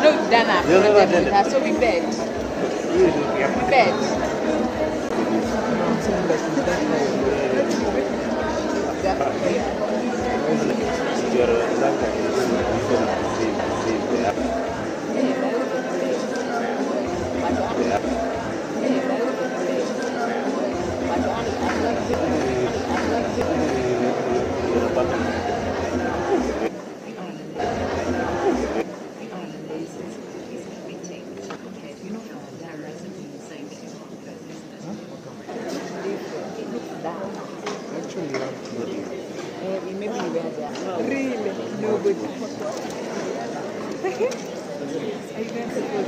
No, we've done our project with her, so we bet. We bet. Maybe you were there. Really? Nobody. Are you going to support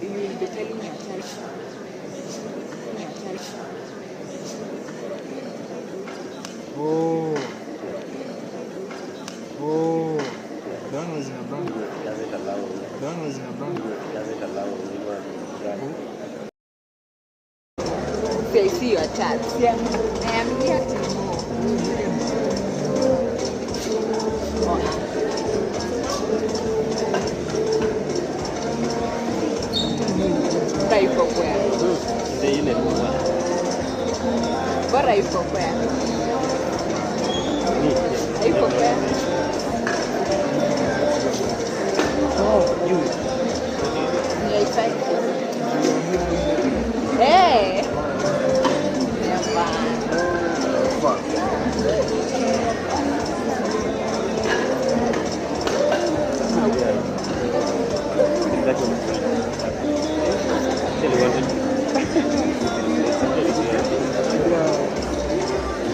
you will be telling your child. Oh, that one was in a brown group. Does it allow? That one was in a brown group. Does it allow So I see your chat. Yeah. I am here to know. What are you from where? What are you from where? Are you from where? Oh, you. Yeah, it's like. Hey! Yeah, fine.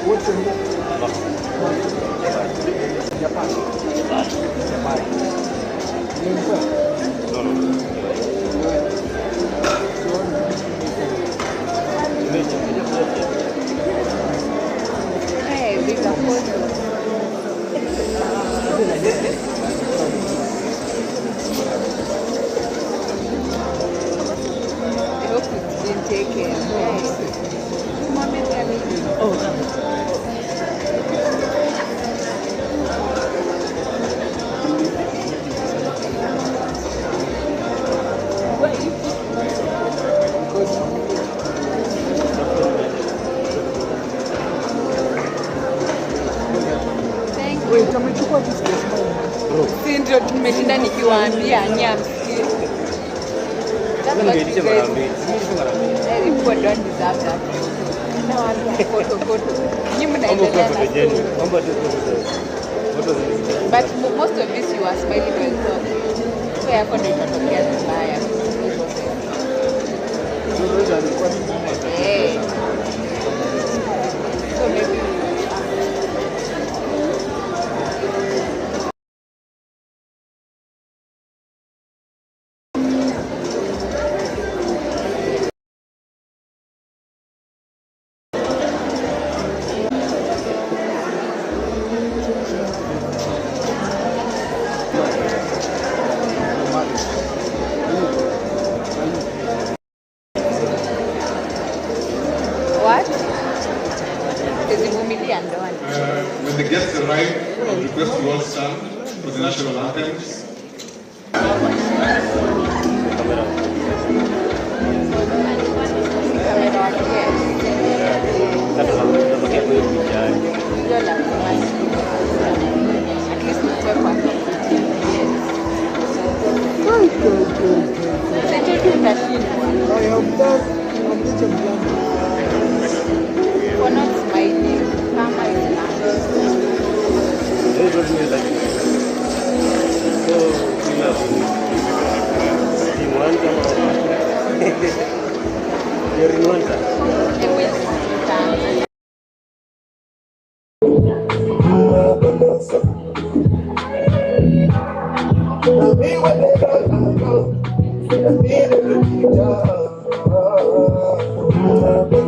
What's your name? Japan. Hey, these are photos. I hope it's been taken. Si ndio tumeshinda nikiwaambia nyamsi. That's what you guys people don't deserve that. Nawaambia photo. Nyinyi mnaendelea na story. But most of this you are smiling when talking. So yako ndio itatokea vibaya. Hey. So maybe when the guests arrive, I request you all stand for the national anthem. for not smiling, Mama is You're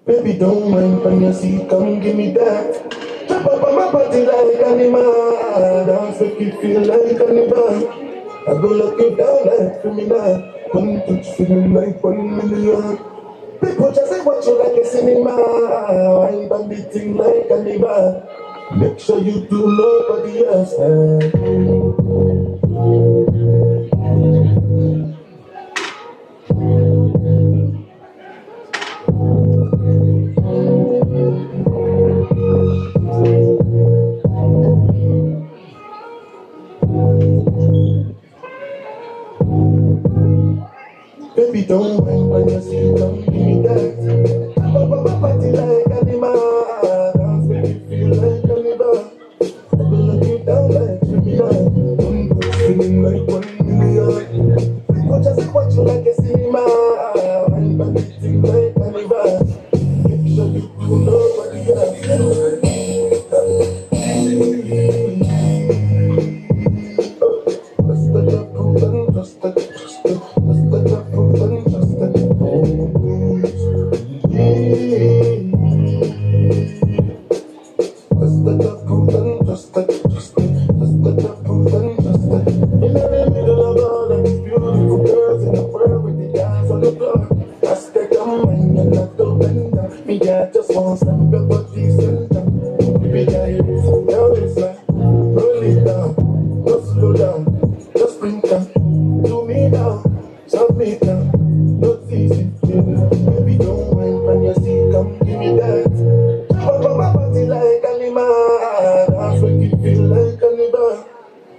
Baby, don't mind when you see, come give me that. Jump up on my body like animal. Dance make you feel like animal. I go lock you down like criminal. One touch feeling like 1 million. People just say what you like a cinema. Wine bandit like animal. Make sure you do nobody else. Baby, don't mind when you see, come give me that. Jump up on my body like animal. Dance make you feel like animal.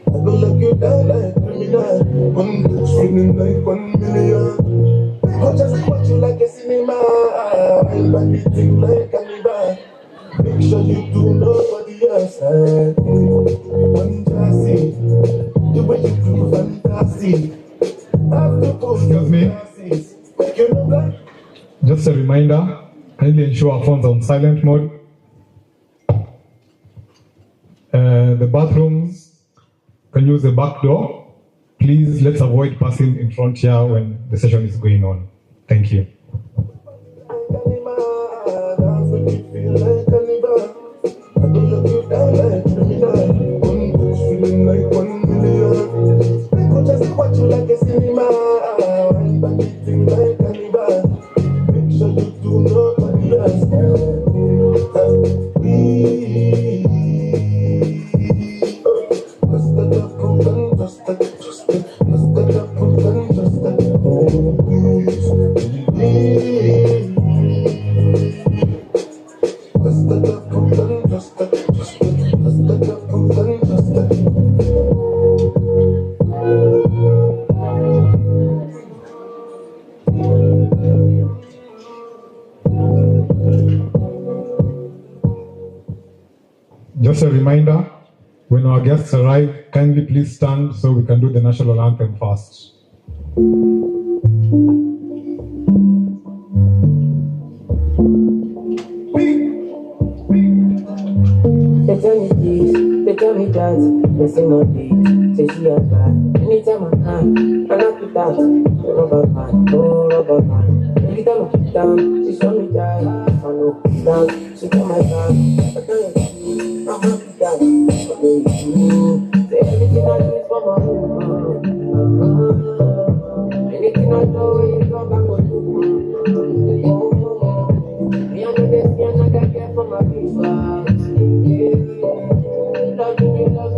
I go lock you down like criminal. One touch feeling like 1 million. People just say what you like a cinema. Wine bandit like animal. Make sure you do nobody else. Just a reminder, kindly ensure our phones on silent mode. The bathrooms can use the back door. Please let's avoid passing in front here when the session is going on. Thank you. Just a reminder, when our guests arrive, kindly please stand so we can do the national anthem first. They tell me this, they tell me that, they say no this, say she has bad. Anytime I can, I knock it out, no rubber band, no baba. Every time I put down, she show me that. I know put down, she got my back. I tell you, I'm happy that I know you. Say everything I do is for my woman. Anything I do, you talk about you. Me, I know this, me, I know that care for my people. Loving you, my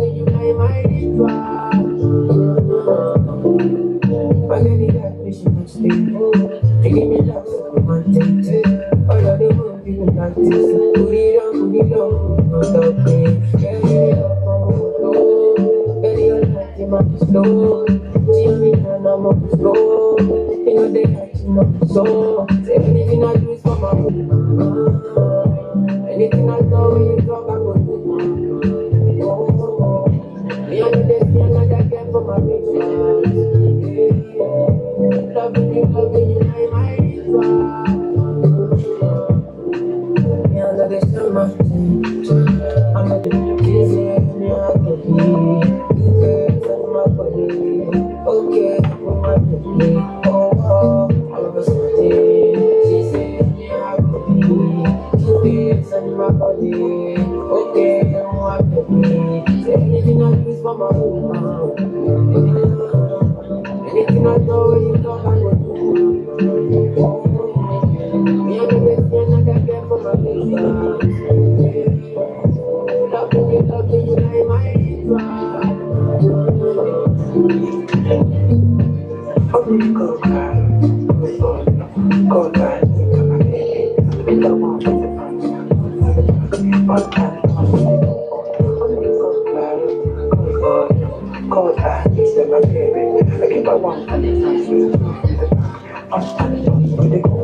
forget that we should not stay. You give me love, so romantic. All of the moon, you like this. Put it on, not stop me. Get it up from the floor. Get it like you might slow. See me and I'm up slow. You know they like you not so. Say anything I do is for my woman. Anything I do when you talk, I go do. Me and the and I got care for my pictures. Loving you, my me under the summer. I'm a busy, me I can be. You girls on my body. Okay, for my body. Oh, all of a sudden, she said, me I can be. You girls on my body. Okay, for my body. Say anything I do is for my woman. Anything I do, you talk, I go do. Me and the best friend, I got care for my baby. Loving you, like my drive. Only go cry, go cry, we don't want to be friends. All time, only go cry, go cry, it's my baby. I keep my one and it's not you. All time, we go.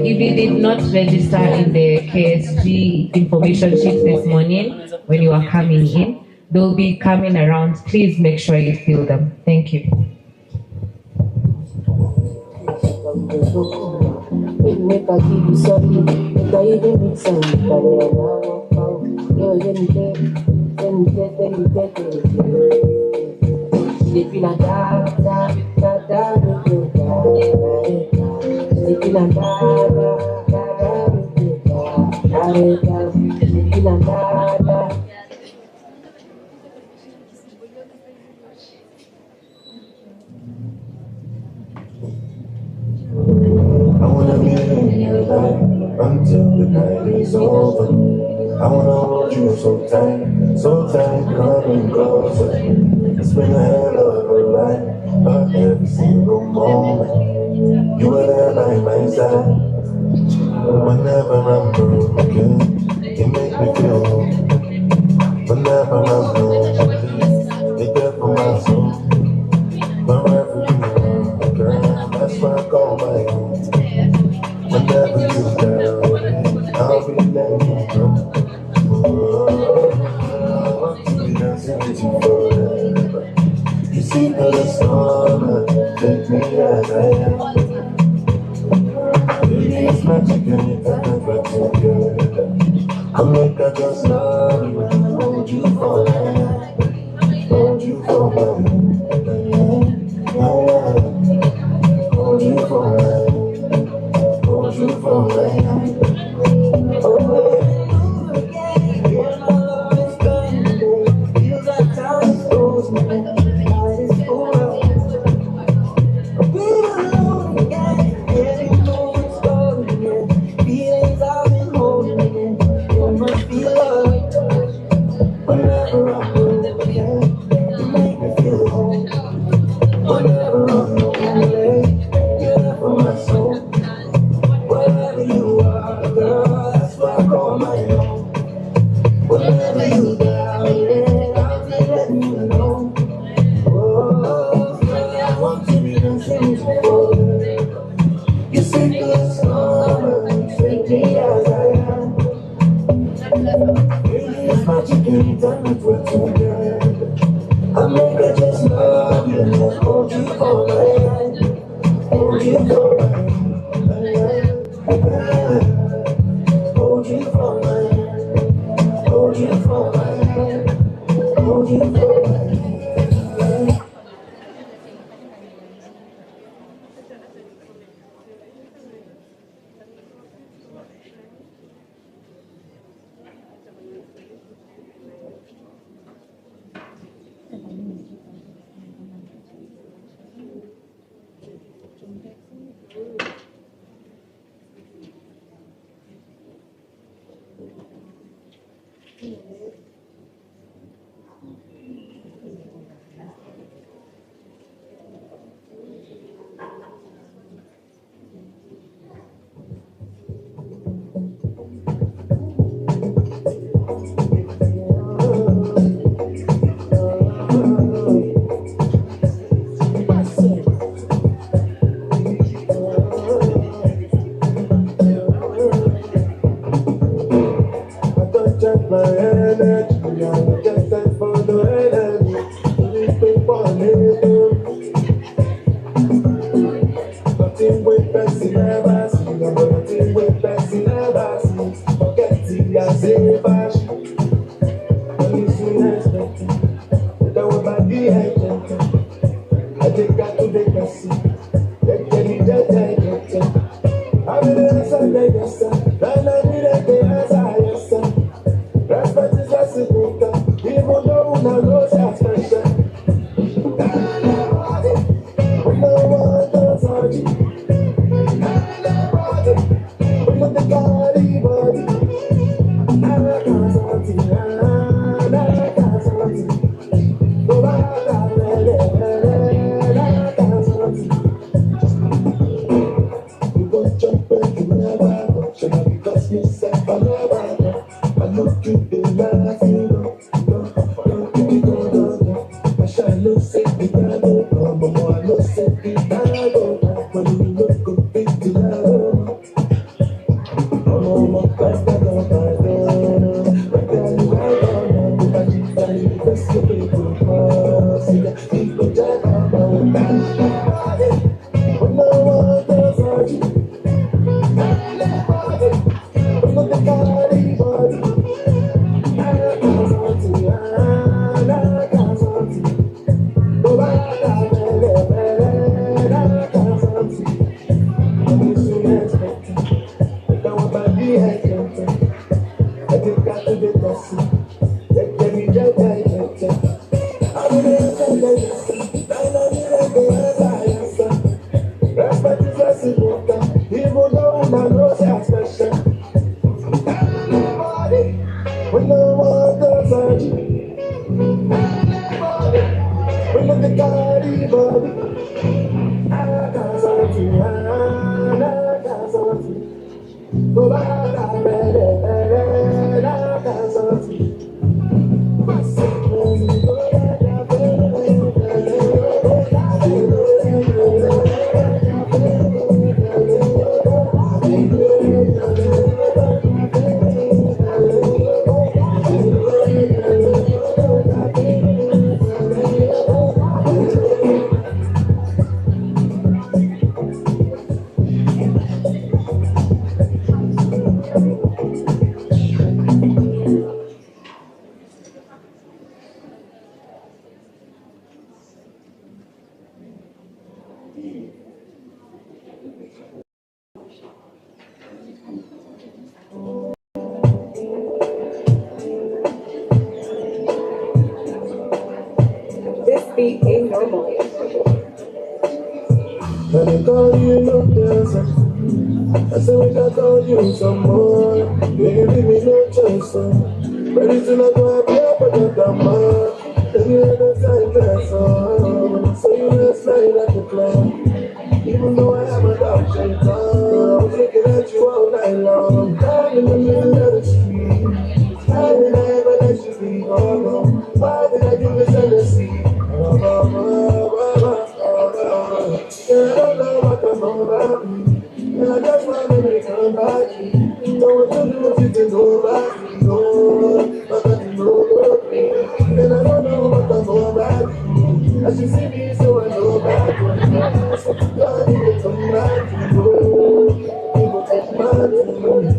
If you did not register in the KSG information sheet this morning when you are coming in, they'll be coming around. Please make sure you fill them. Thank you. I wanna be in your life until the night is over. I wanna hold you so tight, coming closer. It's been a hell of a life, but every single moment you were there by my side. Whenever I'm broken, you make me feel whole. Whenever I'm broken, you're there for my soul. Wherever you are, girl, that's where I go by home. Whenever you're down, I'll be letting you go. I want to be dancing with you forever. You see how the storm, take me as I am. Baby, it's magic and you got me back together. Come make I just love you, hold you forever. Hold you forever. Hold you forever. Hold you forever. Whenever I'm broken, you make me feel home. Whenever I'm lonely, you're there for my soul. Wherever you are, girl, that's where I call my own. Whenever you down, I'll be letting you know. hold you for my hand, hold you for my hand, hold you for my hand, hold you for my hand, hold you for my hand. Check my energy, I'm just that for the enemy. Nothing with Bessie never see, nothing with Bessie never see. Forget it, I say fashion. Only soon expected, but I will buy the agent. I think I could make a see. Let me just take it. I'm in the Sunday, yes, sir. And I need a day as I yes, sir. Respect is a simple thing, even though I know it's special. We no one does hurt you. We look the body, body. I can't something, I can't something. Go back, I can't something. You go jump and you never go. Should I because you said I never go. I look you in my finger. I shall not say the Bible, but more I know say the Bible. When you look good, big to love. Oh, my God, I don't know. But then you are gone, but you can't even best of people. See that people jack on my body. But no one does hurt you. But look the body, body. I can't something, I can't something. Go back, I can't something. I'm soon expecting. I want my head. I think I could be bossy. Let me just take it. I'm in the Sunday, I know you don't go as I am. Respect is a simple thing, even though I know it's special. Anybody, when no one does hurt you. Anybody, when look the body, body. I got something, I got something. Go back, I got something. This beat ain't normal. When I call you, no answer. I said we can call you some more. You ain't give me no choice, so ready to not go happy up at the more. Then you had no time dress on. So you last night like a clown. Even though I have a dark shade on, I was looking at you all night long. Down in the middle of the street. How did I ever let you be? Oh no, why did I do this endlessly? Yeah, I don't know what I'm about me. And I just want to make come back. Don't want to do what you can go back. No, but I can go back. And I don't know what I'm about me. I should you see me, so I know back when I said, God, you come back to you. You go take my time.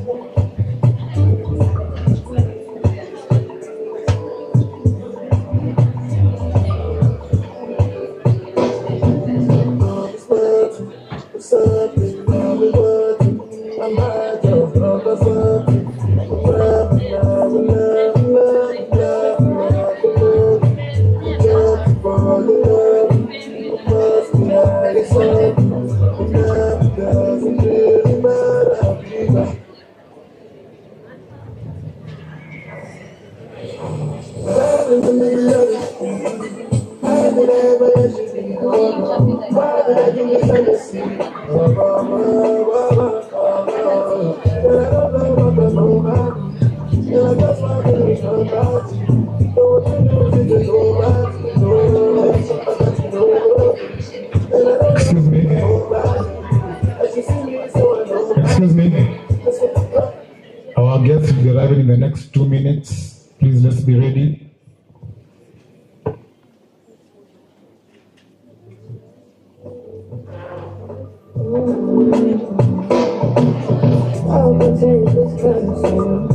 What's up, now we working. I'm out of love, something. Love, just for the love. Must be like something. Love doesn't really matter. Love is a million. Why did I ever let you be? Why did I do this fantasy? And I don't know what I'm about. And I just want to be come back. Know what you do to just go back. Excuse me. Excuse me. Our guest will be arriving in the next 2 minutes. Please, let's be ready. I can take this person.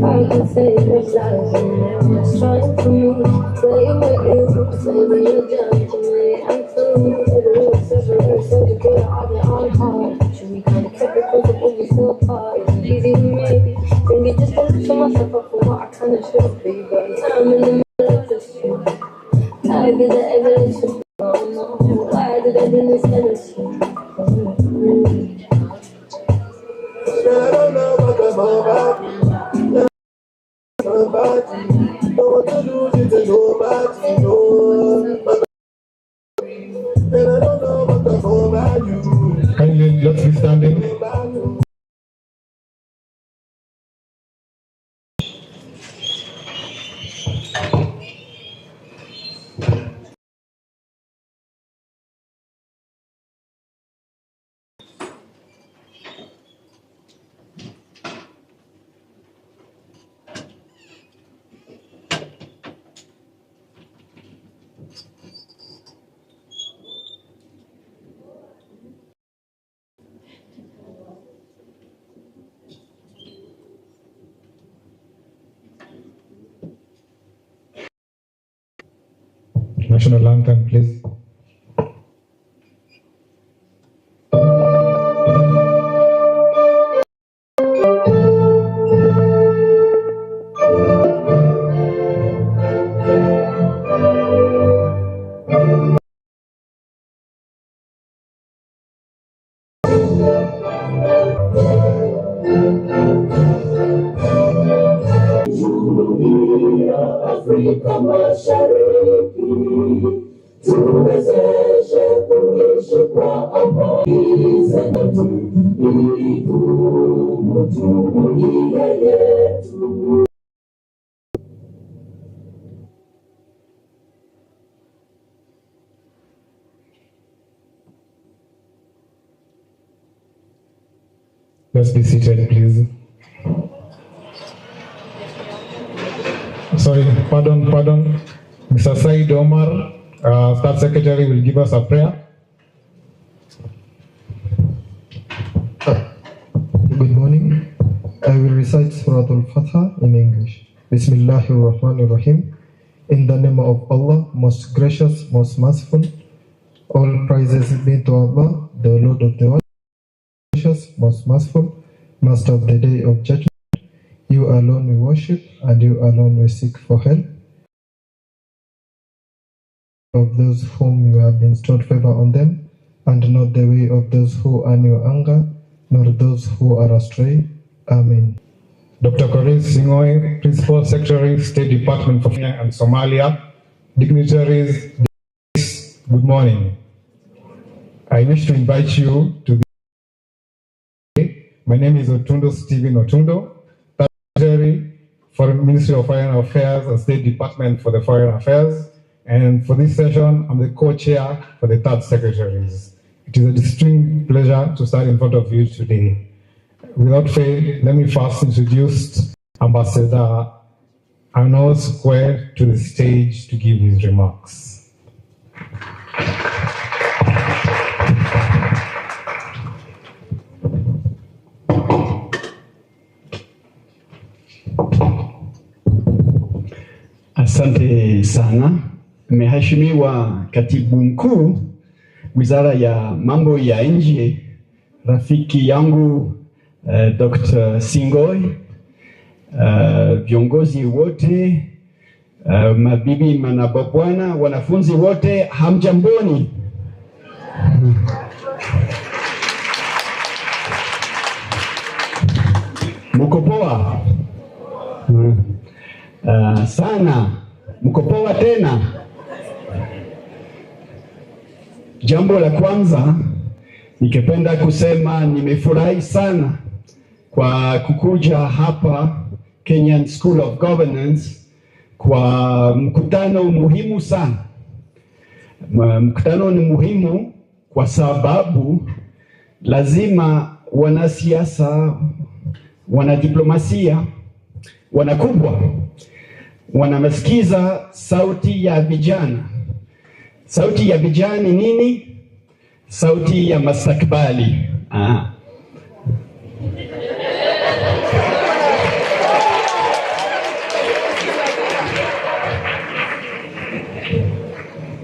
I can take this life and I'm trying to move. Play with you, say when you're down to me. I'm through. Every little separate, so you get out of your own heart. Should we kind of keep it close but we still apart? It's easy to maybe think it just to lift myself up for what I kind of should be. But I'm in the middle of this shit. I get the evidence. Oh no, why did I do this energy? I don't know what I'm about. Know what to do to go back to you. And I don't know what I'm about you. Kindly, let's be standing. National anthem, please. Afrika Mashariki tuwezeshe kuishi kwa amani zetu ili tumutumikie yetu. Let's be seated, please. Sorry, pardon. Mr. Said Omar, Staff Secretary, will give us a prayer. Good morning. I will recite Surah Al-Fatha in English. Bismillahir Rahmanir Rahim. In the name of Allah, most gracious, most merciful. All praises be to Allah, the Lord of the world, gracious, most merciful, Master of the day of judgment. You alone we worship, and you alone we seek for help. Of those whom you have bestowed favor on them, and not the way of those who earn your anger, nor those who are astray. Amen. Dr. Corinne Singoi, Principal Secretary, State Department for Kenya and Somalia. Dignitaries, good morning. I wish to invite you to the My name is Otundo Stephen Otundo, Secretary for Ministry of Foreign Affairs and State Department for the Foreign Affairs. And for this session, I'm the co-chair for the third secretaries. It is a distinct pleasure to stand in front of you today. Without fail, let me first introduce Ambassador Arnold Square to the stage to give his remarks. Asante sana. Mheshimiwa Katibu Mkuu, Wizara ya Mambo ya Nje, rafiki yangu Dr. Singoi, viongozi wote, mabibi na mabwana, wanafunzi wote, hamjamboni. Mko poa? Sana. Mko poa tena? Jambo la kwanza nikipenda kusema nimefurahi sana kwa kukuja hapa Kenyan School of Governance kwa mkutano muhimu sana. Mkutano ni muhimu kwa sababu lazima wanasiasa, wanadiplomasia, wanakubwa wanamasikiza sauti ya vijana. Sauti ya vijana ni nini? Sauti ya mustakabali.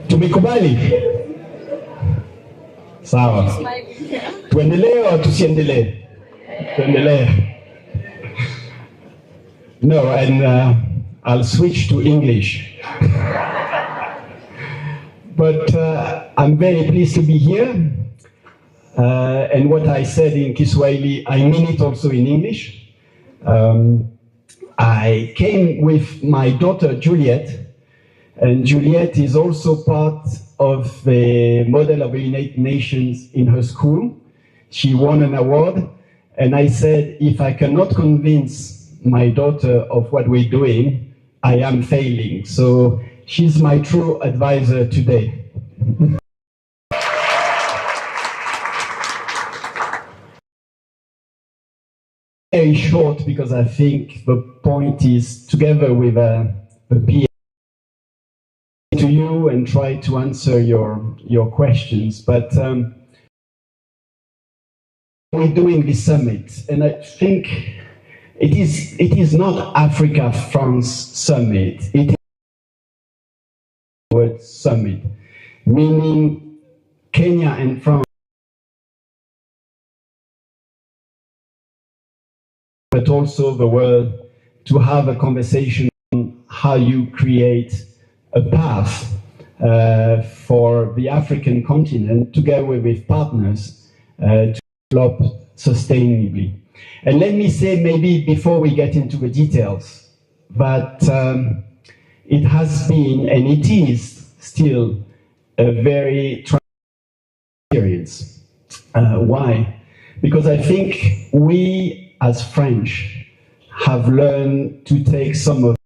Tumekubali? Sawa. Tuendelee au tusiendelee? Tuendelee. No, and I'll switch to English. But I'm very pleased to be here. And what I said in Kiswahili, I mean it also in English. I came with my daughter Juliet, and Juliet is also part of the Model of the United Nations in her school. She won an award, and I said, if I cannot convince my daughter of what we're doing, I am failing. So she's my true advisor today. Very short, because I think the point is, together with the PA, to you and try to answer your questions. But we're doing this summit, and I think it is not Africa-France summit. It is word summit, meaning Kenya and France, but also the world, to have a conversation on how you create a path for the African continent together with partners to develop sustainably. And let me say, maybe before we get into the details, but it has been, and it is still, a very trying experience. Why? Because I think we, as French, have learned to take some of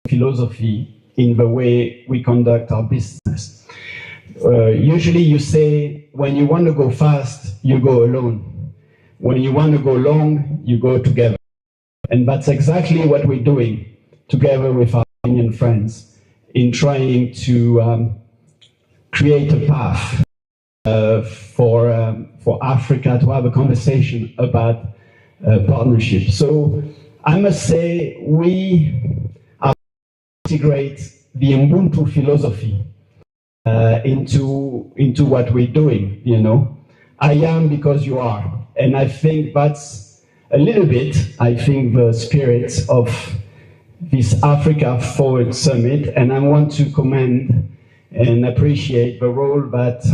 the philosophy in the way we conduct our business. Usually you say, when you want to go fast, you go alone. When you want to go long, you go together. And that's exactly what we're doing together with our Kenyan friends in trying to create a path for Africa to have a conversation about partnership. So I must say, we are integrate the Ubuntu philosophy into what we're doing, you know. I am because you are. And I think that's a little bit, I think, the spirit of this Africa Forward Summit. And I want to commend and appreciate the role that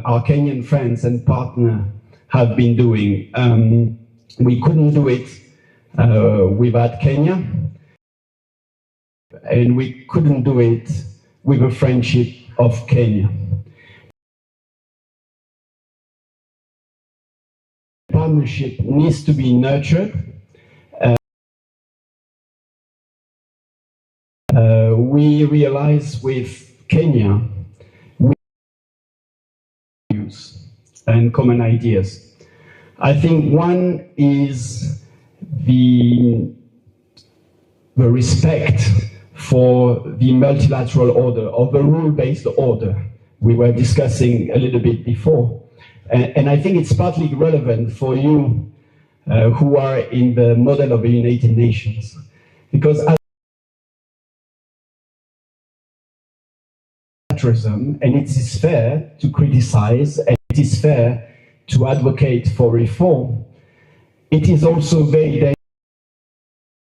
our Kenyan friends and partners have been doing. We couldn't do it without Kenya, and we couldn't do it with the friendship of Kenya. Partnership needs to be nurtured. We realize with Kenya, we have values and common ideas. I think one is the respect for the multilateral order, or the rule-based order we were discussing a little bit before. And I think it's partly relevant for you who are in the model of the United Nations, because as patriotism, and it is fair to criticize, and it is fair to advocate for reform. It is also very dangerous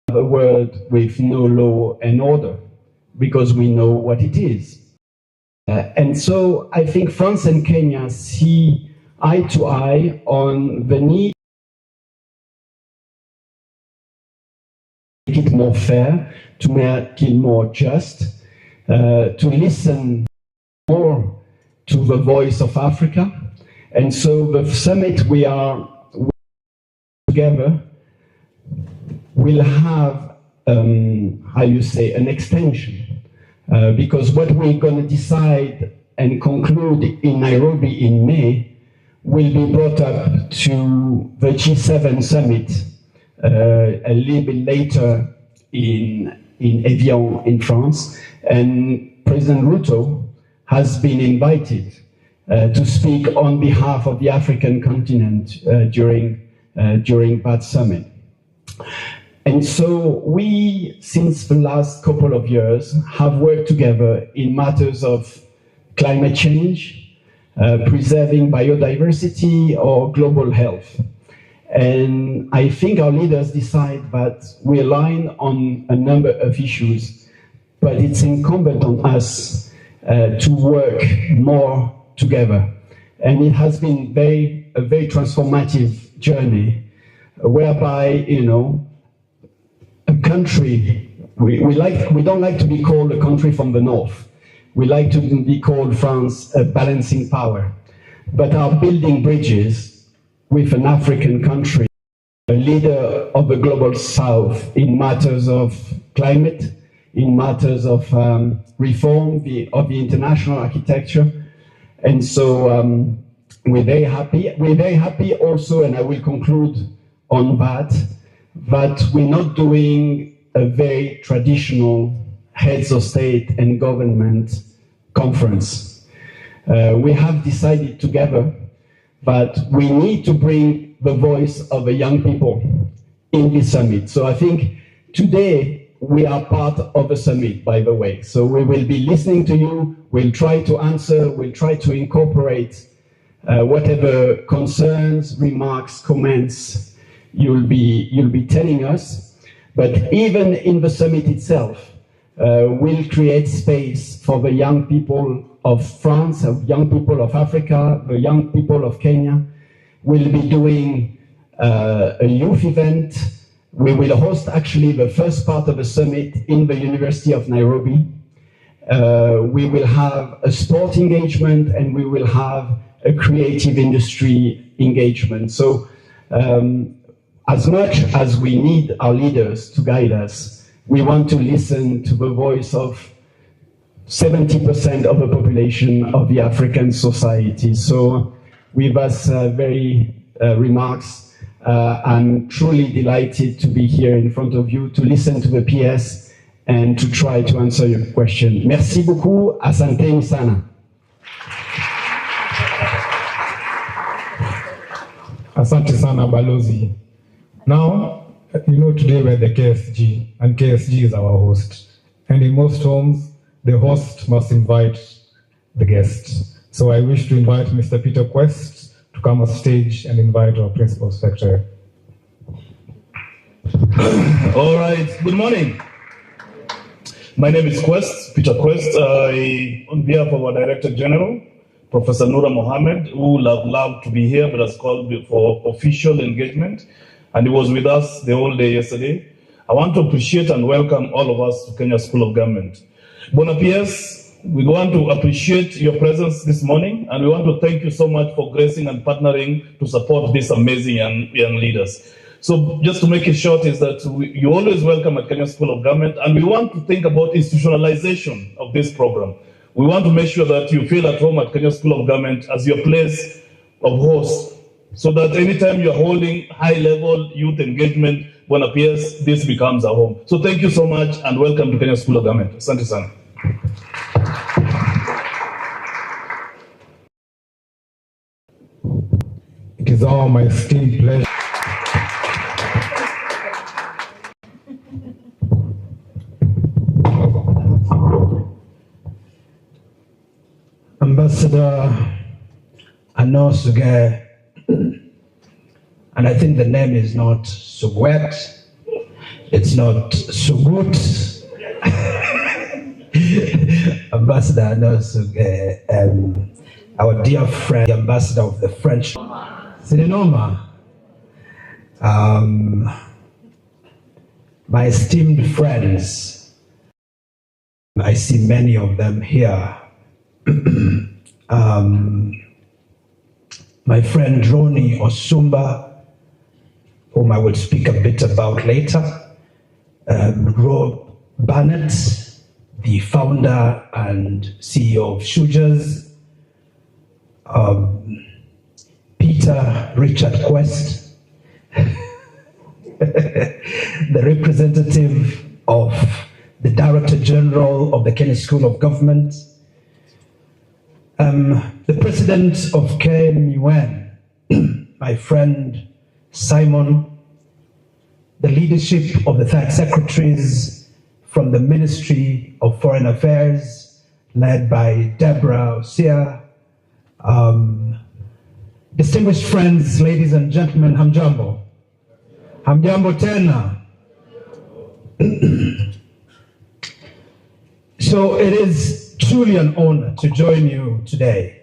to have a world with no law and order, because we know what it is. And so I think France and Kenya see eye to eye on the need to make it more fair, to make it more just, to listen more to the voice of Africa. And so the summit we are together will have, how you say, an extension. Because what we're going to decide and conclude in Nairobi in May will be brought up to the G7 summit a little bit later in Evian in France. And President Ruto has been invited to speak on behalf of the African continent during that summit. And so we, since the last couple of years, have worked together in matters of climate change, preserving biodiversity, or global health. And I think our leaders decide that we align on a number of issues, but it's incumbent on us to work more together. And it has been a very transformative journey, whereby, a country, we don't like to be called a country from the north. We like to be called France a balancing power. But our building bridges with an African country, a leader of the global south in matters of climate, in matters of reform of the international architecture. And so we're very happy. We're very happy also, and I will conclude on that we're not doing a very traditional heads of state and government conference. We have decided together that we need to bring the voice of the young people in this summit. So I think today we are part of the summit, by the way. So we will be listening to you, we'll try to answer, we'll try to incorporate whatever concerns, remarks, comments you'll be telling us. But even in the summit itself, we'll create space for the young people of France, of young people of Africa, the young people of Kenya. We'll be doing a youth event. We will host actually the first part of the summit in the University of Nairobi. We will have a sport engagement, and we will have a creative industry engagement. So as much as we need our leaders to guide us, we want to listen to the voice of 70% of the population of the African society. So with us very remarks, I'm truly delighted to be here in front of you, to listen to the PS and to try to answer your question. Merci beaucoup. Asante sana. Asante sana, Balozi. Now, today we're the KSG, and KSG is our host. And in most homes, the host must invite the guest. So I wish to invite Mr. Peter Quest to come on stage and invite our Principal Secretary. All right, good morning. My name is Peter Quest. On behalf of our Director General, Professor Noura Mohammed, who would have loved to be here but has called for official engagement, and he was with us the whole day yesterday. I want to appreciate and welcome all of us to Kenya School of Government. Bona PS, we want to appreciate your presence this morning, and we want to thank you so much for gracing and partnering to support these amazing young leaders. So just to make it short is that you're always welcome at Kenya School of Government, and we want to think about institutionalization of this program. We want to make sure that you feel at home at Kenya School of Government as your place of host, so that anytime you're holding high-level youth engagement, when appears, this becomes our home. So thank you so much, and welcome to Kenya School of Government. Asante sana. It is all my esteemed pleasure. Ambassador Anosuge, and I think the name is not Sugwet, it's not Sugut. Ambassador Anosuge, our dear friend, the ambassador of the French Sinenoma, my esteemed friends, I see many of them here. My friend Roni Osumba, whom I will speak a bit about later, Rob Barnett, the founder and CEO of Shujas, Peter Richard Quest, the representative of the Director General of the Kenya School of Government, the President of KMUN, my friend Simon, the leadership of the 3rd Secretaries from the Ministry of Foreign Affairs, led by Deborah Osia, distinguished friends, ladies and gentlemen, hamjambo. Hamjambo tena. So it is truly an honor to join you today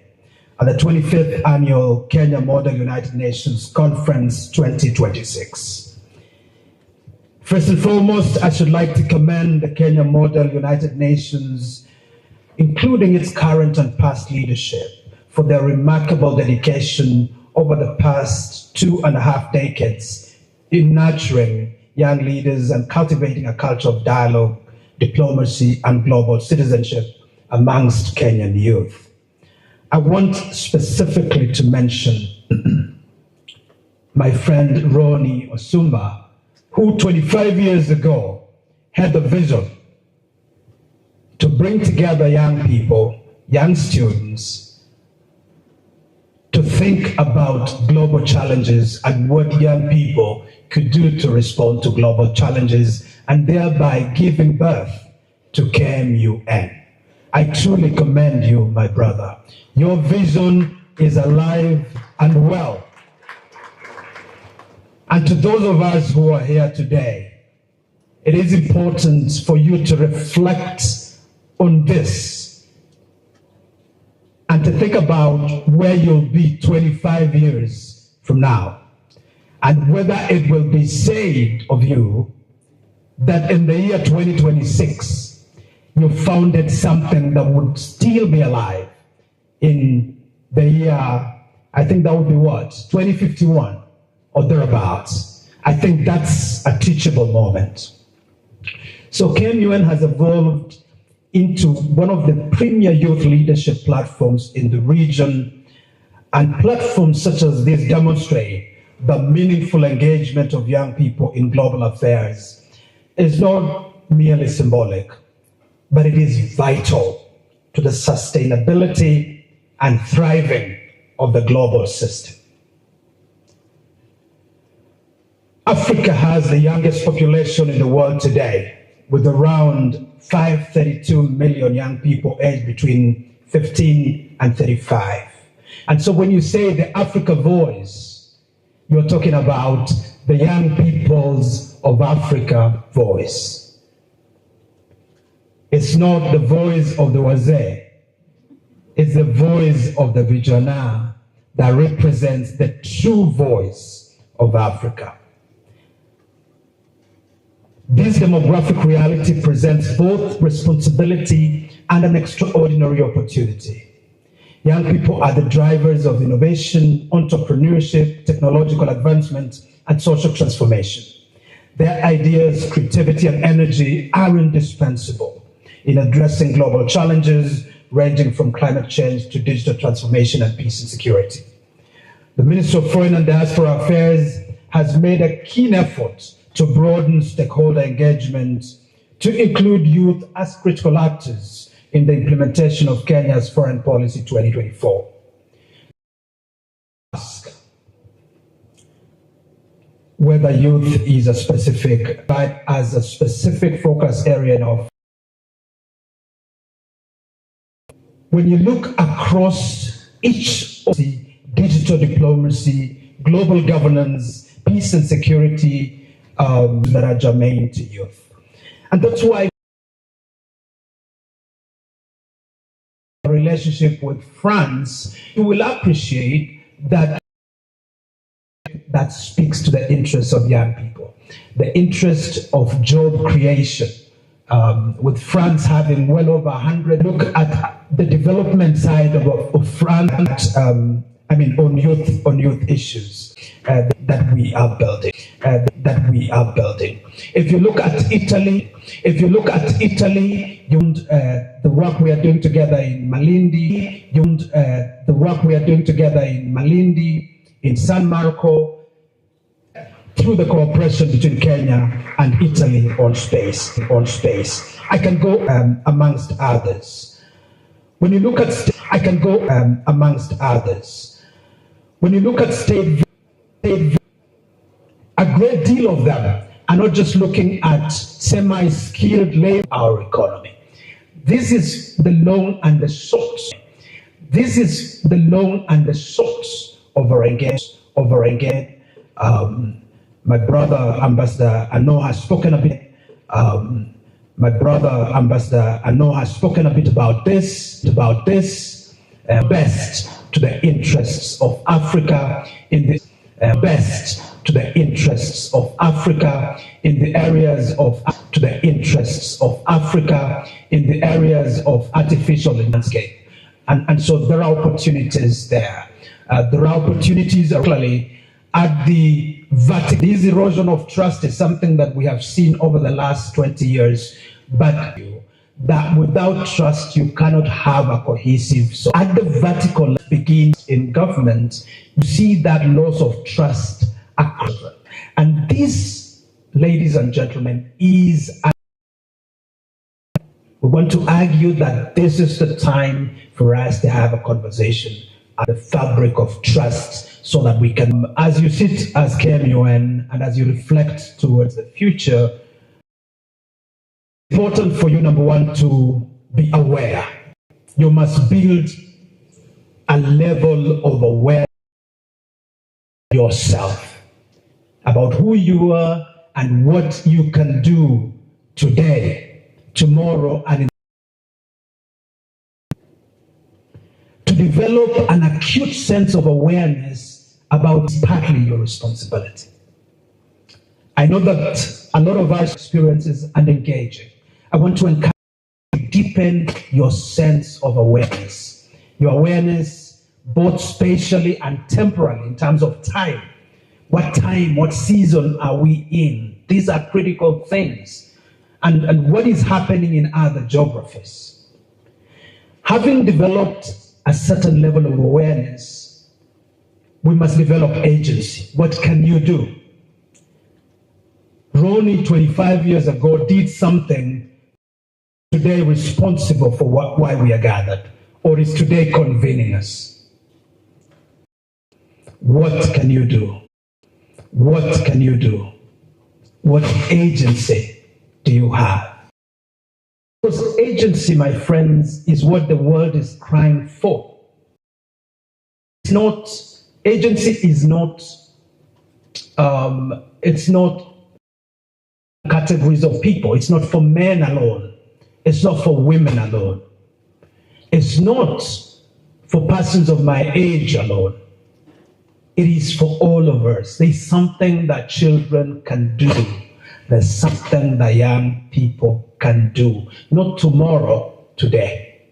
at the 25th Annual Kenya Model United Nations Conference 2026. First and foremost, I should like to commend the Kenya Model United Nations, including its current and past leadership, for their remarkable dedication over the past 2.5 decades in nurturing young leaders and cultivating a culture of dialogue, diplomacy, and global citizenship amongst Kenyan youth. I want specifically to mention my friend Roni Osumba, who 25 years ago had the vision to bring together young people, young students, to think about global challenges and what young people could do to respond to global challenges, and thereby giving birth to KMUN. I truly commend you, my brother. Your vision is alive and well. And to those of us who are here today, it is important for you to reflect on this and to think about where you'll be 25 years from now, and whether it will be said of you that in the year 2026, you founded something that would still be alive in the year, I think that would be what, 2051 or thereabouts. I think that's a teachable moment. So KMUN has evolved into one of the premier youth leadership platforms in the region, and platforms such as this demonstrate the meaningful engagement of young people in global affairs is not merely symbolic, but it is vital to the sustainability and thriving of the global system. Africa has the youngest population in the world today, with around 532 million young people aged between 15 and 35. And so when you say the Africa voice, you're talking about the young peoples of Africa voice. It's not the voice of the Wazee, it's the voice of the Vijana that represents the true voice of Africa. This demographic reality presents both responsibility and an extraordinary opportunity. Young people are the drivers of innovation, entrepreneurship, technological advancement, and social transformation. Their ideas, creativity, and energy are indispensable in addressing global challenges ranging from climate change to digital transformation and peace and security. The Ministry of Foreign and Diaspora Affairs has made a keen effort to broaden stakeholder engagement to include youth as critical actors in the implementation of Kenya's Foreign Policy 2024. Ask whether youth is a specific, but as a specific focus area of when you look across each of the digital diplomacy, global governance, peace and security that are germane to youth. And that's why a relationship with France, you will appreciate that speaks to the interests of young people, the interest of job creation. With France having well over 100, look at the development side of France, on youth issues that we are building. If you look at Italy, the work we are doing together in Malindi, in San Marco, through the cooperation between Kenya and Italy on space. I can go amongst others. When you look at When you look at state, a great deal of them are not just looking at semi-skilled labor, our economy. This is the long and the short. Over again. My brother Ambassador Ano has spoken a bit. About this. Best to the interests of Africa in the areas of artificial landscape, and so there are opportunities there. There are opportunities actually at the Vatican. This erosion of trust is something that we have seen over the last 20 years, but that without trust, you cannot have a cohesive. So at the Vatican begins in government, you see that loss of trust across. And this, ladies and gentlemen, is we want to argue that this is the time for us to have a conversation at the fabric of trust, so that we can, as you sit as KMUN and as you reflect towards the future, important for you, number one, to be aware. You must build a level of awareness yourself about who you are and what you can do today, tomorrow, and to develop an acute sense of awareness about partly your responsibility. I know that a lot of our experiences are engaging. I want to encourage you to deepen your sense of awareness. Your awareness, both spatially and temporally, in terms of time. What season are we in? These are critical things. And what is happening in other geographies. Having developed a certain level of awareness, we must develop agency. What can you do? Ronnie, 25 years ago, did something today responsible for why we are gathered, or is today convening us. What can you do? What can you do? What agency do you have? Because agency, my friends, is what the world is crying for. Agency is not categories of people. It's not for men alone. It's not for women alone. It's not for persons of my age alone. It is for all of us. There's something that children can do. There's something that young people can do. Not tomorrow, today.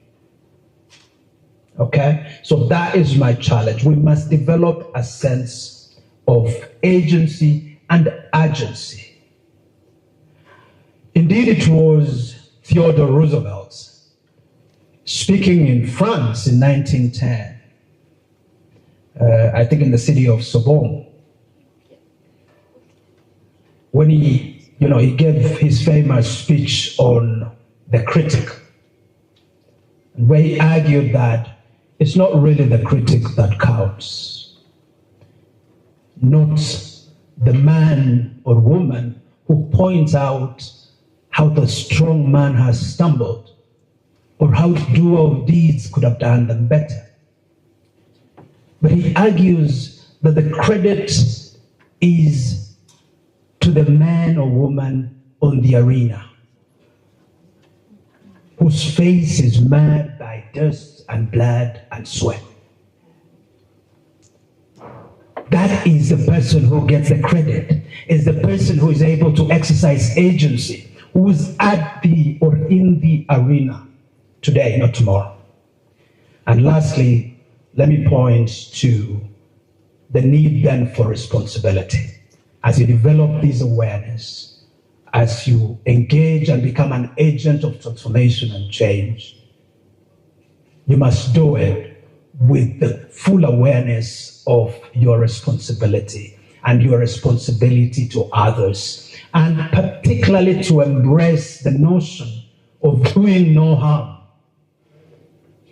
Okay? So that is my challenge. We must develop a sense of agency and urgency. Indeed, it was Theodore Roosevelt speaking in France in 1910. I think in the city of Sorbonne, when he gave his famous speech on the critic, where he argued that it's not really the critic that counts, not the man or woman who points out how the strong man has stumbled, or how dual deeds could have done them better. But he argues that the credit is to the man or woman on the arena, whose face is marred by dust and blood and sweat. That is the person who gets the credit, is the person who is able to exercise agency, who is at the or in the arena today, not tomorrow. And lastly, let me point to the need then for responsibility. As you develop this awareness, as you engage and become an agent of transformation and change, you must do it with the full awareness of your responsibility and your responsibility to others, and particularly to embrace the notion of doing no harm.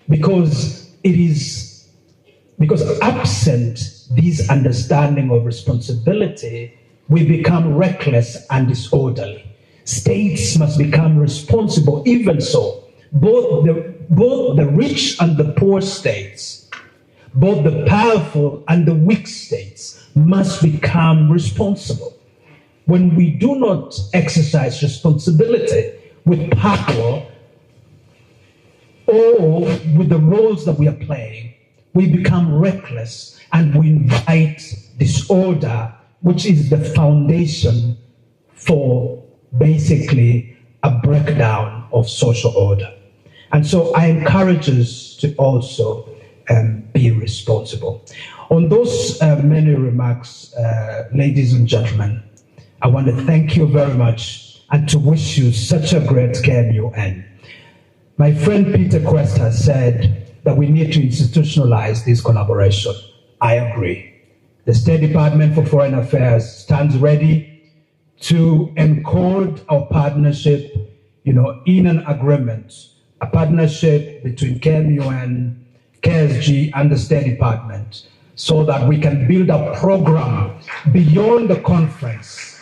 Because absent this understanding of responsibility, we become reckless and disorderly. States must become responsible. Even so, both the rich and the poor states, both the powerful and the weak states must become responsible. When we do not exercise responsibility with power or with the roles that we are playing, we become reckless and we invite disorder, which is the foundation for basically a breakdown of social order. And so I encourage us to also be responsible. On those many remarks, ladies and gentlemen, I want to thank you very much and to wish you such a great KMUN. My friend Peter Quest has said that we need to institutionalize this collaboration. I agree. The State Department for Foreign Affairs stands ready to encode our partnership, in an agreement, a partnership between KMUN, KSG, and the State Department, so that we can build a program beyond the conference,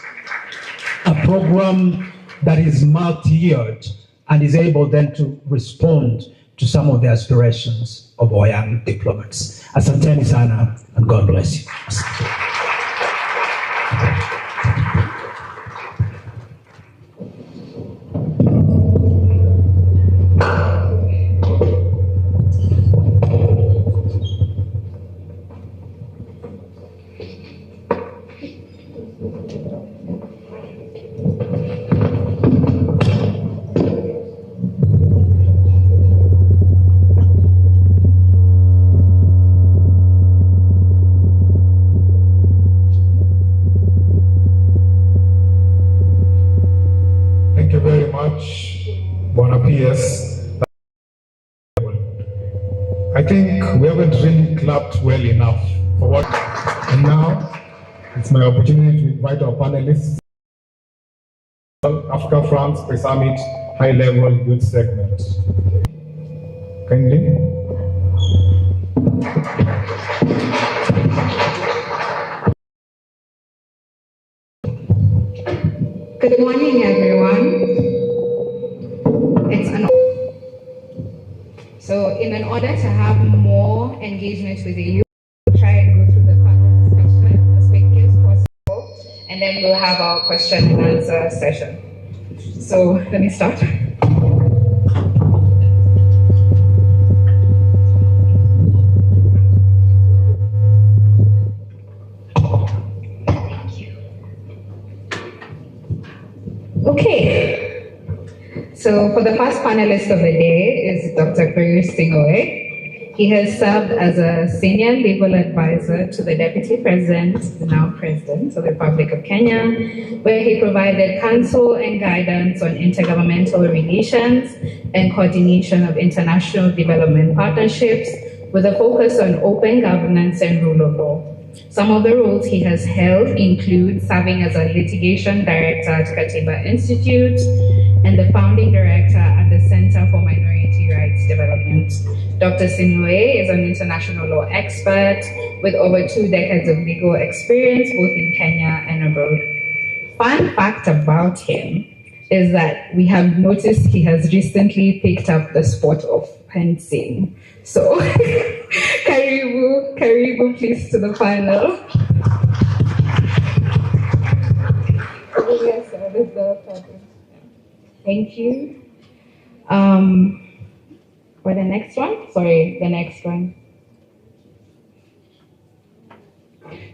a program that is multi-yeared and is able then to respond to some of the aspirations of our young diplomats. Asanteni sana, and God bless you. I think we haven't really clapped well enough for what. And now it's my opportunity to invite our panelists. Africa France Pre-Summit High Level Youth Segment. Kindly. Good morning, everyone. So in order to have more engagement with the youth, we'll try and go through the panel discussion as quickly as possible, and then we'll have our question and answer session. So let me start. Thank you. Okay. So for the first panelist of the day is Dr. Korir Singh. He has served as a senior legal advisor to the Deputy President, the now President of the Republic of Kenya, where he provided counsel and guidance on intergovernmental relations and coordination of international development partnerships with a focus on open governance and rule of law. Some of the roles he has held include serving as a litigation director at Katiba Institute and the founding director at the Center for Minority Rights Development. Dr. Sinwe is an international law expert with over 2 decades of legal experience both in Kenya and abroad. Fun fact about him is that we have noticed he has recently picked up the sport of fencing. So, Karibu, please to the panel. Yes, sir, this is the topic. Thank you. For the next one? Sorry, the next one.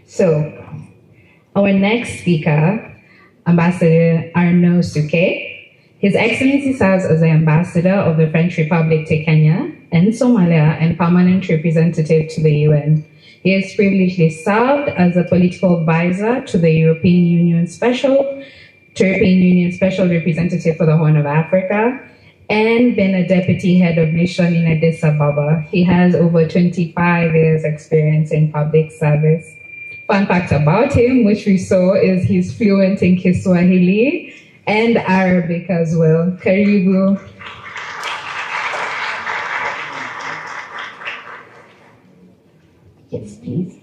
So, our next speaker, Ambassador Arnaud Souquet. His Excellency serves as the Ambassador of the French Republic to Kenya and Somalia and permanent representative to the UN. He has previously served as a political advisor to the European Union Special Representative for the Horn of Africa and been a deputy head of mission in Addis Ababa. He has over 25 years experience in public service. Fun fact about him, which we saw, is he's fluent in Kiswahili and Arabic as well. Karibu. Yes, please.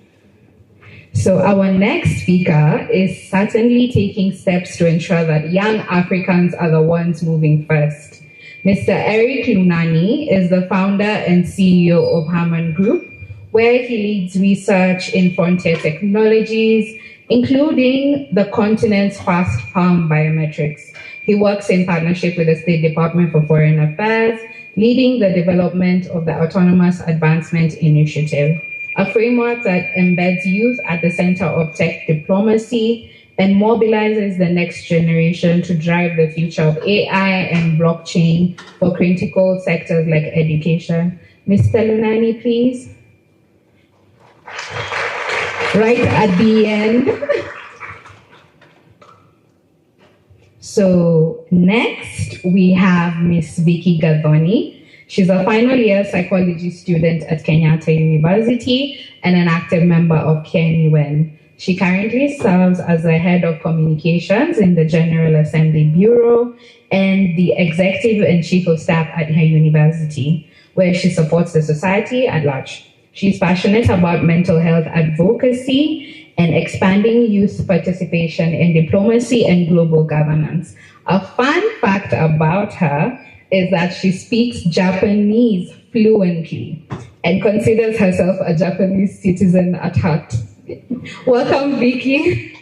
So our next speaker is certainly taking steps to ensure that young Africans are the ones moving first. Mr. Eric Lunani is the founder and CEO of Harman Group, where he leads research in frontier technologies, including the continent's first palm biometrics. He works in partnership with the State Department for Foreign Affairs, leading the development of the Autonomous Advancement Initiative, a framework that embeds youth at the center of tech diplomacy and mobilizes the next generation to drive the future of AI and blockchain for critical sectors like education. Mr. Lunani, please. Right at the end. So next we have Miss Vicky Gadhoni. She's a final year psychology student at Kenyatta University and an active member of KMUN. She currently serves as the head of communications in the General Assembly Bureau and the executive and chief of staff at her university, where she supports the society at large. She's passionate about mental health advocacy and expanding youth participation in diplomacy and global governance. A fun fact about her is that she speaks Japanese fluently and considers herself a Japanese citizen at heart. Welcome, Vicky.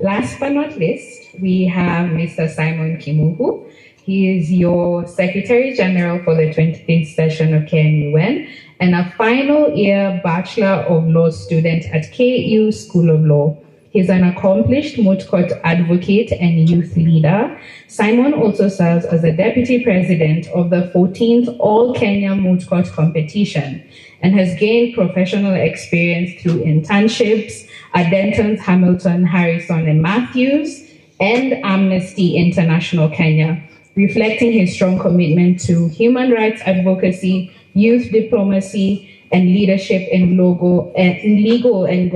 Last but not least, we have Mr. Simon Kimuhu. He is your Secretary General for the 25th session of KMUN and a final year Bachelor of Law student at KU School of Law. He's an accomplished moot court advocate and youth leader. Simon also serves as the Deputy President of the 14th All Kenya Moot Court Competition and has gained professional experience through internships at Denton's, Hamilton, Harrison, and Matthews, and Amnesty International Kenya, reflecting his strong commitment to human rights advocacy, youth diplomacy, and leadership in legal and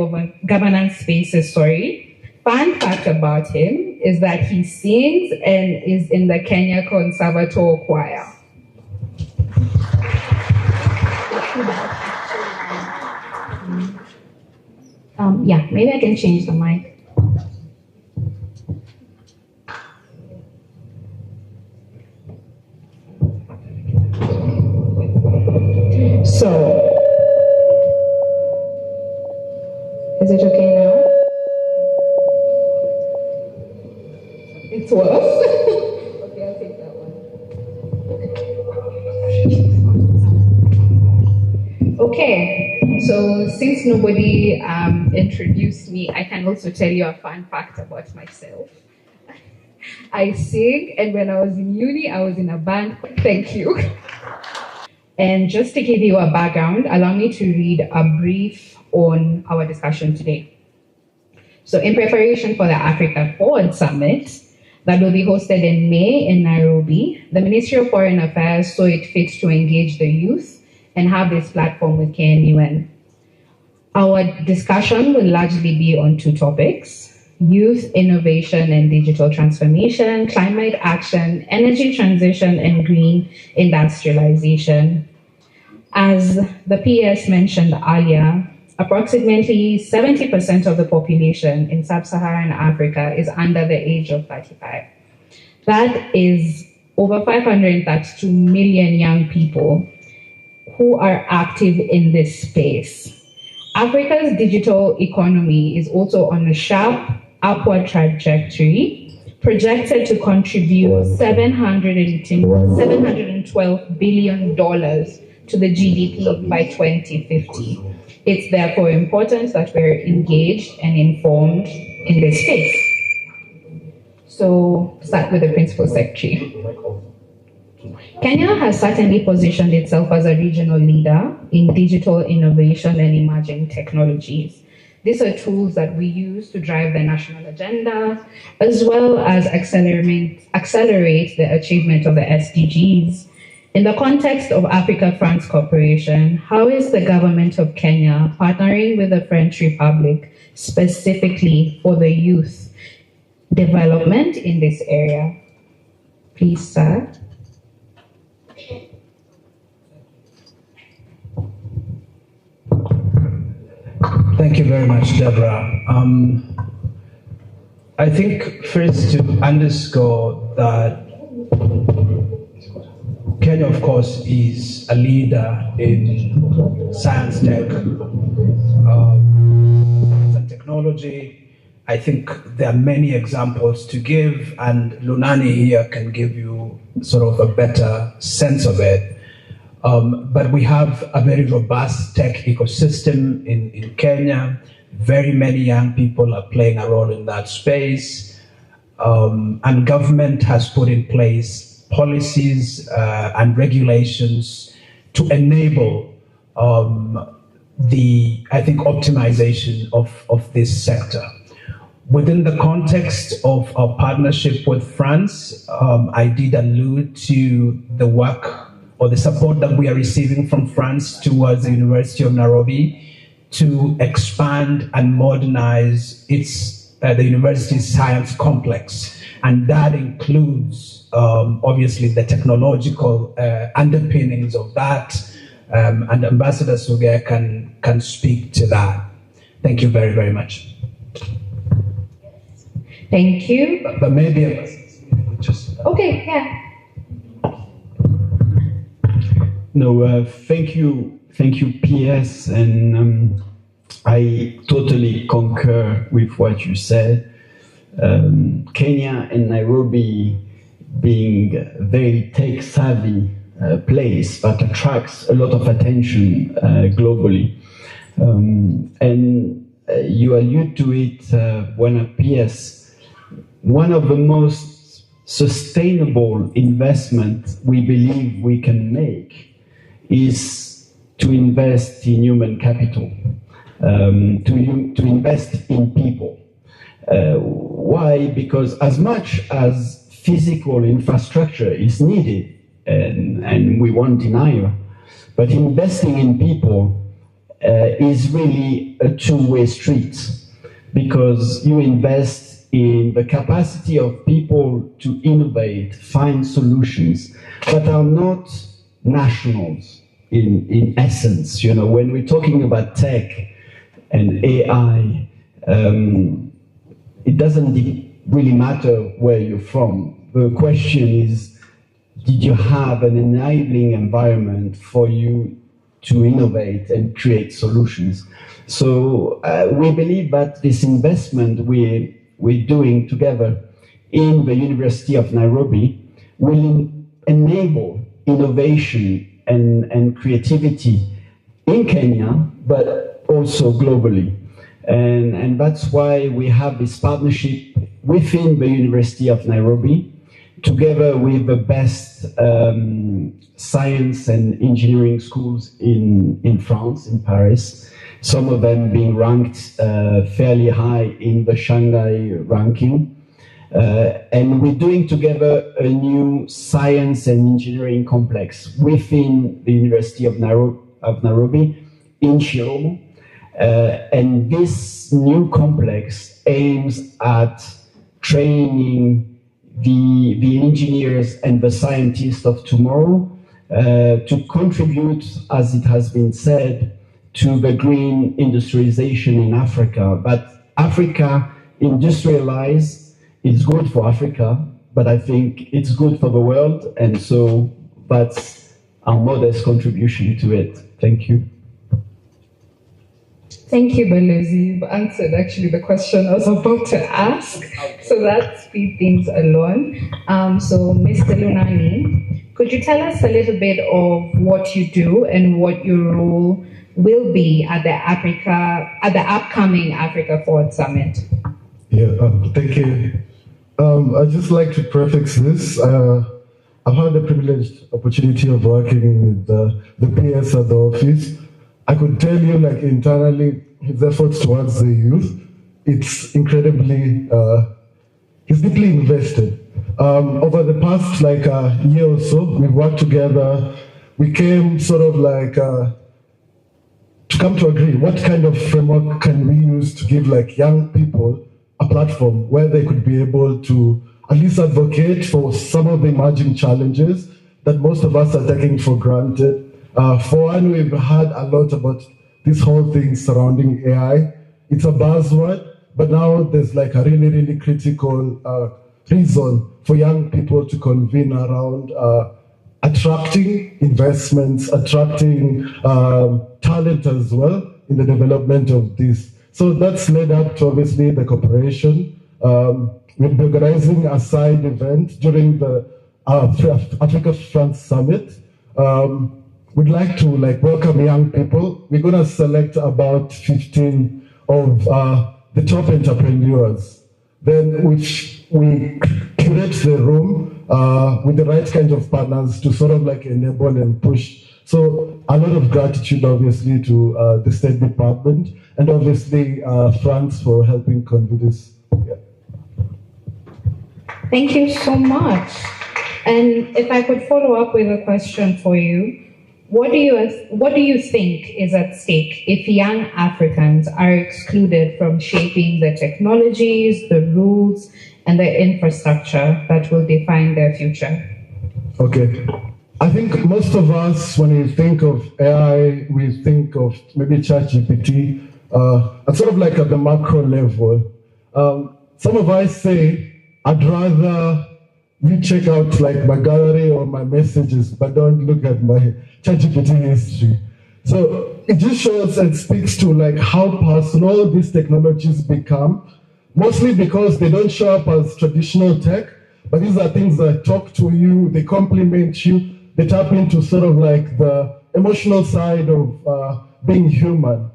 governance spaces. Fun fact about him is that he sings and is in the Kenya Conservatoire Choir. Yeah, maybe I can change the mic. So, is it okay now? It's worse. Okay, I'll take that one. Okay, so since nobody introduced me, I can also tell you a fun fact about myself. I sing, and when I was in uni, I was in a band. Thank you. And just to give you a background, allow me to read a brief on our discussion today. So in preparation for the Africa Forward Summit that will be hosted in May in Nairobi, the Ministry of Foreign Affairs saw it fit to engage the youth and have this platform with KMUN. Our discussion will largely be on two topics: youth innovation and digital transformation, climate action, energy transition, and green industrialization. As the PS mentioned earlier, approximately 70% of the population in sub-Saharan Africa is under the age of 35. That is over 532 million young people who are active in this space. Africa's digital economy is also on a sharp upward trajectory, projected to contribute $712 billion to the GDP by 2050. It's therefore important that we're engaged and informed in this space. So, start with the Principal Secretary. Kenya has certainly positioned itself as a regional leader in digital innovation and emerging technologies. These are tools that we use to drive the national agenda, as well as accelerate the achievement of the SDGs. In the context of Africa-France cooperation, how is the government of Kenya partnering with the French Republic specifically for the youth development in this area? Please, sir. Thank you very much, Deborah. I think first to underscore that Kenya, of course, is a leader in science, tech, and technology. I think there are many examples to give, and Lunani here can give you sort of a better sense of it. But we have a very robust tech ecosystem in Kenya. Very many young people are playing a role in that space. And government has put in place policies and regulations to enable the, I think, optimization of this sector. Within the context of our partnership with France, I did allude to the work or the support that we are receiving from France towards the University of Nairobi to expand and modernize the university's science complex. And that includes, obviously, the technological underpinnings of that. And Ambassador Suge can speak to that. Thank you very, very much. Thank you. But maybe just... Okay, yeah. No, thank you, PS, and I totally concur with what you said. Kenya and Nairobi being a very tech-savvy place that attracts a lot of attention globally. And you allude to it when at PS, one of the most sustainable investments we believe we can make is to invest in human capital, to invest in people. Why? Because as much as physical infrastructure is needed, and we won't deny it, but investing in people is really a two-way street, because you invest in the capacity of people to innovate, find solutions that are not nationals in essence. You know, when we're talking about tech and AI, it doesn't really matter where you're from. The question is, did you have an enabling environment for you to innovate and create solutions? So we believe that this investment we're doing together in the University of Nairobi will enable innovation and creativity in Kenya, but also globally. And that's why we have this partnership within the University of Nairobi, together with the best science and engineering schools in France, in Paris, some of them being ranked fairly high in the Shanghai ranking. And we're doing together a new science and engineering complex within the University of Nairobi in Chiromo. And this new complex aims at training the engineers and the scientists of tomorrow to contribute, as it has been said, to the green industrialization in Africa. But Africa industrialize is good for Africa, but I think it's good for the world, and so that's our modest contribution to it. Thank you. Thank you, Beluzi. You've answered actually the question I was about to ask, so that speeds things along. So, Mr. Lunani, could you tell us a little bit of what you do and what your role will be at the upcoming Africa Forward Summit? Yeah, thank you. I'd just like to prefix this. I've had the privileged opportunity of working with the PS at the office. I could tell you, like, internally, his efforts towards the youth, it's incredibly, he's deeply invested. Over the past, year or so, we've worked together. We came sort of to come to agree what kind of framework can we use to give, young people a platform where they could be able to at least advocate for some of the emerging challenges that most of us are taking for granted. For one, we've heard a lot about this whole thing surrounding AI. It's a buzzword, but now there's a really, really critical reason for young people to convene around attracting investments, attracting talent as well in the development of this. So that's led up to obviously the cooperation. We'll be organizing a side event during the Africa France Summit. We'd like to welcome young people. We're gonna select about 15 of the top entrepreneurs. Then we curate the room with the right kind of partners to sort of enable and push. So a lot of gratitude obviously to the State Department and obviously France for helping convene this. Yeah. Thank you so much. And if I could follow up with a question for you, what do you think is at stake if young Africans are excluded from shaping the technologies, the rules, and the infrastructure that will define their future? Okay. I think most of us, when we think of AI, we think of maybe ChatGPT, at sort of at the macro level. Some of us say, I'd rather you check out my gallery or my messages, but don't look at my ChatGPT history. So it just shows and speaks to how personal these technologies become, mostly because they don't show up as traditional tech, but these are things that talk to you, they complement you, they tap into sort of the emotional side of being human.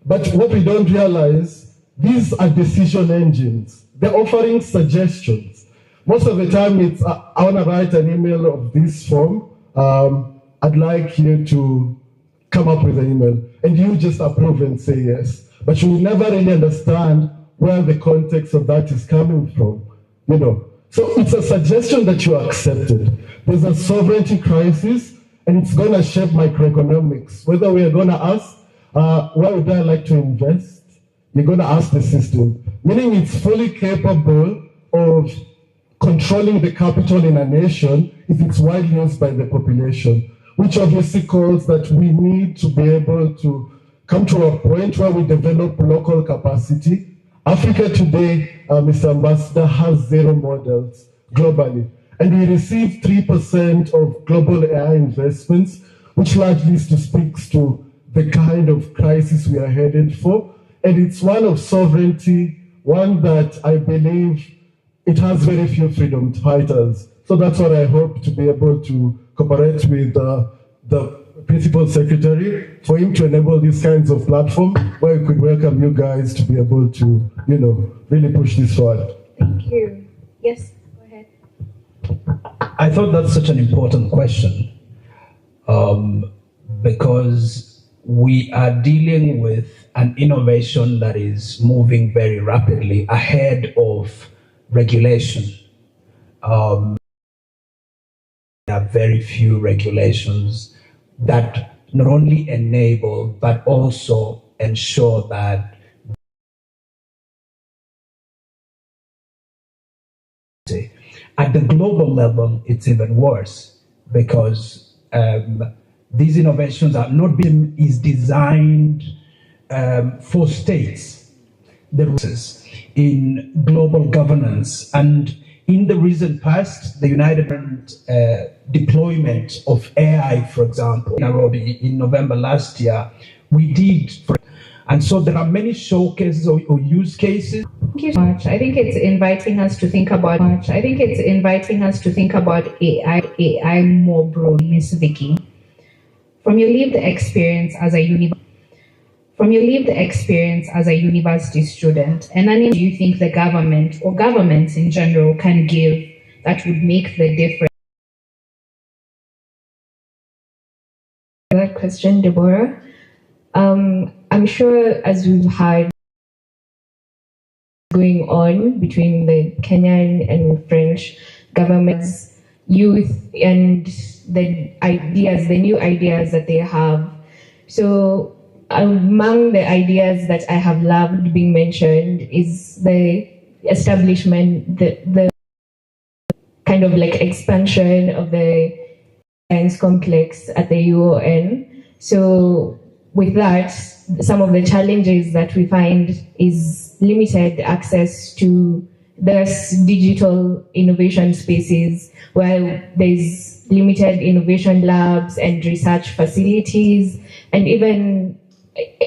But what we don't realize, these are decision engines. They're offering suggestions. Most of the time, it's, I want to write an email of this form. I'd like you to come up with an email. And you just approve and say yes. But you will never really understand where the context of that is coming from. So it's a suggestion that you accepted. There's a sovereignty crisis, and it's going to shape microeconomics. Whether we are going to ask, where would I like to invest? You're going to ask the system. Meaning it's fully capable of controlling the capital in a nation if it's widely used by the population, which obviously calls that we need to be able to come to a point where we develop local capacity. Africa today, Mr. Ambassador, has 0 models globally. And we receive 3% of global AI investments, which largely speaks to the kind of crisis we are headed for. And it's one of sovereignty, one that I believe it has very few freedom fighters. So that's what I hope to be able to cooperate with the Principal Secretary for him to enable these kinds of platforms where we could welcome you guys to be able to, really push this forward. Thank you. Yes, go ahead. I thought that's such an important question because we are dealing with an innovation that is moving very rapidly ahead of regulation. There are very few regulations that not only enable but also ensure that at the global level it's even worse because these innovations are not being is designed for states. The rules in global governance, and in the recent past, the United deployment of AI, for example, in Nairobi in November last year, we did. And so there are many showcases or use cases. Thank you so much. I think it's inviting us to think about AI more broadly, Ms. Vicky. From your lived experience as a university student, and do you think the government or governments in general can give that would make the difference? That question, Deborah. I'm sure, as we've had going on between the Kenyan and French governments, youth, and the new ideas that they have. So among the ideas that I have loved being mentioned is the establishment, the kind of like expansion of the science complex at the UON. So with that, some of the challenges that we find is limited access to this digital innovation spaces, where there's limited innovation labs and research facilities, and even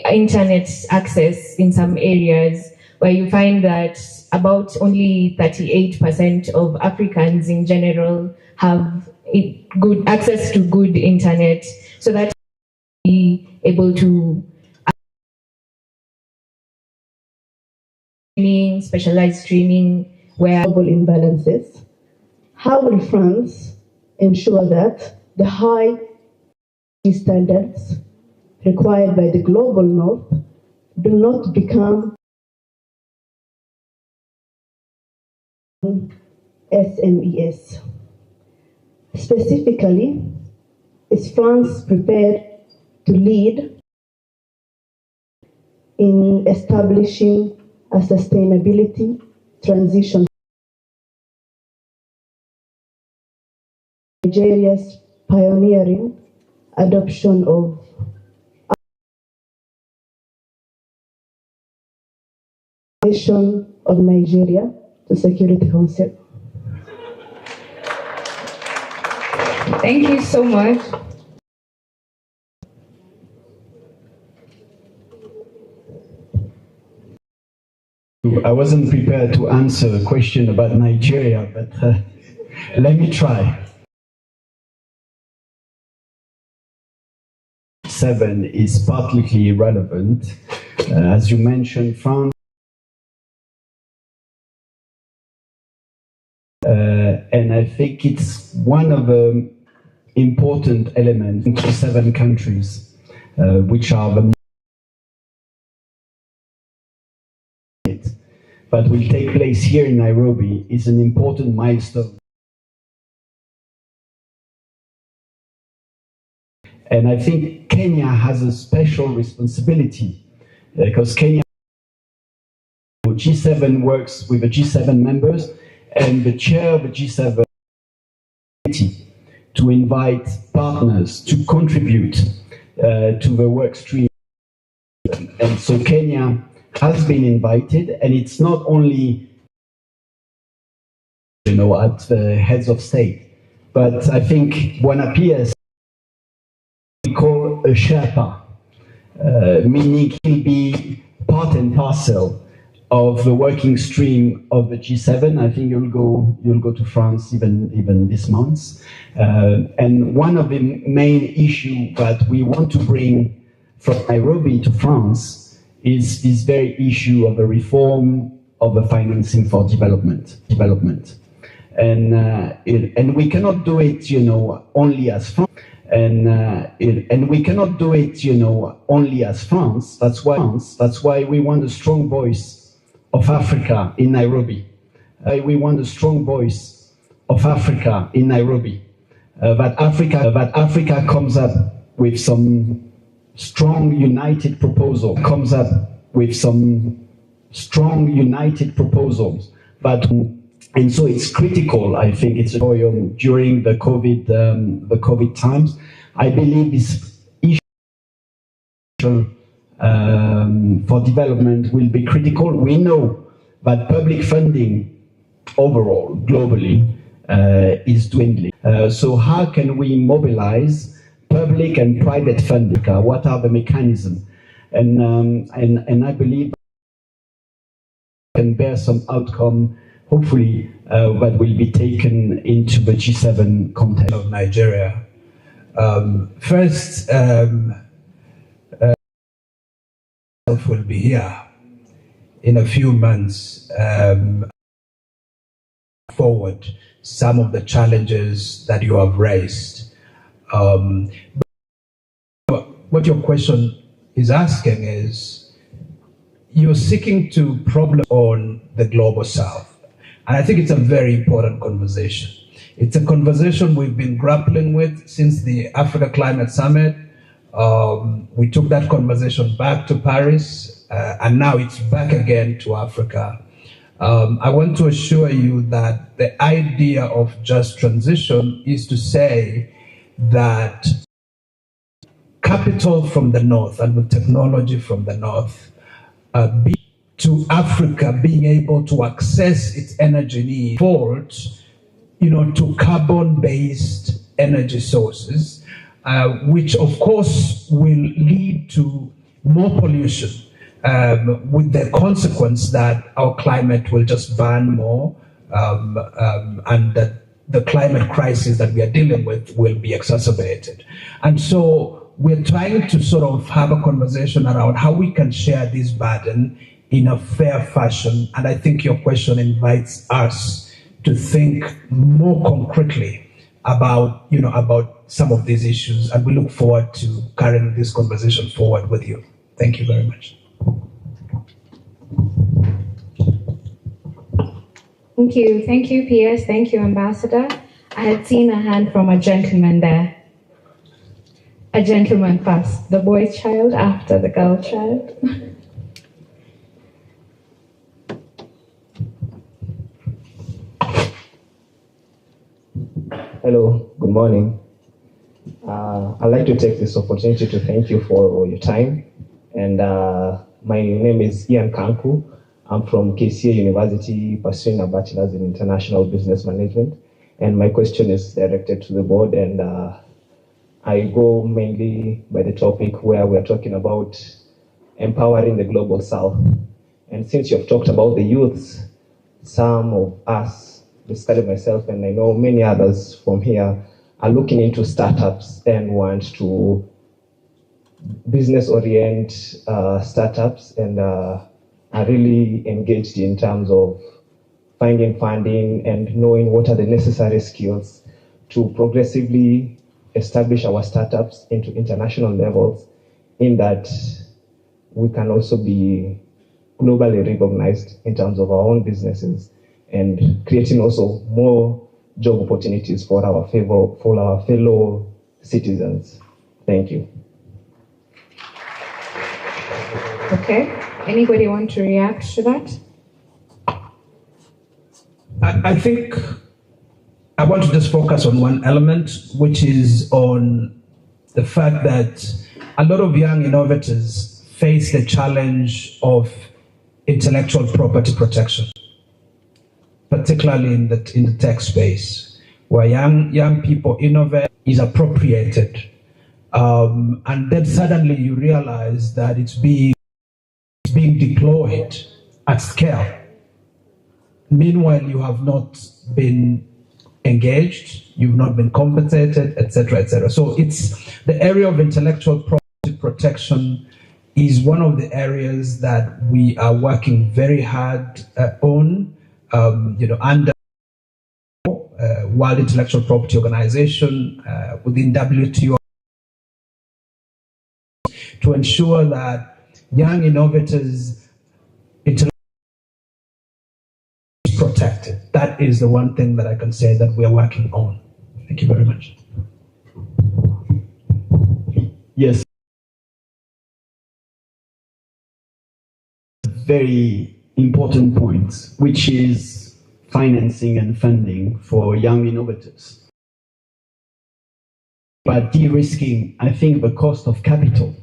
internet access in some areas, where you find that about only 38% of Africans in general have good access to good internet, so that be able to specialized training where global imbalances. How will France ensure that the high standards required by the global north do not become SMEs? Specifically, is France prepared to lead in establishing a sustainability transition? Nigeria's pioneering adoption of Nigeria to Security Council. Thank you so much. I wasn't prepared to answer a question about Nigeria, but let me try. 7 is partly relevant. As you mentioned, France, and I think it's one of the important elements in 7 countries, which are the but will take place here in Nairobi, is an important milestone. And I think Kenya has a special responsibility because Kenya G7 works with the G7 members, and the chair of the G7 to invite partners to contribute to the work stream. And so Kenya has been invited, and it's not only at the heads of state, but I think Bwana PS we call a Sherpa, meaning he'll be part and parcel of the working stream of the G7. I think you'll go to France even this month. And one of the main issues that we want to bring from Nairobi to France is this very issue of the reform of the financing for development. And we cannot do it, only as France. And we cannot do it, only as France. That's why we want a strong voice of Africa in Nairobi. We want a strong voice of Africa in Nairobi. That Africa comes up with some strong united proposals. But And so it's critical, I think, it's during the COVID times. I believe this issue for development will be critical. We know that public funding overall, globally, is dwindling. So how can we mobilize public and private funding? What are the mechanisms? And I believe can bear some outcome, hopefully, that will be taken into the G7 context of Nigeria. First, will be here in a few months. Forward some of the challenges that you have raised. What your question is asking is, you're seeking to problem on the global south. And I think it's a very important conversation. It's a conversation we've been grappling with since the Africa Climate Summit. We took that conversation back to Paris, and now it's back again to Africa. I want to assure you that the idea of just transition is to say that capital from the north and with technology from the north to Africa being able to access its energy needs, to carbon-based energy sources, which of course will lead to more pollution, with the consequence that our climate will just burn more, and that the climate crisis that we are dealing with will be exacerbated. And so we're trying to sort of have a conversation around how we can share this burden in a fair fashion. And I think your question invites us to think more concretely about, about some of these issues. And we look forward to carrying this conversation forward with you. Thank you very much. Thank you, PS. Thank you, Ambassador. I had seen a hand from a gentleman there. A gentleman first, the boy child after the girl child. Hello, good morning. I'd like to take this opportunity to thank you for your time. And my name is Ian Kanku. I'm from KCA University, pursuing a bachelor's in international business management. And my question is directed to the board, and I go mainly by the topic where we're talking about empowering the global south. And since you've talked about the youths, some of us, basically myself and I know many others from here, are looking into startups and want to business orient startups, and are really engaged in terms of finding funding and knowing what are the necessary skills to progressively establish our startups into international levels, in that we can also be globally recognized in terms of our own businesses, and creating also more job opportunities for our fellow citizens. Thank you. Okay. Anybody want to react to that? I think I want to just focus on one element, which is on the fact that a lot of young innovators face the challenge of intellectual property protection, particularly in the tech space, where young people innovate, is appropriated, and then suddenly you realize that it's being deployed at scale. Meanwhile, you have not been engaged, you've not been compensated, etc., etc. So it's the area of intellectual property protection is one of the areas that we are working very hard on, under World Intellectual Property Organization, within WTO, to ensure that young innovators' intellectual is protected. That is the one thing that I can say that we are working on. Thank you very much. Yes. Very important point, which is financing and funding for young innovators. But de-risking, I think, the cost of capital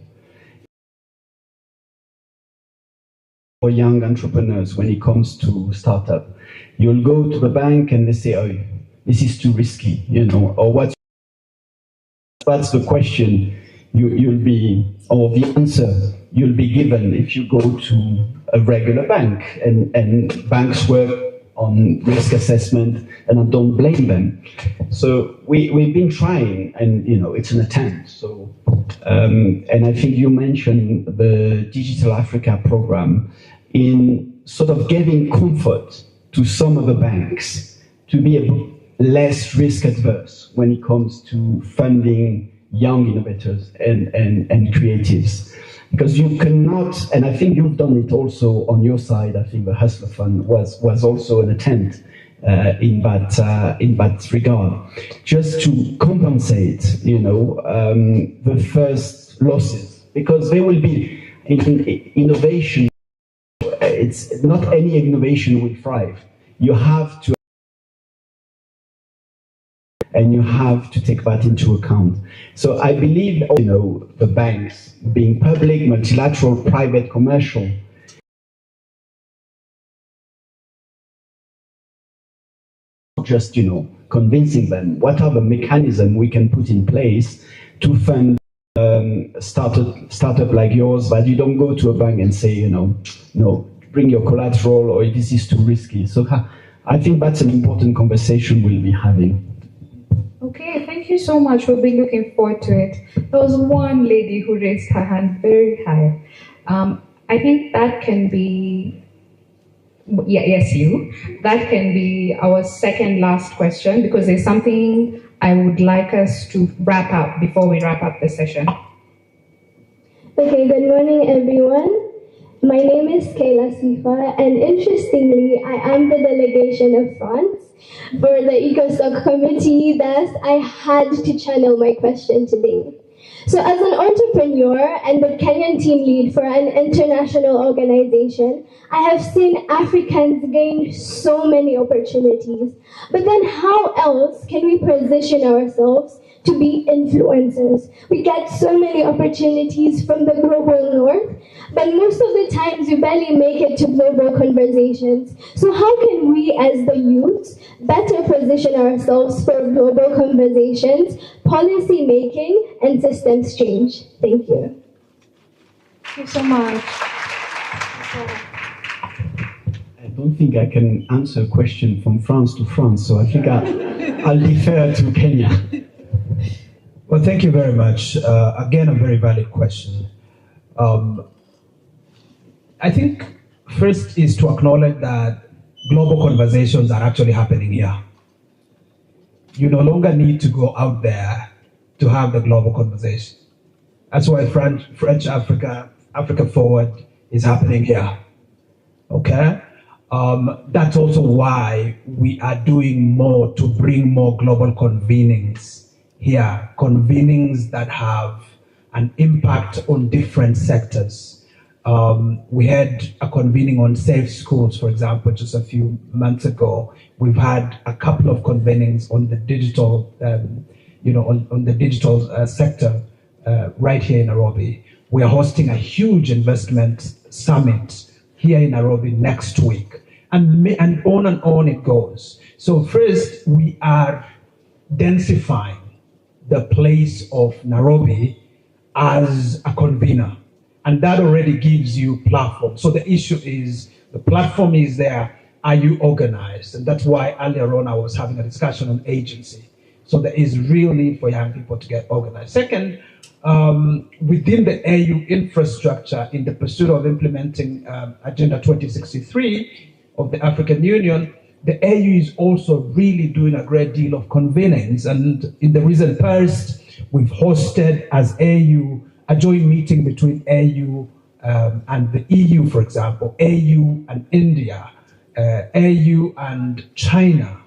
for young entrepreneurs when it comes to startup. You'll go to the bank and they say, oh, this is too risky, or what's the question you'll be, or the answer you'll be given if you go to a regular bank, and banks work on risk assessment, and I don't blame them. So we've been trying, and it's an attempt. So, and I think you mentioned the Digital Africa program in sort of giving comfort to some of the banks to be less risk adverse when it comes to funding young innovators and creatives. Because you cannot, and I think you've done it also on your side, I think the Hustler Fund was also an attempt in that regard, just to compensate, the first losses. Because there will be innovation, it's not any innovation will thrive. You have to, and you have to take that into account. So I believe, the banks, being public, multilateral, private, commercial, just, convincing them what are the mechanisms we can put in place to fund startup like yours, but you don't go to a bank and say, no, bring your collateral, or this is too risky. So I think that's an important conversation we'll be having. Okay, thank you so much. We'll be looking forward to it. There was one lady who raised her hand very high. I think that can be, yes, you. That can be our second last question, because there's something I would like us to wrap up before we wrap up the session. Okay, good morning, everyone. My name is Kayla Sifa, and interestingly, I am the delegation of France for the EcoStock committee, thus I had to channel my question today. So as an entrepreneur and the Kenyan team lead for an international organization, I have seen Africans gain so many opportunities. But then how else can we position ourselves to be influencers? We get so many opportunities from the global north, but most of the times we barely make it to global conversations. So how can we as the youth better position ourselves for global conversations, policy making, and systems change? Thank you. Thank you so much. I don't think I can answer a question from France to France, so I think I'll defer to Kenya. Well, thank you very much. Again, a very valid question. I think first is to acknowledge that global conversations are actually happening here. You no longer need to go out there to have the global conversation. That's why French Africa Forward is happening here. Okay? That's also why we are doing more to bring more global convenings here, convenings that have an impact on different sectors. We had a convening on safe schools, for example, just a few months ago. We've had a couple of convenings on the digital, on the digital sector right here in Nairobi. We are hosting a huge investment summit here in Nairobi next week, and on it goes. So first, we are densifying the place of Nairobi as a convener. And that already gives you platform. So the issue is, the platform is there, are you organized? And that's why earlier on I was having a discussion on agency. So there is real need for young people to get organized. Second, within the AU infrastructure, in the pursuit of implementing Agenda 2063 of the African Union, the AU is also really doing a great deal of convenings. And in the recent past, we've hosted as AU a joint meeting between AU and the EU, for example, AU and India, AU and China,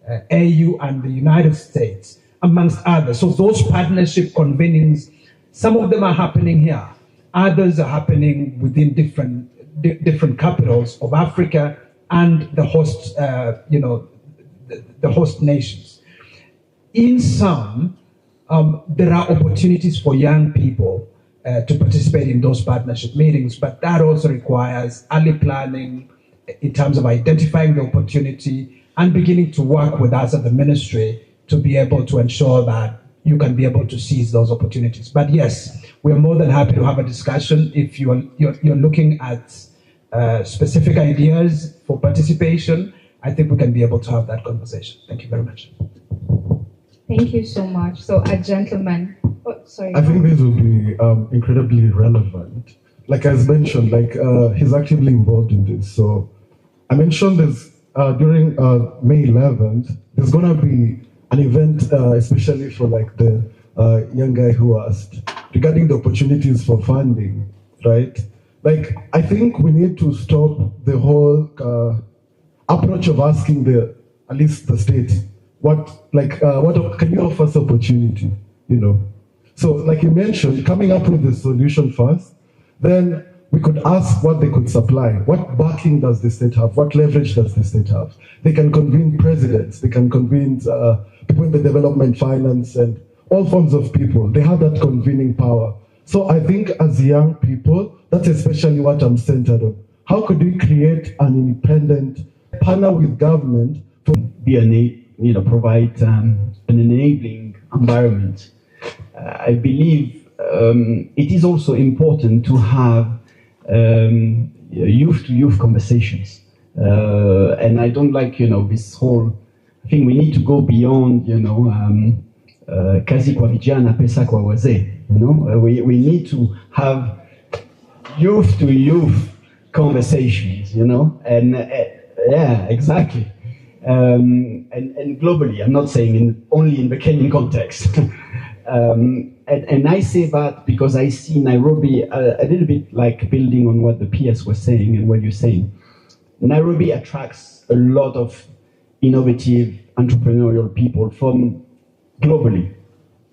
AU and the United States, amongst others. So those partnership convenings, some of them are happening here. Others are happening within different capitals of Africa and the host, the host nations. In some, there are opportunities for young people to participate in those partnership meetings, but that also requires early planning in terms of identifying the opportunity and beginning to work with us at the ministry to be able to ensure that you can be able to seize those opportunities. But yes, we are more than happy to have a discussion. If you're looking at specific ideas for participation, I think we can be able to have that conversation. Thank you very much. Thank you so much. So a gentleman. Oh, sorry. I think this will be incredibly relevant. Like as mentioned, he's actively involved in this. So I mentioned this during May 11th. There's gonna be an event, especially for the young guy who asked regarding the opportunities for funding, right? I think we need to stop the whole approach of asking at least the state, what can you offer us opportunity, So like you mentioned, coming up with the solution first, then we could ask what they could supply. What backing does the state have? What leverage does the state have? They can convene presidents. They can convene people in the development finance and all forms of people. They have that convening power. So I think as young people, that's especially what I'm centered on. How could we create an independent partner with government to provide an enabling environment? I believe it is also important to have youth-to-youth conversations. And I don't like, this whole, I think we need to go beyond, kazi kwa vijana, pesa kwa wazee. We need to have youth-to-youth conversations, and yeah, exactly. And globally, I'm not saying only in the Kenyan context. And I say that because I see Nairobi a little bit like building on what the PS was saying and what you're saying. Nairobi attracts a lot of innovative entrepreneurial people from globally.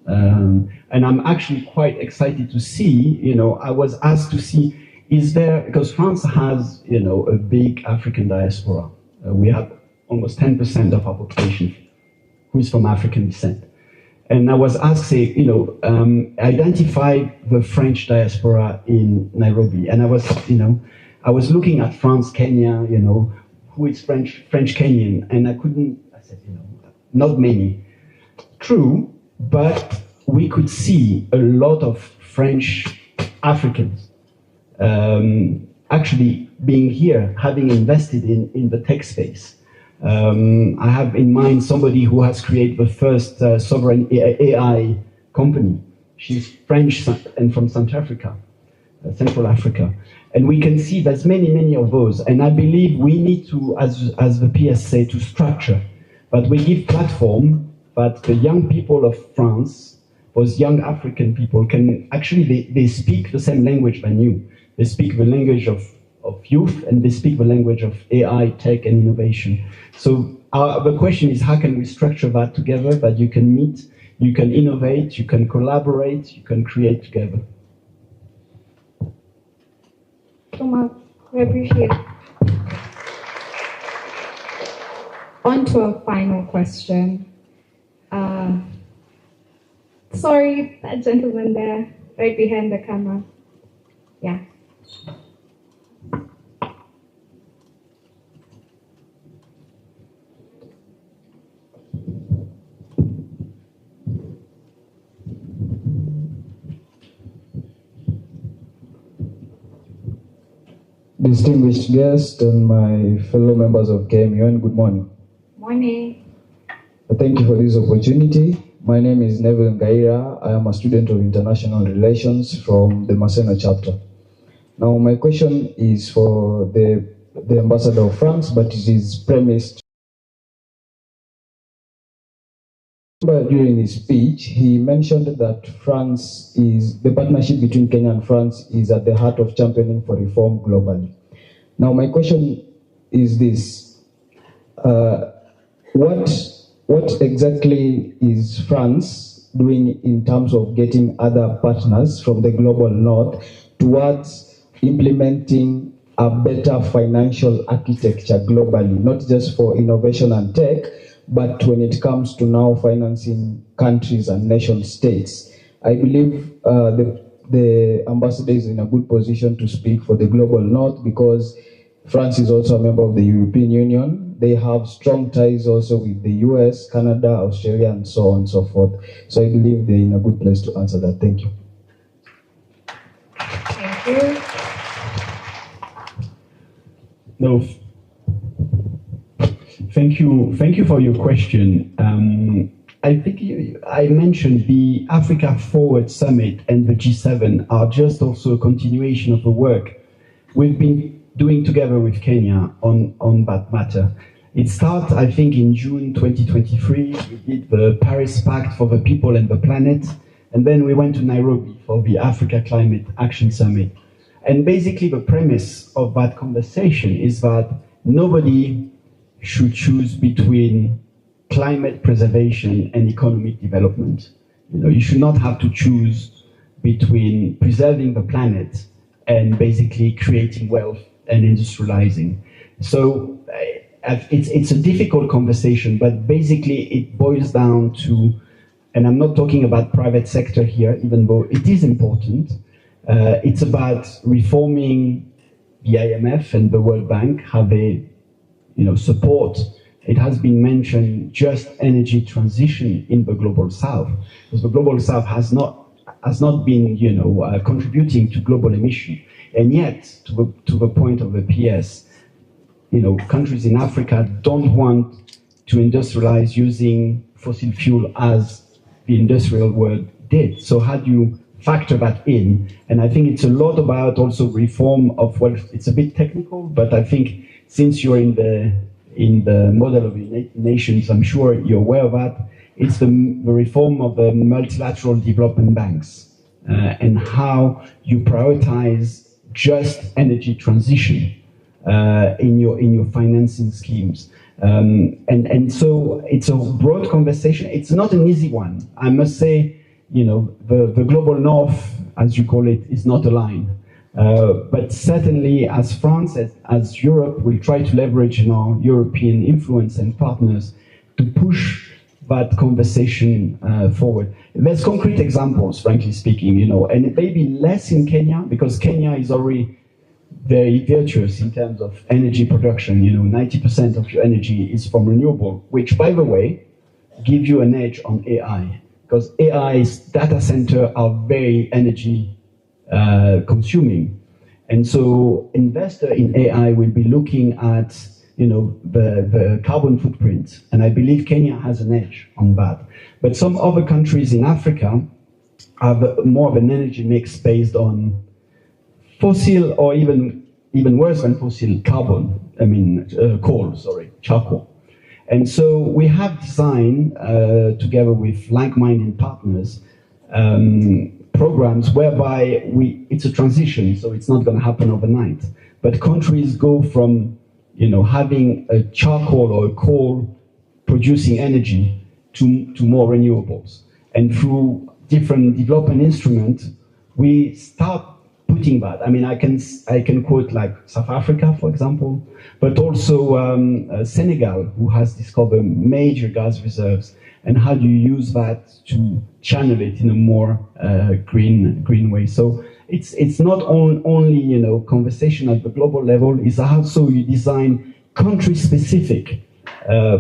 And I'm actually quite excited to see, I was asked to see, because France has, a big African diaspora. We have almost 10% of our population who is from African descent. And I was asked, identify the French diaspora in Nairobi. And I was looking at France, Kenya, who is French Kenyan, and I said, not many. True, but we could see a lot of French Africans actually being here, having invested in the tech space. I have in mind somebody who has created the first sovereign AI company. She's French and from Central Africa. And we can see there's many of those. And I believe we need to, as the PS say, to structure. But we give platform that the young people of France, those young African people, can actually, they speak the same language than you. They speak the language of youth, and they speak the language of AI, tech, and innovation. So the question is, how can we structure that together, that you can meet, you can innovate, you can collaborate, you can create together? Thomas, we appreciate it. On to a final question. Sorry, that gentleman there, right behind the camera. Yeah. Distinguished guests and my fellow members of KMUN, good morning. Morning. Thank you for this opportunity. My name is Neville Ngaira. I am a student of international relations from the Maseno chapter. Now, my question is for the ambassador of France, but it is premised. During his speech, he mentioned that the partnership between Kenya and France is at the heart of championing for reform globally. Now, my question is this. What exactly is France doing in terms of getting other partners from the global north towards implementing a better financial architecture globally, not just for innovation and tech, but when it comes to now financing countries and nation states. I believe the ambassador is in a good position to speak for the global north because France is also a member of the European Union. They have strong ties also with the US, Canada, Australia, and so on and so forth. So I believe they're in a good place to answer that. Thank you. Thank you. No, thank you for your question. I think I mentioned the Africa Forward Summit and the G7 are just also a continuation of the work we've been doing together with Kenya on that matter. It started, I think, in June 2023. We did the Paris Pact for the People and the Planet, and then we went to Nairobi for the Africa Climate Action Summit. And basically the premise of that conversation is that nobody should choose between climate preservation and economic development. You should not have to choose between preserving the planet and basically creating wealth and industrializing. So it's a difficult conversation, but basically it boils down to, and I'm not talking about private sector here, even though it is important, it's about reforming the IMF and the World Bank, how they support. It has been mentioned just energy transition in the global south, because the global south has not been contributing to global emission, and yet to the point of the PS, countries in Africa don't want to industrialize using fossil fuel as the industrial world did. So how do you factor that in? And I think it's a lot about also reform of, well, it's a bit technical, but I think since you're in the model of the United Nations, I'm sure you're aware of that. It's the reform of the multilateral development banks and how you prioritize just energy transition in your financing schemes. And so it's a broad conversation. It's not an easy one. I must say, the global north, as you call it, is not aligned. But certainly as France, as Europe, will try to leverage our European influence and partners to push that conversation forward. There's concrete examples, frankly speaking, and it may be less in Kenya, because Kenya is already very virtuous in terms of energy production. 90% of your energy is from renewable, which, by the way, gives you an edge on AI, because AI's data center are very energy consuming. And so investor in AI will be looking at the carbon footprint, and I believe Kenya has an edge on that. But some other countries in Africa have more of an energy mix based on fossil, or even worse than fossil, charcoal. And so we have designed, together with like-minded partners, programs whereby it's a transition, so it's not going to happen overnight. But countries go from having a charcoal or a coal producing energy to more renewables. And through different development instruments, we start putting that. I can quote like South Africa, for example, but also Senegal, who has discovered major gas reserves. And how do you use that to channel it in a more green way? So it's not only conversation at the global level. It's also you design country-specific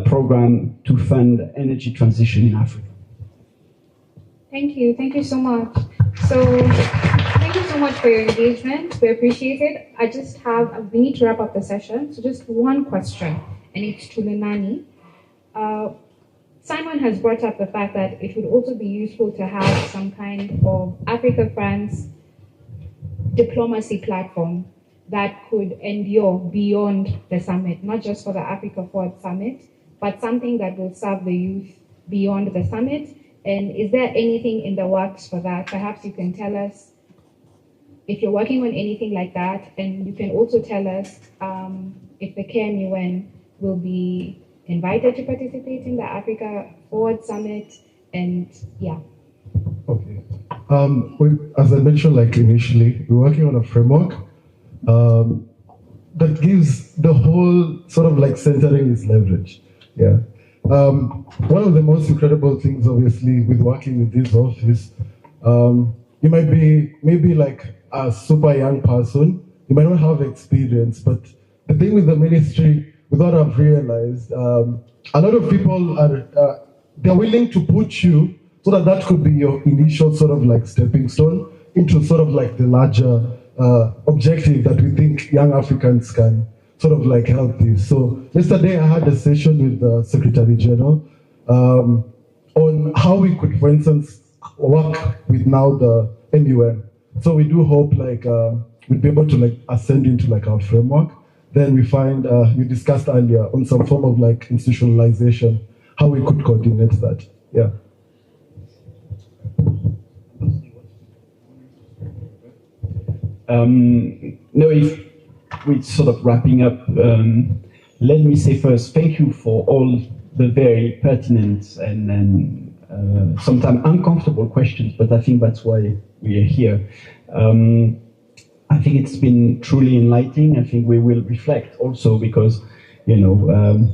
program to fund energy transition in Africa. Thank you so much. So thank you so much for your engagement. We appreciate it. We need to wrap up the session. So just one question, and it's to Lenani. Simon has brought up the fact that it would also be useful to have some kind of Africa-France diplomacy platform that could endure beyond the summit, not just for the Africa Forward Summit, but something that will serve the youth beyond the summit. And is there anything in the works for that? Perhaps you can tell us if you're working on anything like that, and you can also tell us if the KMUN will be invited to participate in the Africa Forward Summit, and yeah. Okay. As I mentioned, initially, we're working on a framework. that gives the whole sort of like centering its leverage. Yeah. One of the most incredible things, obviously, with working with this office, you might be maybe like a super young person, you might not have experience, but the thing with the ministry, without I've realized, a lot of people are, they're willing to put you so that that could be your initial sort of like stepping stone into sort of like the larger objective that we think young Africans can sort of like help this. So yesterday I had a session with the Secretary General on how we could, for instance, work with now the MUN. So we do hope like we'll be able to like ascend into like our framework. Then we find, we discussed earlier on some form of like institutionalization, how we could coordinate that. Yeah. No, if we're sort of wrapping up, let me say first, thank you for all the very pertinent and sometimes uncomfortable questions, but I think that's why we are here. I think it's been truly enlightening. I think we will reflect also because, you know,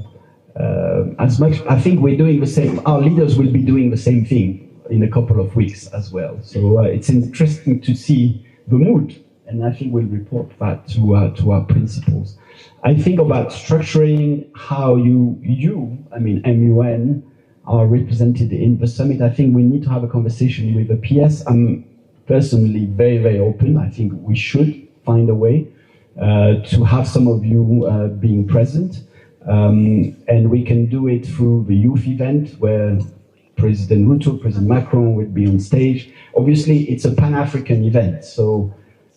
as much, I think we're doing the same, our leaders will be doing the same thing in a couple of weeks as well. So it's interesting to see the mood, and I think we'll report that to our principals. I think about structuring how I mean, MUN are represented in the summit. I think we need to have a conversation with the PS. I'm personally very, very open. I think we should find a way to have some of you being present. And we can do it through the youth event where President Ruto, President Macron would be on stage. Obviously, it's a Pan-African event, so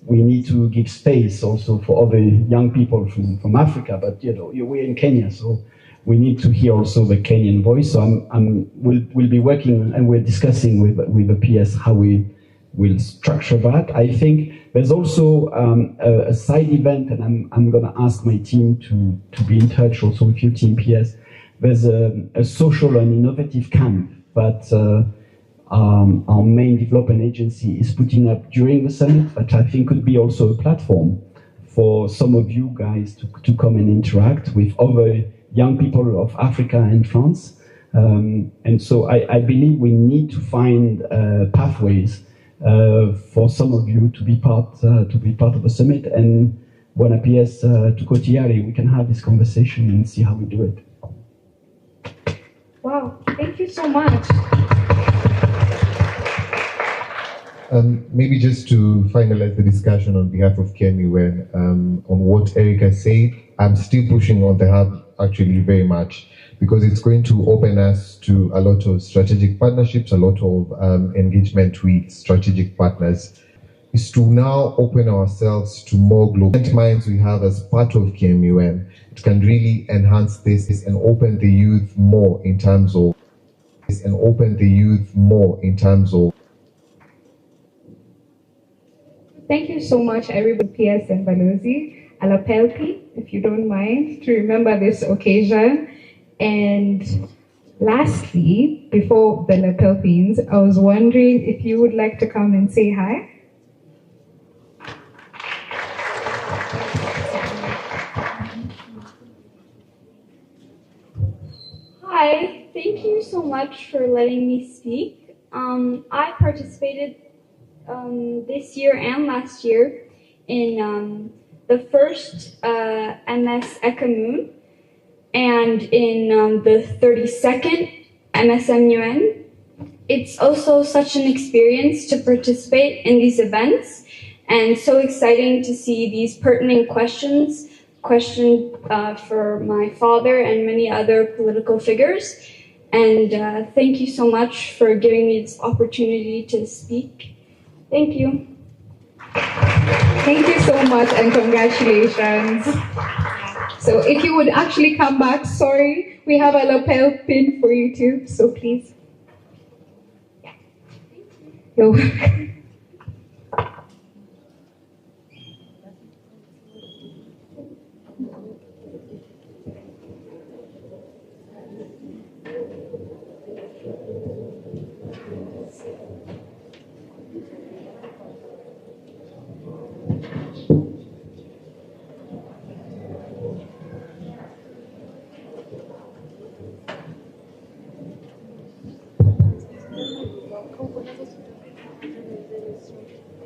we need to give space also for other young people from Africa, but you know, we're in Kenya, so we need to hear also the Kenyan voice. So we'll be working and we're discussing with the PS how we will structure that. I think there's also a side event, and I'm going to ask my team to be in touch also with your team PS. There's a social and innovative camp that our main development agency is putting up during the summit, that I think could be also a platform for some of you guys to come and interact with other young people of Africa and France. And so I believe we need to find pathways for some of you to be part of the summit, and when appears to Kotiari, we can have this conversation and see how we do it. Wow, thank you so much. Maybe just to finalize the discussion on behalf of KMUN, on what Erica said, I'm still pushing on the hub actually very much, because it's going to open us to a lot of strategic partnerships, a lot of engagement with strategic partners, is to now open ourselves to more global minds we have as part of KMUN. It can really enhance this and open the youth more in terms of Thank you so much, everybody, PS and Balozi, Alapelpi, if you don't mind, to remember this occasion. And lastly, before the Lapelpines, I was wondering if you would like to come and say hi. Hi, thank you so much for letting me speak. I participated this year and last year in the first MS KMUN and in the 32nd MSMUN. It's also such an experience to participate in these events, and so exciting to see these pertinent questions for my father and many other political figures. And thank you so much for giving me this opportunity to speak. Thank you. Thank you so much and congratulations. So if you would actually come back, sorry, we have a lapel pin for you too, so please. You're welcome.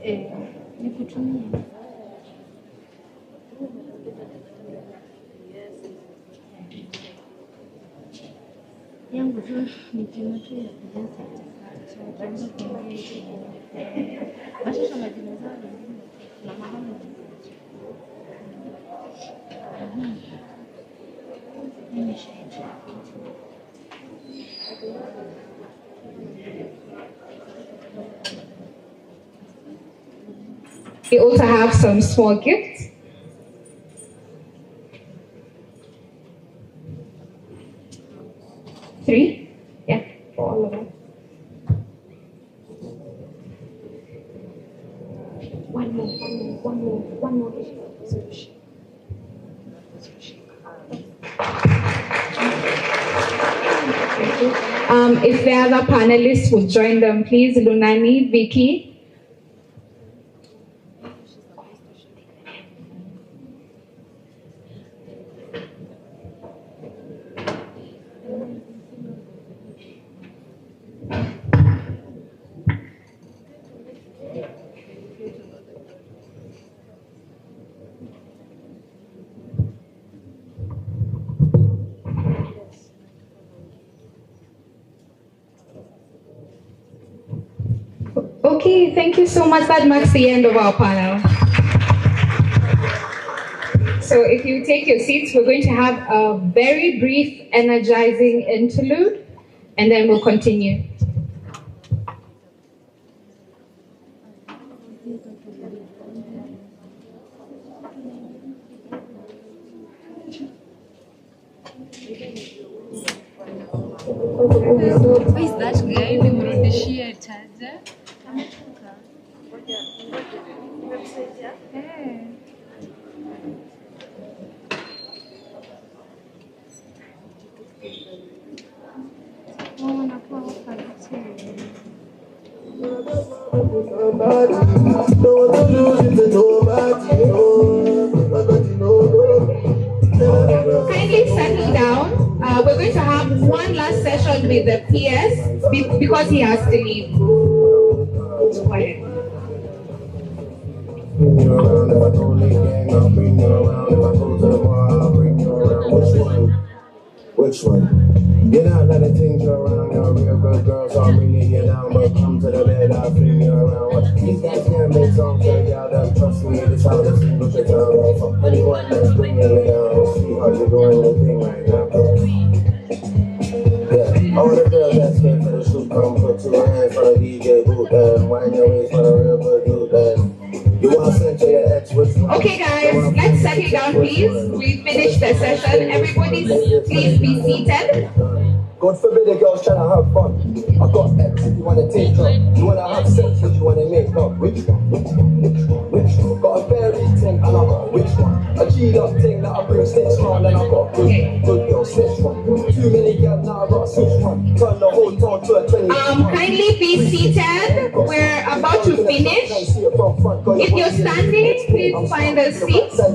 Nikutumie. Yangu tu nikiona tu ya kujaza katika basi majina zao na mahali We also have some small gifts. Three? Yeah, for all of us. One more. If the other panelists would join them, please. Lunani, Vicky. Okay, thank you so much. That marks the end of our panel. So if you take your seats, we're going to have a very brief, energizing interlude, and then we'll continue. Who is that guy? Nimrudishie charger. Kindly settle down. We're going to have one last session with the PS because he has to leave. Go ahead. Bring you around, if I told the gang, I'll bring you around. If I go to the bar, I'll bring you around. Which one? You know, let the things you around. You're a real good girl, so I'm bringing you down. But come to the bed, I'll bring you around. These guys can't make songs for y'all, them trust me. This how the single shit down. For anyone that's bringing you down, sweetheart, you're doing the thing right now. Yeah, all the girls that came for the shoot, come put two hands for the DJ booth, and wind your waist for the real good dude, and you want to send to your ex, which one? Okay, guys, let's settle down, please. We finished the session. Everybody, please be seated. God forbid the girls trying to have fun. I got ex if you want to take her. You want to have sex if you want to make up. Which one? Which one? Got a fairy thing and I got which one? A G-up thing that I bring snitch round and I got good girl snitch one. Too many girls now I got switch one. Turn the whole town to a 20. Kindly be seated. We're about to finish. If you're standing, please find a seat. I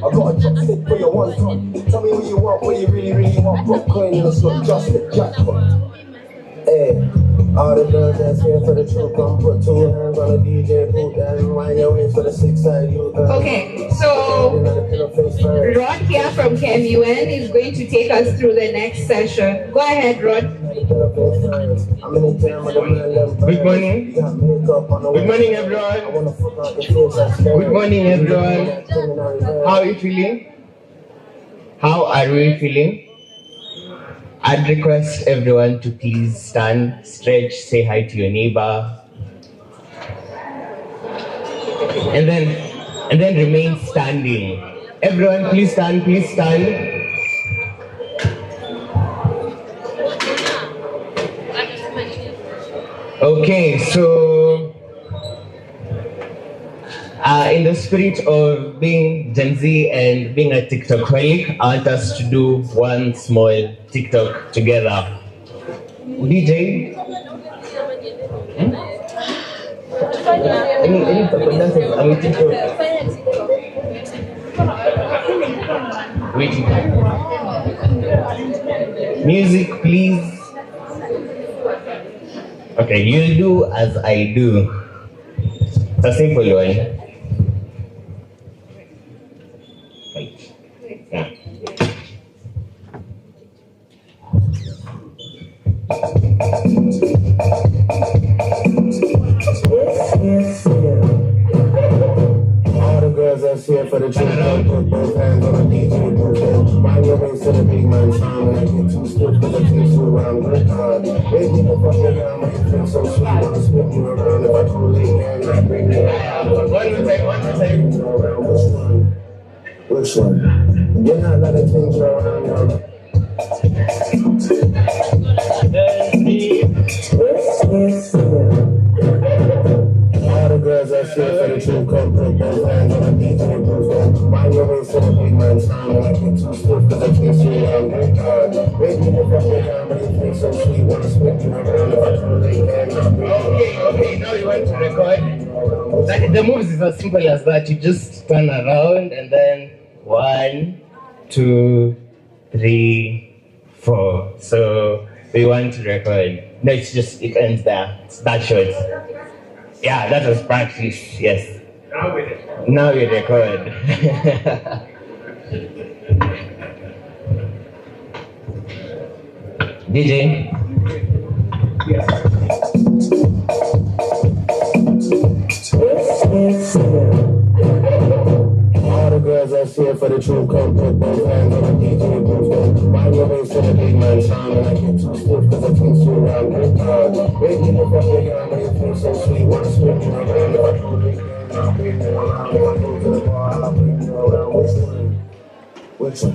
got a chopstick for your one ton. Tell me what you want, what you really, really want. Brooklyn, it's not just a jackpot. Hey, all the girls that's here for the truth, come put two hands on the DJ booth and wind your waist for the 6-side you. Okay, so Rod here from KMUN is going to take us through the next session. Go ahead, Rod. Good morning. Good morning, everyone. Good morning, everyone. How are you feeling? How are we feeling? I'd request everyone to please stand, stretch, say hi to your neighbor, and then remain standing. Everyone, please stand, please stand. Okay, so in the spirit of being Gen Z and being a TikTok-holic, I want us to do one small TikTok together. DJ? I'm waiting for... Waiting. Music, please. Okay, you'll do as I do. It's a simple one. Yeah. All the girls that's here for the truth, don't put both hands on the DJ booth. Mind your waist to the big man sound, and I get too stiff cause I take you around good hard. Baby, the fuck you got make you feel so sweet, wanna spin you around. If I pull it again, I bring you around. One more time. Which one? You're not letting things go around, yo. All the girls that's here for the truth, come put both hands on the DJ booth. Mind your waist to the big man sound, and I get too stiff cause I taste you around good hard. Baby, the fuck you got make you feel so sweet, wanna spin you around. If I pull it again, I bring you around. Okay, now you want to record. The moves is as simple as that. You just turn around and then 1, 2, 3, 4. So we want to record. No, it ends there. It's that short. Yeah, that was practice. Yes. Now we record. DJ. All the girls that's here for the truth, come put both hands on the DJ booth. Mind your waist to the big man sound, and I get too stiff cause I taste you around good hard. Baby, the fuck you got make you feel so sweet, wanna spin you around. If I pull it again, I'll bring you around. If I go to the bar, I'll bring you around. Which one?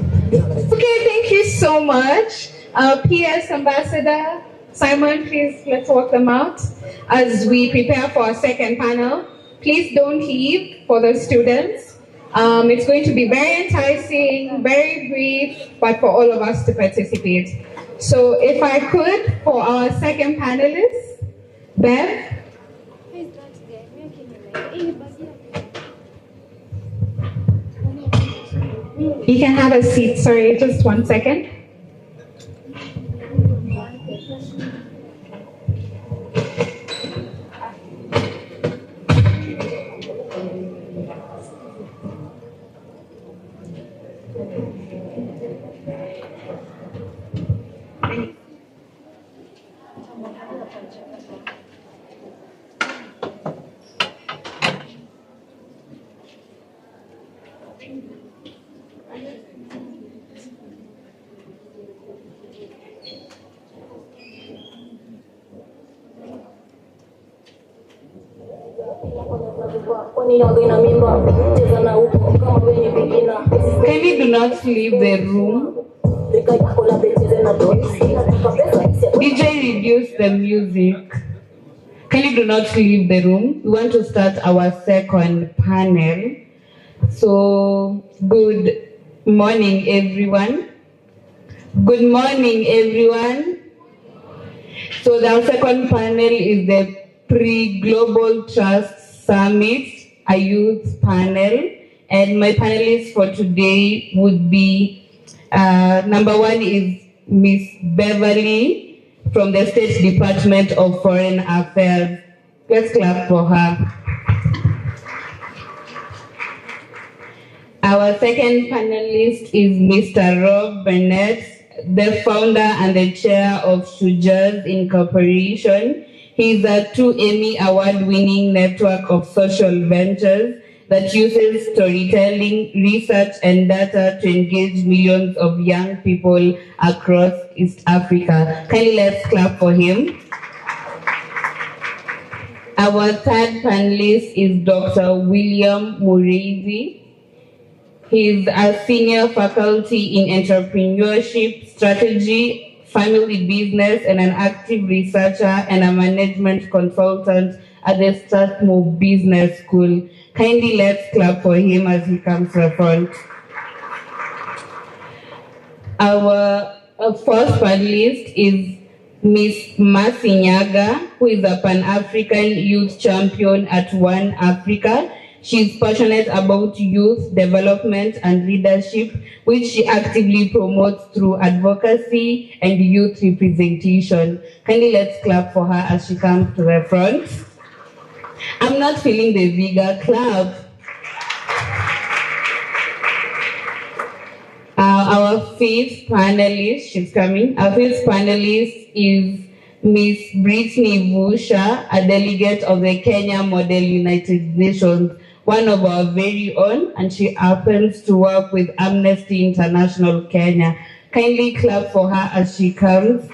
Okay, thank you so much. PS Ambassador Simon, please let's walk them out as we prepare for our second panel. Please don't leave for the students. It's going to be very enticing, very brief, but for all of us to participate. So if I could, for our second panelist, Bev. You can have a seat, sorry, just 1 second. Kindly do not leave the room. DJ, reduce the music. Kindly do not leave the room. We want to start our second panel. So, good morning, everyone. Good morning, everyone. So, our second panel is the Pre-Global Trust Summit, a youth panel. And my panelists for today would be, number one is Miss Beverly from the State Department of Foreign Affairs. Let's clap for her. Our second panelist is Mr. Rob Burnett, the founder and the chair of Shujaz Incorporation. He is a 2 Emmy award-winning network of social ventures that uses storytelling, research, and data to engage millions of young people across East Africa. Kindly let's clap for him. Our third panelist is Dr. William Muriizi. He is a senior faculty in entrepreneurship, strategy, family business, and an active researcher and a management consultant at the Strathmore Business School. Kindly let's clap for him as he comes to the front. Our first panelist is Miss Mercy Nyaga, who is a Pan-African youth champion at One Africa. She's passionate about youth development and leadership, which she actively promotes through advocacy and youth representation. Kindly let's clap for her as she comes to the front. I'm not feeling the bigger clap. Our fifth panelist, she's coming. Our fifth panelist is Miss Brittany Vusha, a delegate of the Kenya Model United Nations, one of our very own, and she happens to work with Amnesty International Kenya. Kindly clap for her as she comes.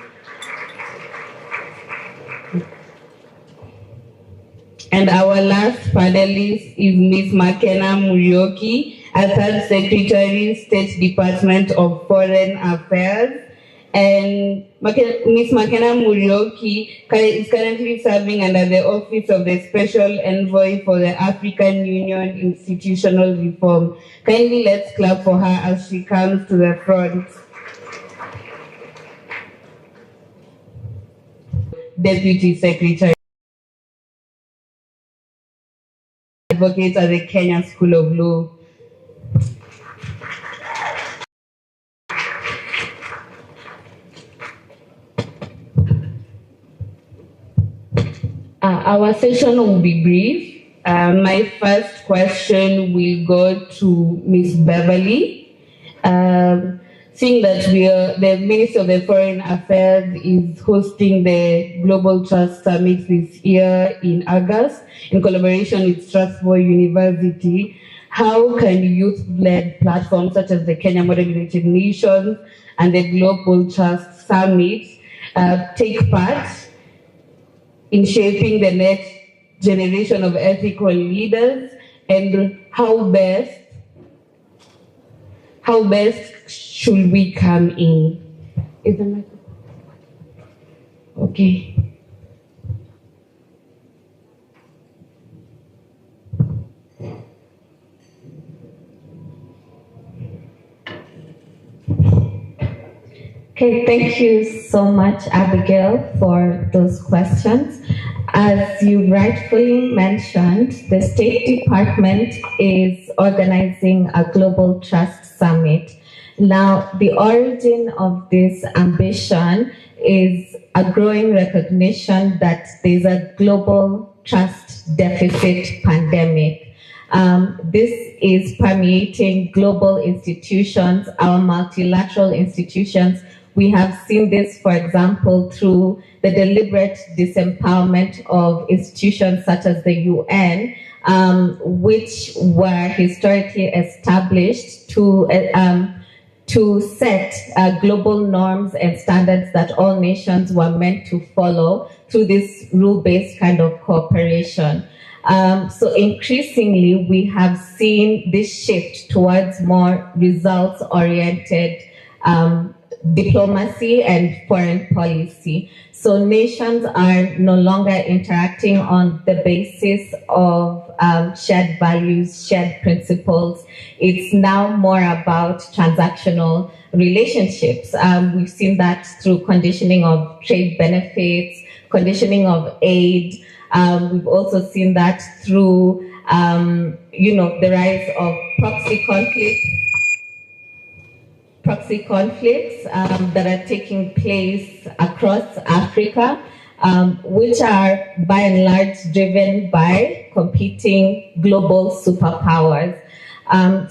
And our last panelist is Ms. Makena Murioki, a third secretary, State Department of Foreign Affairs. And Ms. Makena Murioki is currently serving under the Office of the Special Envoy for the African Union Institutional Reform. Kindly let's clap for her as she comes to the front. Deputy Secretary. Advocate at the Kenya School of Law. Our session will be brief. My first question will go to Ms. Beverly. Seeing that the Ministry of the Foreign Affairs is hosting the Global Trust Summit this year in August in collaboration with Strasbourg University, how can youth-led platforms such as the Kenya Model United Nations and the Global Trust Summit take part in shaping the next generation of ethical leaders, and how best should we come in? Is the microphone? Okay. Okay, thank you so much, Abigail, for those questions. As you rightfully mentioned, the State Department is organizing a Global Trust Summit. Now, the origin of this ambition is a growing recognition that there's a global trust deficit pandemic. This is permeating global institutions, our multilateral institutions. We have seen this, for example, through the deliberate disempowerment of institutions such as the UN, which were historically established to set global norms and standards that all nations were meant to follow through this rule-based kind of cooperation. So increasingly, we have seen this shift towards more results-oriented diplomacy and foreign policy. So nations are no longer interacting on the basis of shared values, shared principles. It's now more about transactional relationships. We've seen that through conditioning of trade benefits, conditioning of aid. We've also seen that through, the rise of proxy conflicts that are taking place across Africa, which are by and large driven by competing global superpowers.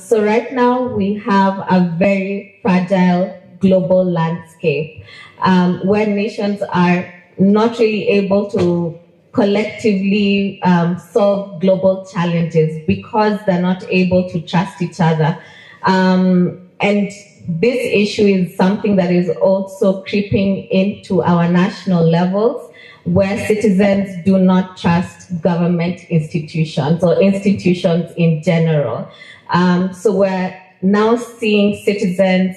So right now we have a very fragile global landscape where nations are not really able to collectively solve global challenges because they're not able to trust each other. And this issue is something that is also creeping into our national levels, where citizens do not trust government institutions or institutions in general. So we're now seeing citizens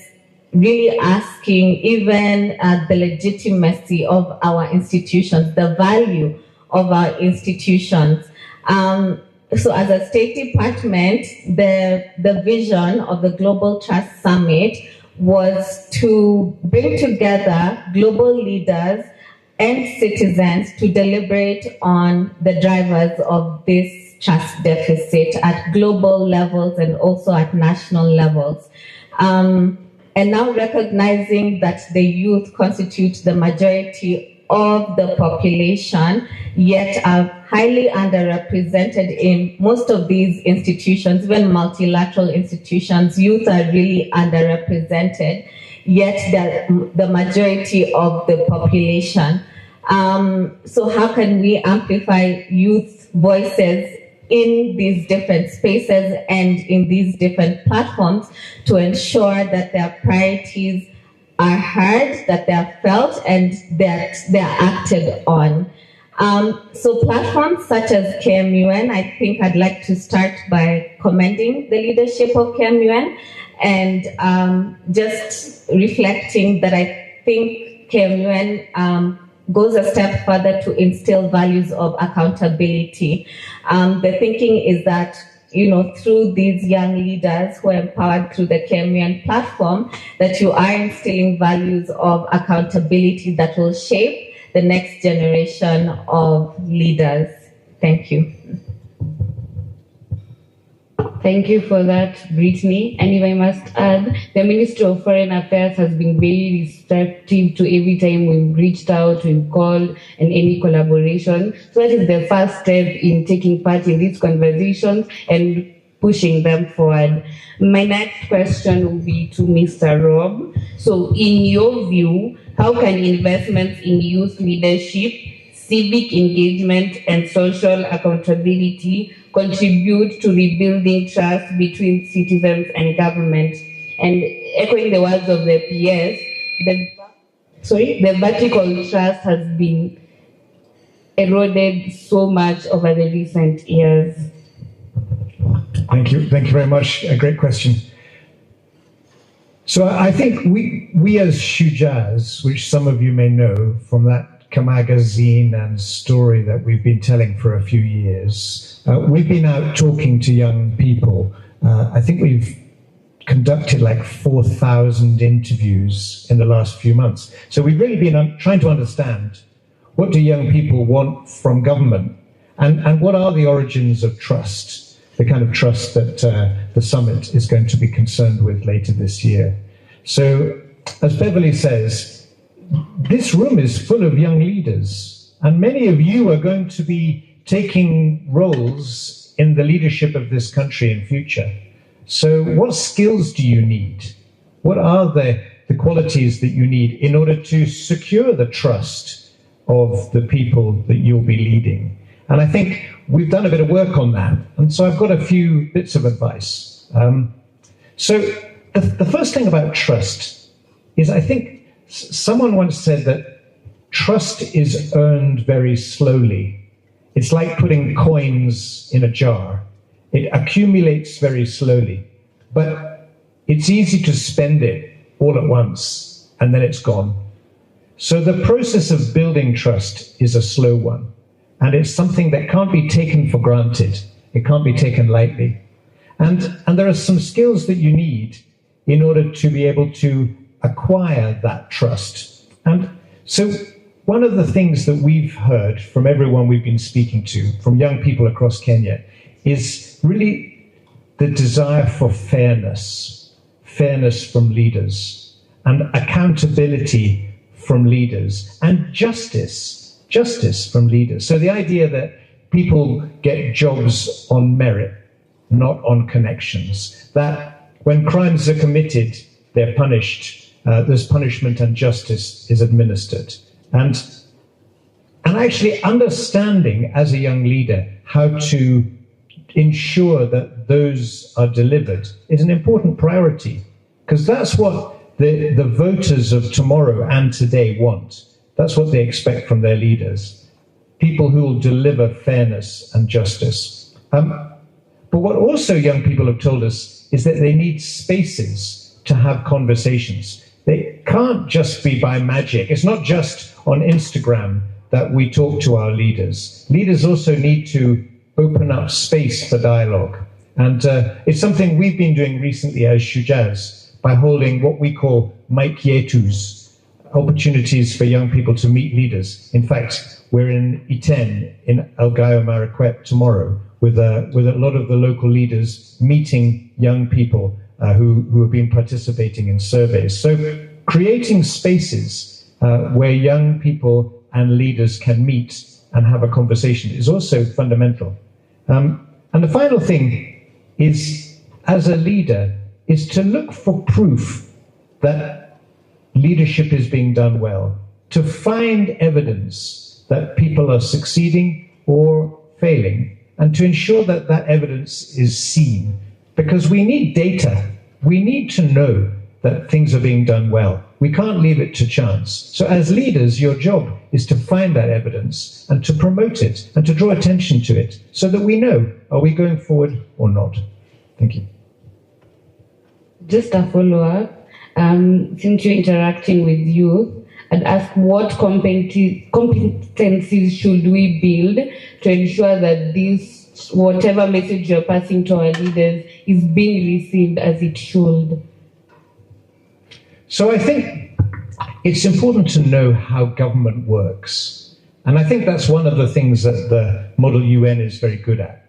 really asking even the legitimacy of our institutions, the value of our institutions. So as a State Department, the vision of the Global Trust Summit was to bring together global leaders and citizens to deliberate on the drivers of this trust deficit at global levels and also at national levels. And now recognizing that the youth constitute the majority of the population, yet are highly underrepresented in most of these institutions, even multilateral institutions. Youth are really underrepresented, yet they're the majority of the population. So how can we amplify youth voices in these different spaces and in these different platforms to ensure that their priorities are heard, that they're felt, and that they're acted on? So platforms such as KMUN, I think I'd like to start by commending the leadership of KMUN and just reflecting that I think KMUN goes a step further to instill values of accountability. The thinking is that, through these young leaders who are empowered through the KMUN platform, that you are instilling values of accountability that will shape the next generation of leaders. Thank you. Thank you for that, Brittany. And if I must add, the Ministry of Foreign Affairs has been very receptive to every time we've reached out, we've called, and any collaboration. So that is the first step in taking part in these conversations and pushing them forward. My next question will be to Mr. Rob. So in your view, how can investments in youth leadership, civic engagement, and social accountability contribute to rebuilding trust between citizens and government? And echoing the words of the PS, the vertical trust has been eroded so much over the recent years. Thank you very much. A great question. So I think we as Shujaz, which some of you may know from that magazine and story that we've been telling for a few years, we've been out talking to young people. I think we've conducted like 4,000 interviews in the last few months. So we've really been trying to understand, what do young people want from government, and what are the origins of trust, the kind of trust that the summit is going to be concerned with later this year. So as Beverly says, this room is full of young leaders, and many of you are going to be taking roles in the leadership of this country in future. So what skills do you need? What are the qualities that you need in order to secure the trust of the people that you'll be leading? And I think we've done a bit of work on that. And so I've got a few bits of advice. So the first thing about trust is, I think someone once said that trust is earned very slowly. It's like putting coins in a jar. It accumulates very slowly, but it's easy to spend it all at once, and then it's gone. So the process of building trust is a slow one, and it's something that can't be taken for granted. It can't be taken lightly. And there are some skills that you need in order to be able to acquire that trust. And so one of the things that we've heard from everyone we've been speaking to, from young people across Kenya, is really the desire for fairness from leaders, and accountability from leaders, and justice from leaders. So the idea that people get jobs on merit, not on connections, that when crimes are committed, they're punished, there's punishment and justice is administered. And actually understanding as a young leader how to ensure that those are delivered is an important priority, because that's what the voters of tomorrow and today want. That's what they expect from their leaders, people who will deliver fairness and justice. But what also young people have told us is that they need spaces to have conversations. They can't just be by magic. It's not just on Instagram that we talk to our leaders. Leaders also need to open up space for dialogue. And it's something we've been doing recently as Shujaz by holding what we call Mike Yetus, opportunities for young people to meet leaders. In fact, we're in Iten in Elgeyo Marakwet tomorrow with a lot of the local leaders meeting young people who have been participating in surveys. So creating spaces where young people and leaders can meet and have a conversation is also fundamental. And the final thing is, as a leader, is to look for proof that leadership is being done well, to find evidence that people are succeeding or failing, and to ensure that that evidence is seen. Because we need data. We need to know that things are being done well. We can't leave it to chance. So as leaders, your job is to find that evidence and to promote it and to draw attention to it so that we know, are we going forward or not? Thank you. Just a follow-up. Since you're interacting with youth, I'd ask what competencies should we build to ensure that this, whatever message you're passing to our leaders, is being received as it should? So I think it's important to know how government works. And I think that's one of the things that the Model UN is very good at.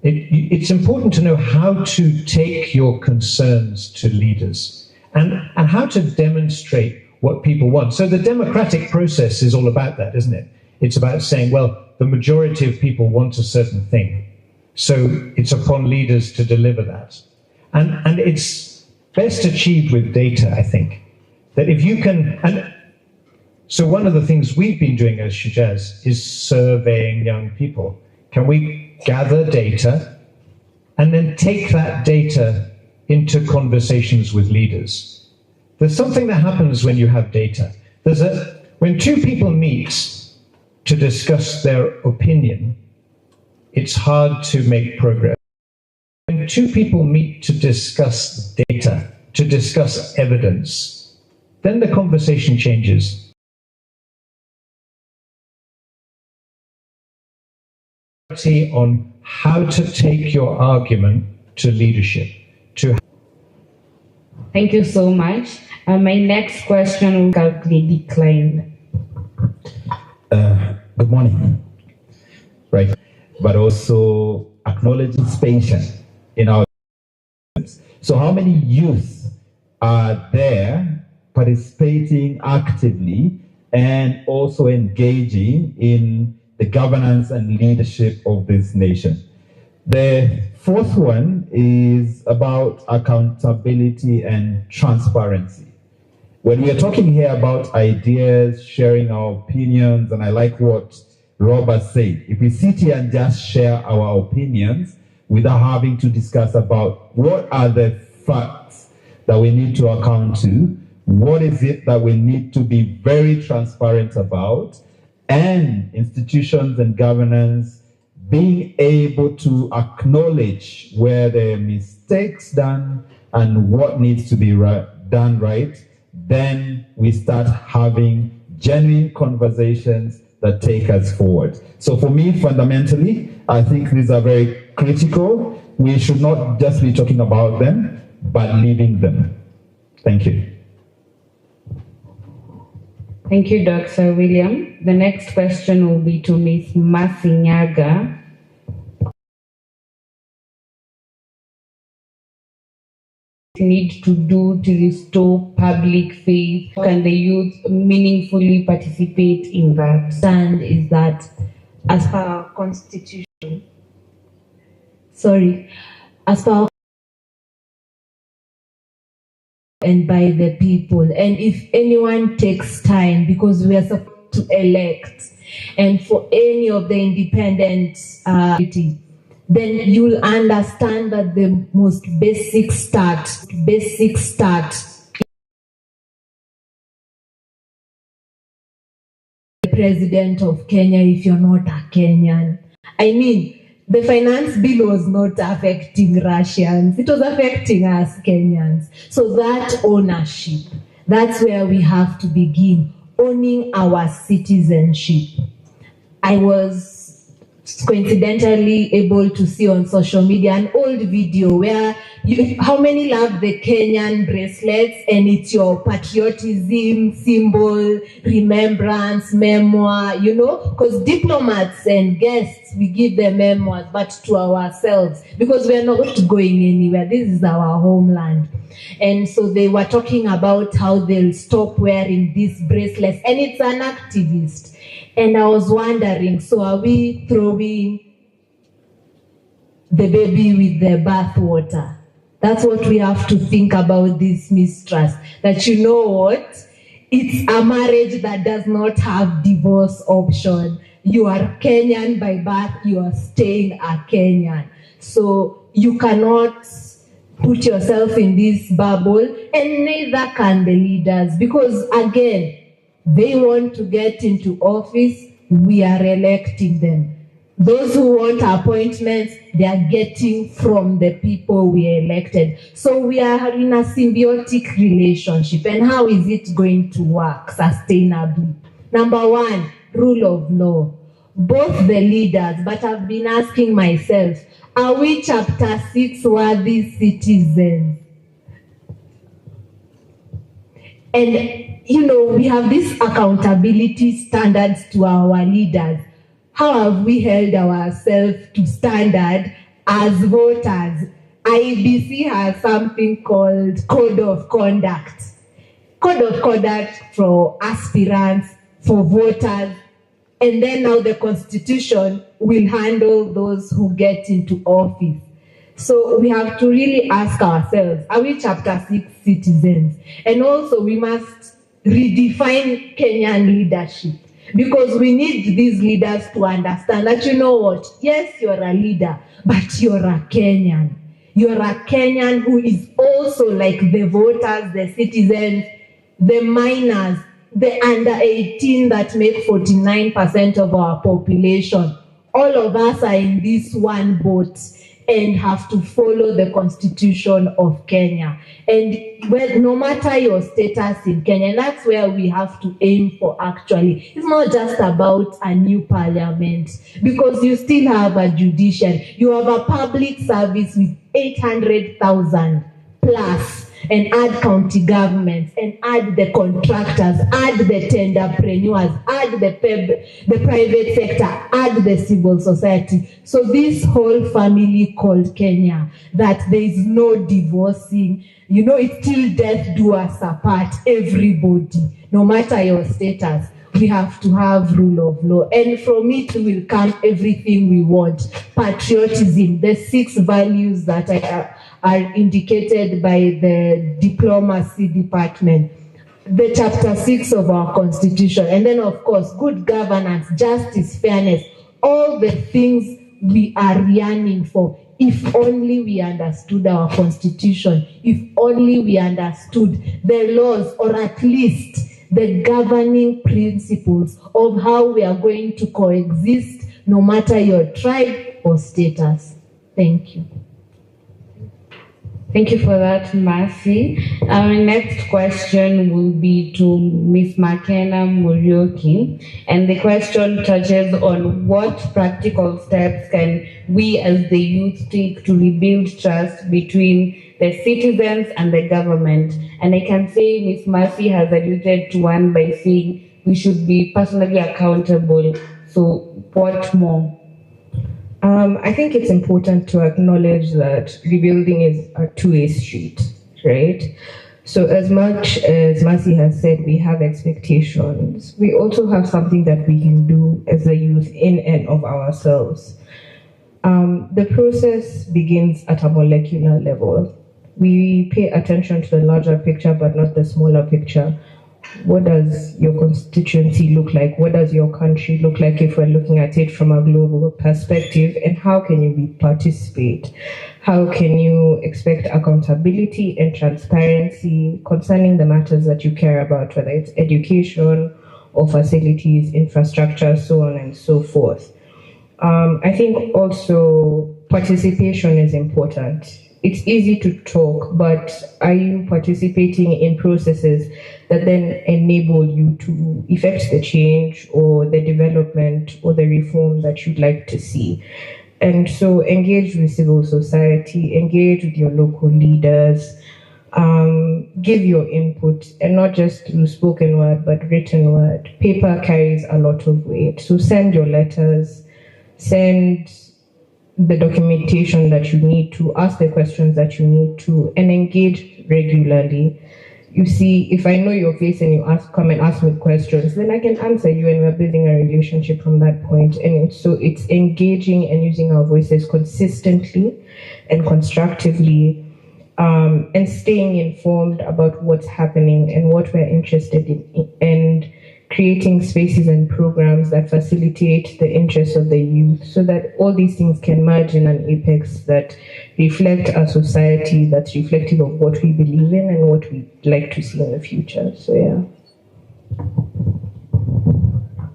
It's important to know how to take your concerns to leaders and how to demonstrate what people want. So the democratic process is all about that, isn't it? It's about saying, well, the majority of people want a certain thing. So it's upon leaders to deliver that. And it's best achieved with data, I think. That if you can, and so one of the things we've been doing as Shujaz is surveying young people. Can we gather data and then take that data into conversations with leaders? There's something that happens when you have data. When two people meet to discuss their opinion, it's hard to make progress. When two people meet to discuss data, to discuss evidence, then the conversation changes. On how to take your argument to leadership. Thank you so much. My next question will be declined. Good morning. Right, but also acknowledging expansion in our. So how many youth are there participating actively and also engaging in the governance and leadership of this nation? The fourth one is about accountability and transparency. When we are talking here about ideas, sharing our opinions, and I like what Robert said, if we sit here and just share our opinions without having to discuss about what are the facts that we need to account to, what is it that we need to be very transparent about, and institutions and governance being able to acknowledge where there are mistakes done and what needs to be done right, then we start having genuine conversations that take us forward. So for me, fundamentally, I think these are very critical. We should not just be talking about them, but living them. Thank you. Thank you, Dr. William. The next question will be to Ms. Masinyaga. Need to do to restore public faith? Can the youth meaningfully participate in that? Stand is that as per our constitution, as per our and by the people, and if anyone takes time, because we are supposed to elect, and for any of the independent then you'll understand that the most basic start the president of Kenya if you're not a Kenyan. I mean, the finance bill was not affecting Russians, it was affecting us Kenyans. So that ownership, that's where we have to begin, owning our citizenship. I was coincidentally able to see on social media an old video where how many love the Kenyan bracelets, and it's your patriotism symbol, remembrance, memoir, because diplomats and guests, we give them memoirs, but to ourselves, because we're not going anywhere. This is our homeland. And so they were talking about how they'll stop wearing these bracelets, and it's an activist. And I was wondering, so are we throwing the baby with the bathwater? That's what we have to think about this mistrust. That you know what? It's a marriage that does not have divorce option. You are Kenyan by birth, you are staying a Kenyan. So you cannot put yourself in this bubble, and neither can the leaders, because again, they want to get into office, we are electing them. Those who want appointments, they are getting from the people we elected. So we are in a symbiotic relationship. And how is it going to work sustainably? Number one, rule of law. Both the leaders, but I've been asking myself, are we chapter 6 worthy citizens? And, we have these accountability standards to our leaders. How have we held ourselves to standard as voters? IBC has something called Code of Conduct. Code of Conduct for aspirants, for voters, and then now the Constitution will handle those who get into office. So we have to really ask ourselves, are we chapter 6 citizens? And also we must redefine Kenyan leadership, because we need these leaders to understand that, yes, you're a leader, but you're a Kenyan. You're a Kenyan who is also like the voters, the citizens, the minors, the under 18 that make 49% of our population. All of us are in this one boat and have to follow the Constitution of Kenya. And no matter your status in Kenya, and that's where we have to aim for actually. It's not just about a new parliament, because you still have a judiciary. You have a public service with 800,000 plus, and add county governments, and add the contractors, add the tenderpreneurs, add the private sector, add the civil society. So this whole family called Kenya, that there is no divorcing, it's till death do us apart, everybody, no matter your status. We have to have rule of law. And from it will come everything we want. Patriotism, the 6 values that are indicated by the diplomacy department, the chapter 6 of our Constitution. And then, of course, good governance, justice, fairness, all the things we are yearning for. If only we understood our Constitution, if only we understood the laws, or at least the governing principles of how we are going to coexist, no matter your tribe or status. Thank you. Thank you for that, Mercy. Our next question will be to Ms. McKenna Murioki, and the question touches on what practical steps can we as the youth take to rebuild trust between the citizens and the government. And I can say Ms. Mercy has alluded to one by saying we should be personally accountable. So what more? I think it's important to acknowledge that rebuilding is a two-way street, right? So as much as Mercy has said, we have expectations, we also have something that we can do as a youth in and of ourselves. The process begins at a molecular level. We pay attention to the larger picture, but not the smaller picture. What does your constituency look like? What does your country look like if we're looking at it from a global perspective? And how can you participate? How can you expect accountability and transparency concerning the matters that you care about, whether it's education or facilities, infrastructure, so on and so forth? I think also participation is important. It's easy to talk, but are you participating in processes that then enable you to effect the change or the development or the reform that you'd like to see? And so engage with civil society, engage with your local leaders, give your input, and not just through spoken word, but written word. Paper carries a lot of weight. So send your letters, send the documentation that you need to, ask the questions that you need to, and engage regularly. you see, if I know your face and you come and ask me questions, then I can answer you, and we're building a relationship from that point. And so it's engaging and using our voices consistently and constructively, and staying informed about what's happening and what we're interested in, and creating spaces and programs that facilitate the interests of the youth, so that all these things can merge in an apex that reflect a society that's reflective of what we believe in and what we'd like to see in the future. So yeah.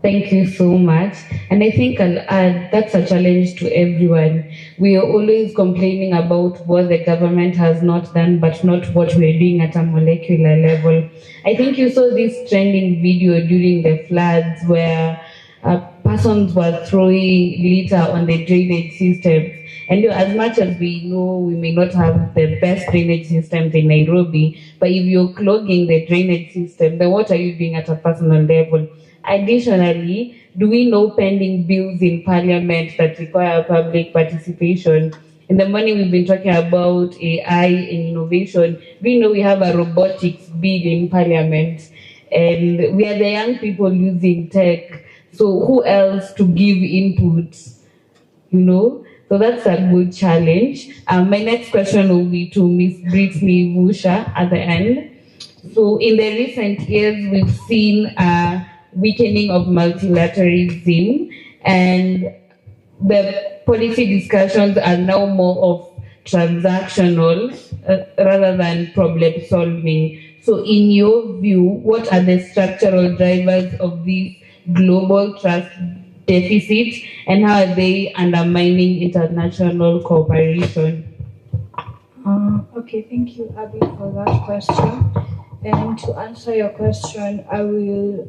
Thank you so much. And I think that's a challenge to everyone. We are always complaining about what the government has not done, but not what we're doing at a molecular level. I think you saw this trending video during the floods where persons were throwing litter on the drainage systems. And as much as we know we may not have the best drainage systems in Nairobi, but if you're clogging the drainage system, then what are you doing at a personal level? Additionally, do we know pending bills in Parliament that require public participation? In the morning, we've been talking about AI and innovation. We know we have a robotics bill in Parliament, and we are the young people using tech. So who else to give input? So that's a good challenge. My next question will be to Ms. Brittany Vusha at the end. So in the recent years, we've seen weakening of multilateralism, and the policy discussions are now more of transactional rather than problem solving. So in your view, what are the structural drivers of this global trust deficit, and how are they undermining international cooperation? Okay, thank you, Abby, for that question. And to answer your question, I will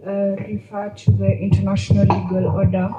refer to the international legal order.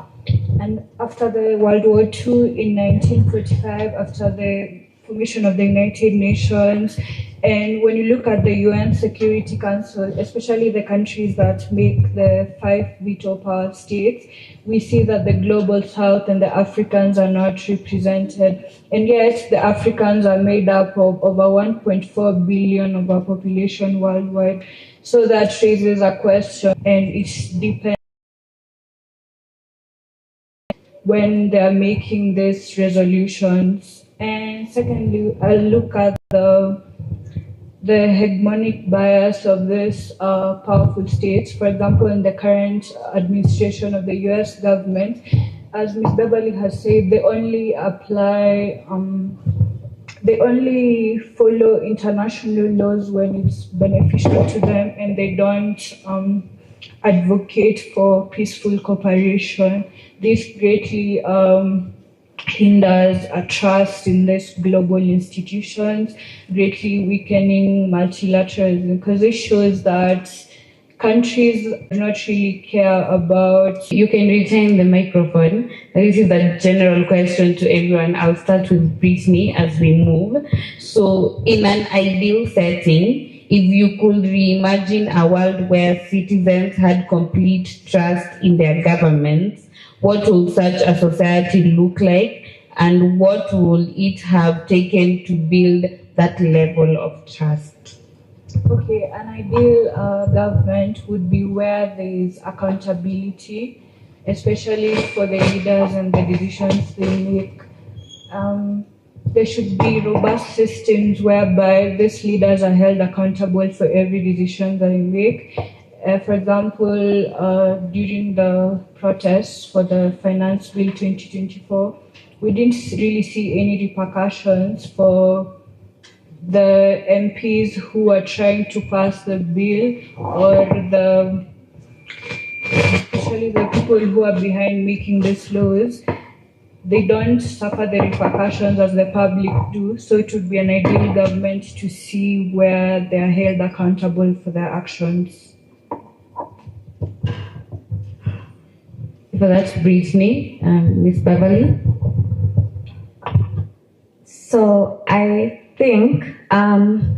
And after the World War II in 1945, after the formation of the United Nations, and when you look at the UN Security Council, especially the countries that make the 5 veto power states, we see that the global south and the Africans are not represented. And yet the Africans are made up of over 1.4 billion of our population worldwide. So that raises a question, and it's depends when they're making these resolutions. And secondly, I'll look at the hegemonic bias of these powerful states. For example, in the current administration of the US government, as Ms. Beverly has said, they only follow international laws when it's beneficial to them, and they don't advocate for peaceful cooperation. This greatly hinders a trust in these global institutions, greatly weakening multilateralism, because it shows that countries do not really care about... You can retain the microphone. This is a general question to everyone. I'll start with Brittany as we move. So in an ideal setting, if you could reimagine a world where citizens had complete trust in their governments, what will such a society look like, and what will it have taken to build that level of trust? Okay, an ideal government would be where there is accountability, especially for the leaders and the decisions they make. There should be robust systems whereby these leaders are held accountable for every decision they make. For example, during the protests for the Finance Bill 2024, we didn't really see any repercussions for the MPs who are trying to pass the bill, or especially the people who are behind making these laws. They don't suffer the repercussions as the public do. So it would be an ideal government to see where they are held accountable for their actions. So that's Brittany and Ms. Beverly. So I think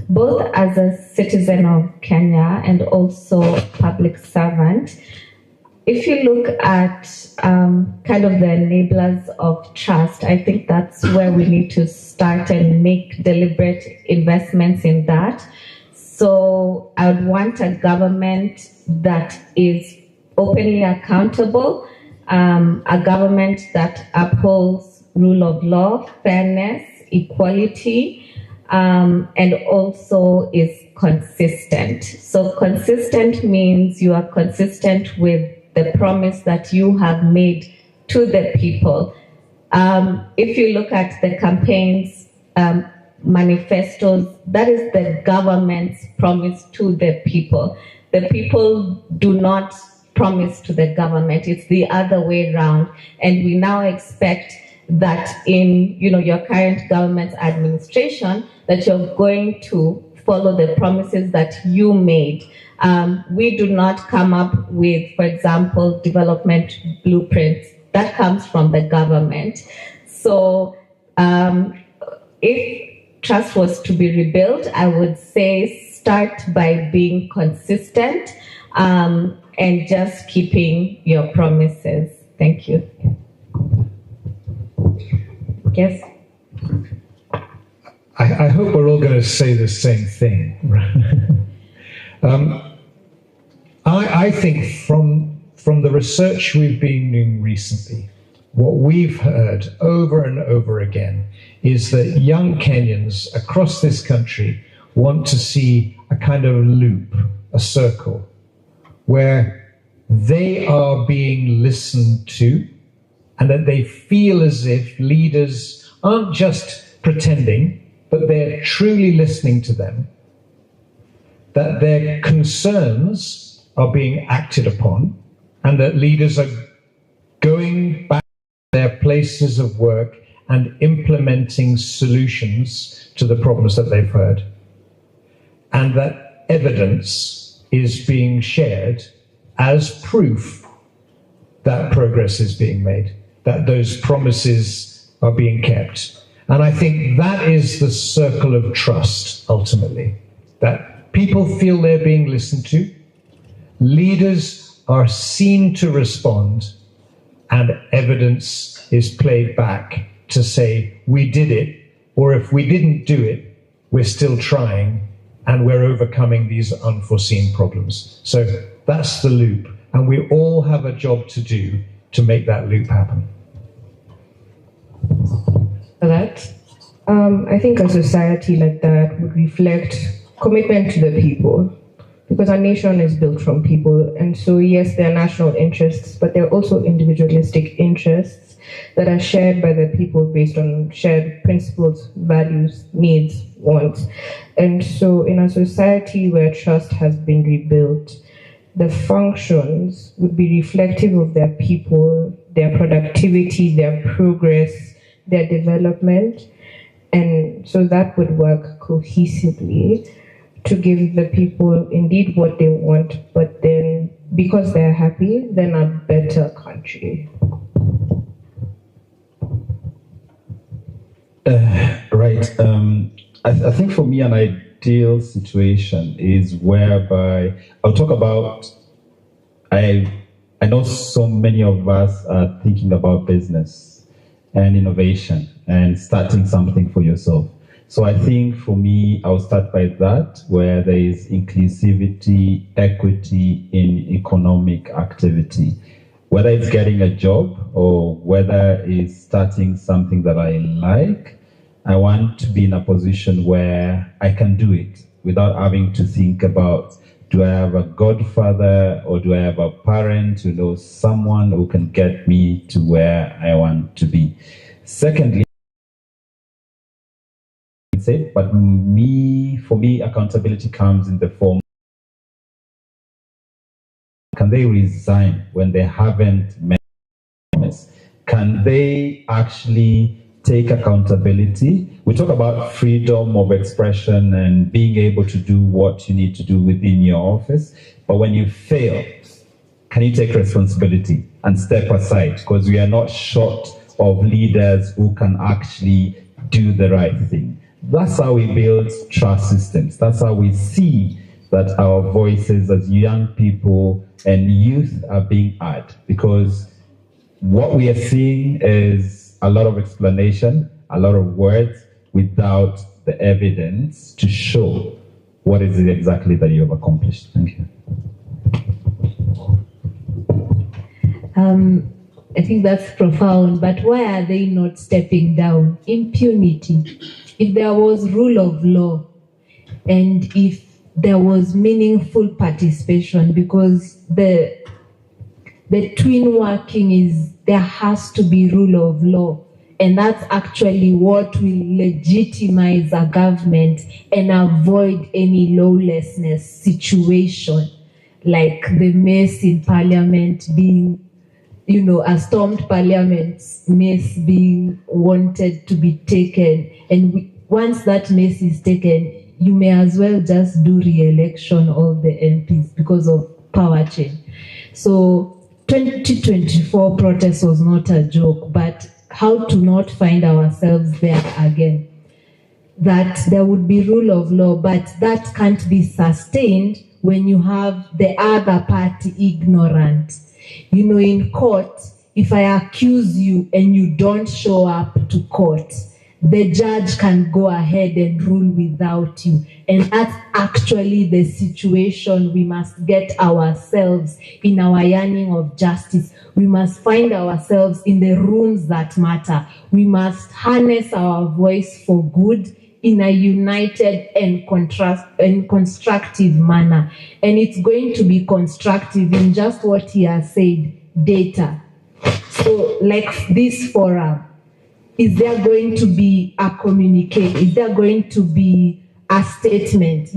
both as a citizen of Kenya and also public servant, if you look at kind of the enablers of trust, I think that's where we need to start and make deliberate investments in that. So I would want a government that is openly accountable, a government that upholds rule of law, fairness, equality, and also is consistent. So consistent means you are consistent with the promise that you have made to the people. If you look at the campaigns, manifestos, that is the government's promise to the people. The people do not promise to the government, it's the other way around. And we now expect that in your current government administration, that you're going to follow the promises that you made. We do not come up with, for example, development blueprints. That comes from the government. So if trust was to be rebuilt, I would say start by being consistent and just keeping your promises. Thank you. Yes. I hope we're all going to say the same thing. I think from the research we've been doing recently, what we've heard over and over again is that young Kenyans across this country want to see a kind of loop, a circle, where they are being listened to and that they feel as if leaders aren't just pretending, but they're truly listening to them, that their concerns are being acted upon, and that leaders are going back to their places of work and implementing solutions to the problems that they've heard. And that evidence is being shared as proof that progress is being made, that those promises are being kept. And I think that is the circle of trust, ultimately, that people feel they're being listened to, leaders are seen to respond, and evidence is played back to say, we did it, or if we didn't do it, we're still trying, and we're overcoming these unforeseen problems. So that's the loop, and we all have a job to do to make that loop happen. That I think a society like that would reflect commitment to the people, because our nation is built from people. And so yes, there are national interests, but there are also individualistic interests that are shared by the people based on shared principles, values, needs, wants. And so in a society where trust has been rebuilt, the functions would be reflective of their people, their productivity, their progress, their development. And so that would work cohesively to give the people indeed what they want, but then because they're happy, then a better country. Right. I think for me, an ideal situation is whereby I'll talk about, I know so many of us are thinking about business and innovation and starting something for yourself. So I think for me, I'll start by that, where there is inclusivity, equity in economic activity. Whether it's getting a job or whether it's starting something that I like, I want to be in a position where I can do it without having to think about, do I have a godfather or do I have a parent who knows someone who can get me to where I want to be? Secondly, but for me, accountability comes in the form, can they resign when they haven't met promise? Can they actually take accountability? We talk about freedom of expression and being able to do what you need to do within your office, but when you fail, can you take responsibility and step aside? Because we are not short of leaders who can actually do the right thing. That's how we build trust systems. That's how we see that our voices as young people and youth are being heard. Because what we are seeing is a lot of explanation, a lot of words without the evidence to show what is it exactly that you have accomplished? Thank you. I think that's profound, but why are they not stepping down? Impunity. If there was rule of law and if there was meaningful participation, because the twin working is there has to be rule of law, and that's actually what will legitimize a government and avoid any lawlessness situation, like the mess in parliament being, a stormed parliament mess being wanted to be taken, and once that mess is taken, you may as well just do re-election all the MPs because of power change. So 2024 protest was not a joke, but how to not find ourselves there again. That there would be rule of law, but that can't be sustained when you have the other party ignorant. In court, if I accuse you and you don't show up to court, the judge can go ahead and rule without you. And that's actually the situation we must get ourselves in our yearning of justice. We must find ourselves in the rooms that matter. We must harness our voice for good in a united and constructive manner. And it's going to be constructive in just what he has said, data. So like this forum, is there going to be a communique? Is there going to be a statement,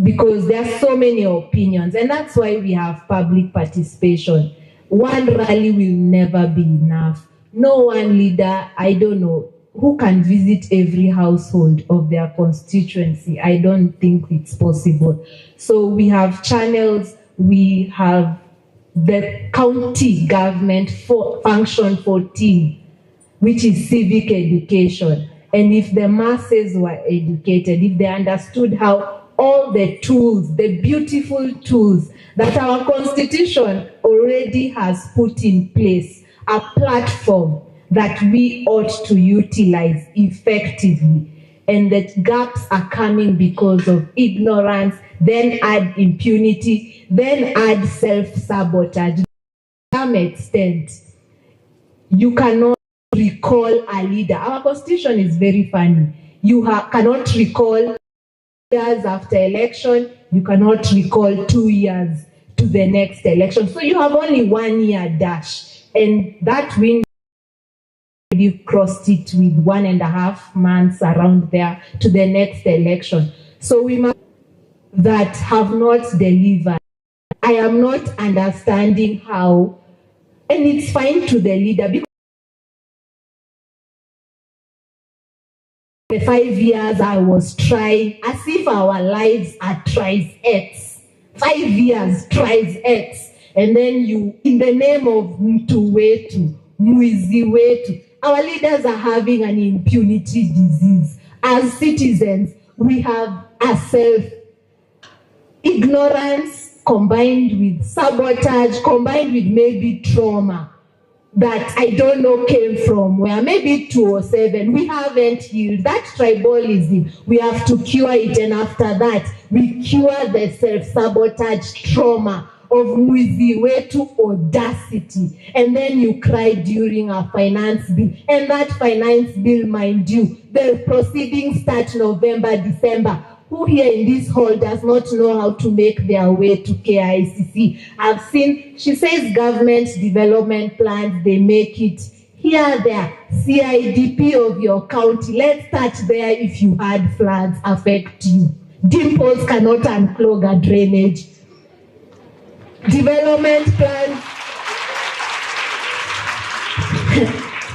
because there are so many opinions, and that's why we have public participation. One rally will never be enough. No one leader, I don't know, who can visit every household of their constituency. I don't think it's possible. So we have channels, we have the county government function 14, which is civic education. And if the masses were educated, if they understood how all the tools, the beautiful tools that our constitution already has put in place, a platform that we ought to utilize effectively, and that gaps are coming because of ignorance, then add impunity, then add self-sabotage. To some extent, you cannot recall a leader. Our constitution is very funny. You cannot recall years after election, you cannot recall 2 years to the next election. So you have only 1 year dash, and that window you crossed it with 1.5 months around there to the next election. So we must that have not delivered. I am not understanding how, and it's fine to the leader, because the 5 years I was trying, as if our lives are tries X. 5 years tries X. And then you, in the name of mtu wetu, mwizi wetu, our leaders are having an impunity disease. As citizens, we have a self-ignorance combined with sabotage, combined with maybe trauma that I don't know came from where, maybe 207, we haven't healed. That tribalism, we have to cure it, and after that, we cure the self-sabotage trauma of mwizi wetu audacity. And then you cry during a finance bill, and that finance bill, mind you, the proceedings start November, December. Who here in this hall does not know how to make their way to KICC? I've seen, she says government development plans, they make it here, there, CIDP of your county. Let's start there. If you had floods affect you, dimples cannot unclog a drainage. Development plans.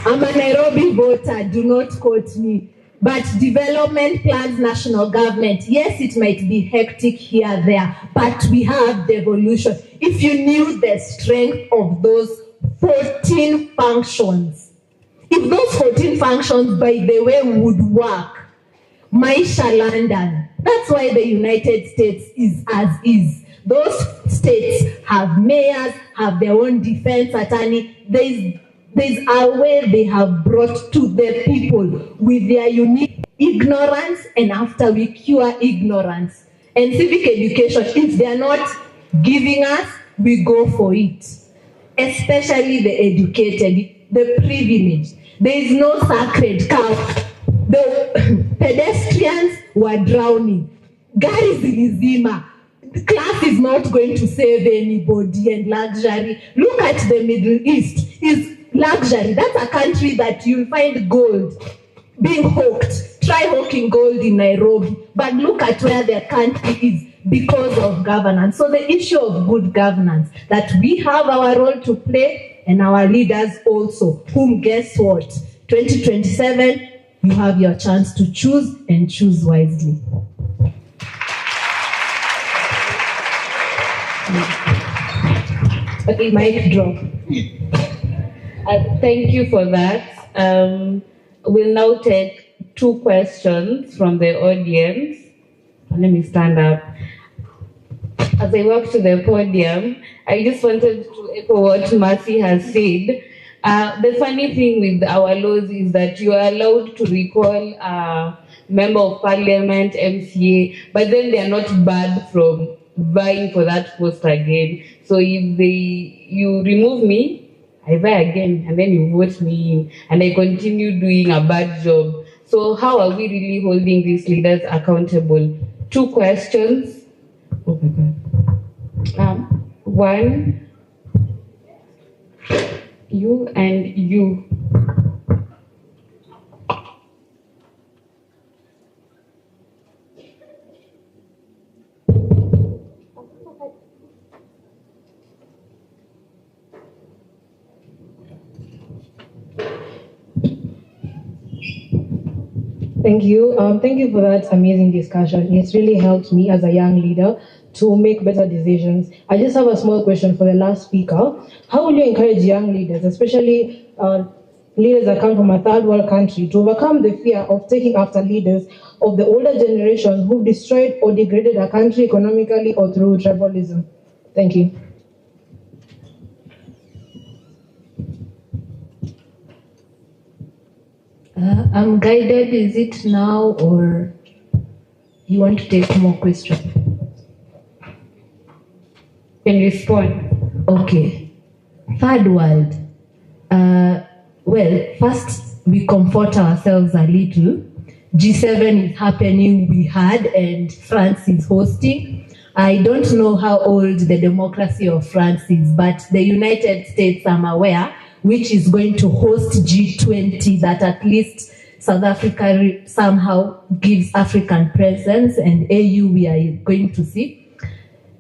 I'm a Nairobi voter, do not quote me. But development plans, national government, yes, it might be hectic here, there, but we have devolution. If you knew the strength of those 14 functions, if those 14 functions, by the way, would work, Maisha London, that's why the United States is as is. Those states have mayors, have their own defense attorney. There's a way they have brought to the people with their unique ignorance, and after we cure ignorance. And civic education, if they are not giving us, we go for it. Especially the educated, the privileged. There is no sacred cow. The pedestrians were drowning. Gari zilizima. The class is not going to save anybody, and luxury. Look at the Middle East. Is luxury. That's a country that you'll find gold being hawked. Try hawking gold in Nairobi. But look at where their country is because of governance. So the issue of good governance, that we have our role to play and our leaders also, whom guess what? 2027, you have your chance to choose and choose wisely. Okay, mic drop. Thank you for that. We'll now take 2 questions from the audience. Let me stand up. As I walk to the podium, I just wanted to echo what Mercy has said. The funny thing with our laws is that you are allowed to recall member of parliament, MCA, but then they are not barred from vying for that post again. So if you remove me, I vie again, and then you vote me in, and I continue doing a bad job. So how are we really holding these leaders accountable? 2 questions. Oh my God. One, you and you. Thank you. Thank you for that amazing discussion. It's really helped me as a young leader to make better decisions. I just have a small question for the last speaker. How will you encourage young leaders, especially leaders that come from a third world country, to overcome the fear of taking after leaders of the older generation who destroyed or degraded a country economically or through tribalism? Thank you. I'm guided. Is it now or you want to take more questions? Can you respond? Okay. Third world. Well, first we comfort ourselves a little. G7 is happening, we had, and France is hosting. I don't know how old the democracy of France is, but the United States, I'm aware, which is going to host G20, that at least South Africa somehow gives African presence, and AU we are going to see.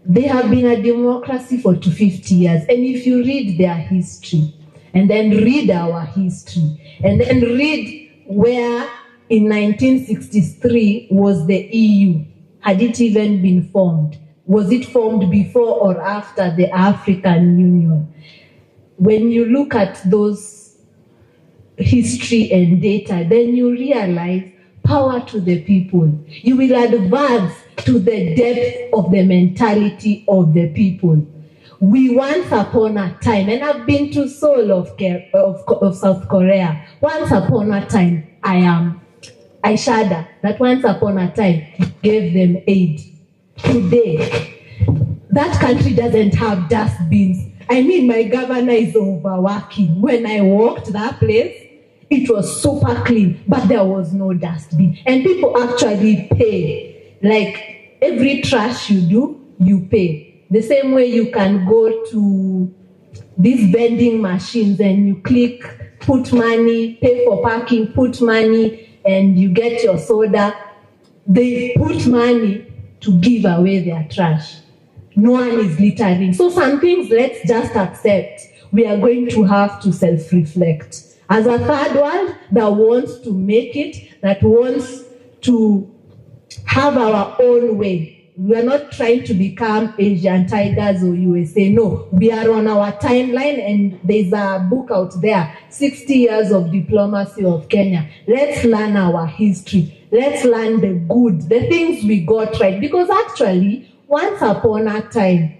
They have been a democracy for 250 years, and if you read their history, and then read our history, and then read where in 1963 was the EU, had it even been formed? Was it formed before or after the African Union? When you look at those history and data, then you realize power to the people. You will advance to the depth of the mentality of the people. We once upon a time, and I've been to Seoul of South Korea, once upon a time, I shudder that once upon a time gave them aid. Today, that country doesn't have dustbins. I mean, my governor is overworking. When I walked that place, it was super clean, but there was no dustbin. And people actually pay. Like every trash you do, you pay. The same way you can go to these vending machines and you click, put money, pay for parking, put money, and you get your soda. They put money to give away their trash. No one is littering. So some things, let's just accept. We are going to have to self-reflect. As a third world that wants to make it, that wants to have our own way. We are not trying to become Asian tigers or USA. No, we are on our timeline, and there's a book out there, 60 years of diplomacy of Kenya. Let's learn our history. Let's learn the good, the things we got right. Because actually, once upon a time,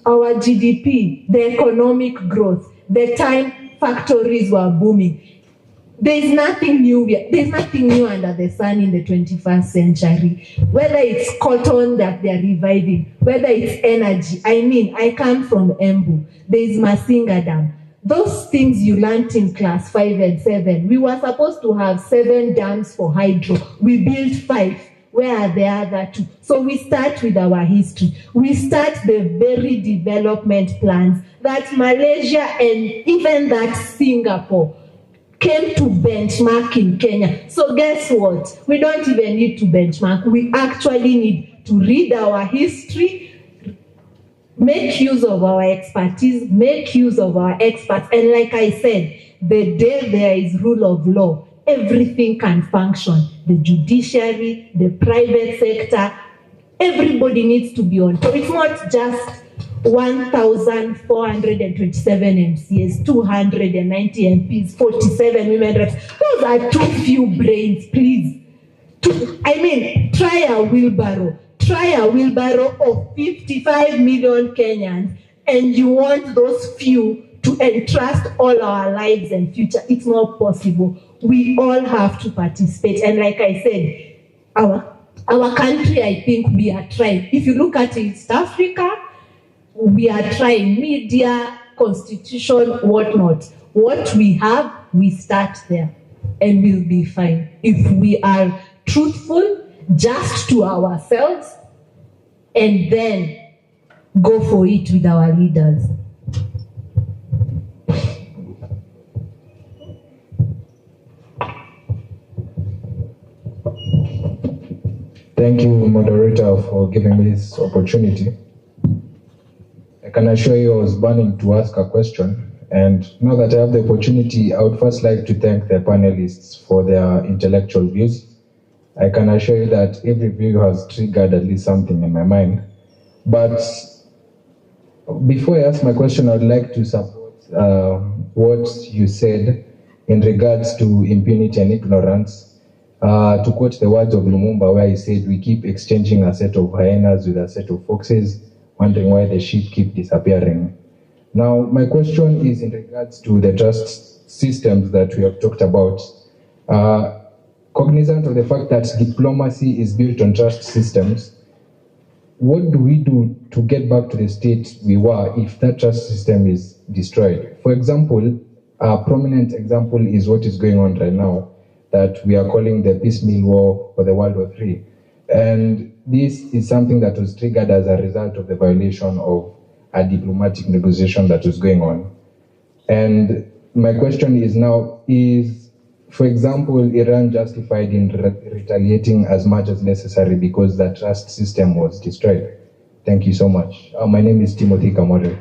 our GDP, the economic growth, the time factories were booming, There's nothing new. There's nothing new under the sun in the 21st century. Whether it's cotton that they're reviving, whether it's energy. I mean, I come from Embu. There's Masinga Dam. Those things you learned in class 5 and 7. We were supposed to have 7 dams for hydro. We built 5. Where are the other 2? So we start with our history. We start the very development plans that Malaysia and even that Singapore came to benchmark in Kenya. So guess what? We don't even need to benchmark. We actually need to read our history, make use of our expertise, make use of our experts. And like I said, the day there is rule of law, everything can function. The judiciary, the private sector, everybody needs to be on top. It's not just 1,427 MCAs, 290 MPs, 47 women reps. Those are too few brains, please. Try a wheelbarrow. Try a wheelbarrow of 55 million Kenyans, and you want those few to entrust all our lives and future. It's not possible. We all have to participate. And like I said, our country, I think we are trying. If you look at East Africa, we are trying media, constitution, whatnot. What we have, we start there and we'll be fine. If we are truthful, just to ourselves, and then go for it with our leaders. Thank you, moderator, for giving me this opportunity. I can assure you I was burning to ask a question, and now that I have the opportunity, I would first like to thank the panelists for their intellectual views. I can assure you that every view has triggered at least something in my mind. But before I ask my question, I would like to support what you said in regards to impunity and ignorance. To quote the words of Lumumba, where he said, "We keep exchanging a set of hyenas with a set of foxes, wondering why the sheep keep disappearing." Now, my question is in regards to the trust systems that we have talked about. Cognizant of the fact that diplomacy is built on trust systems, what do we do to get back to the state we were if that trust system is destroyed? For example, a prominent example is what is going on right now, that we are calling the piecemeal war or the World War III. And this is something that was triggered as a result of the violation of a diplomatic negotiation that was going on. And my question is now, is, for example, Iran justified in retaliating as much as necessary because the trust system was destroyed? Thank you so much. My name is Timothy Kamore.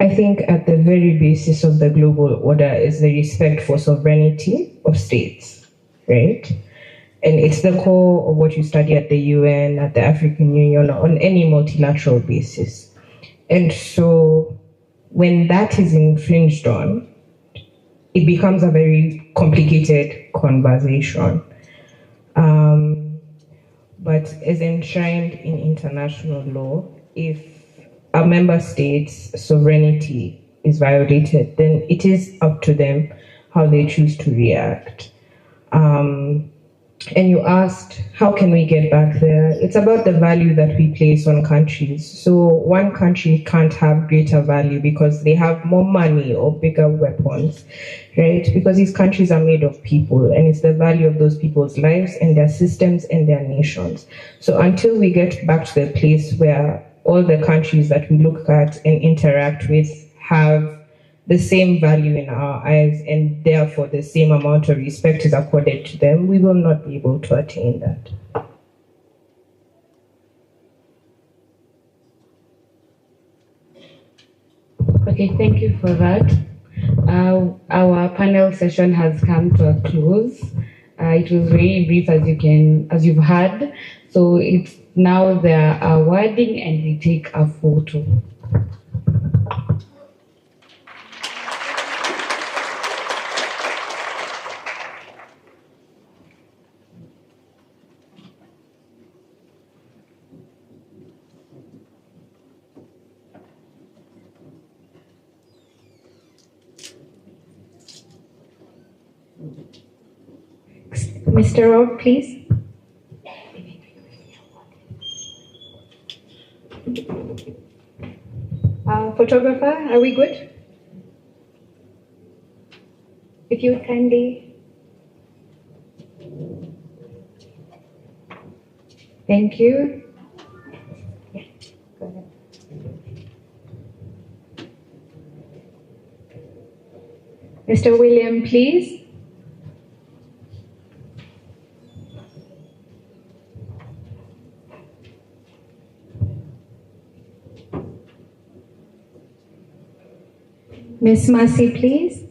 I think at the very basis of the global order is the respect for sovereignty of states, right? And it's the core of what you study at the UN, at the African Union, on any multilateral basis. And so when that is infringed on, it becomes a very complicated conversation. But as enshrined in international law, if a member state's sovereignty is violated, then it is up to them how they choose to react. And you asked, how can we get back there? It's about the value that we place on countries. So one country can't have greater value because they have more money or bigger weapons, right? Because these countries are made of people, and it's the value of those people's lives and their systems and their nations. So until we get back to the place where all the countries that we look at and interact with have the same value in our eyes, and therefore the same amount of respect is accorded to them, we will not be able to attain that. Okay, thank you for that. Our panel session has come to a close. It was very brief, as you've heard. So it's now the awarding, and we take a photo. Mr. Rob, please. Photographer, are we good? If you would kindly. Thank you. Yeah, go ahead. Mr. William, please. Miss Mercy, please.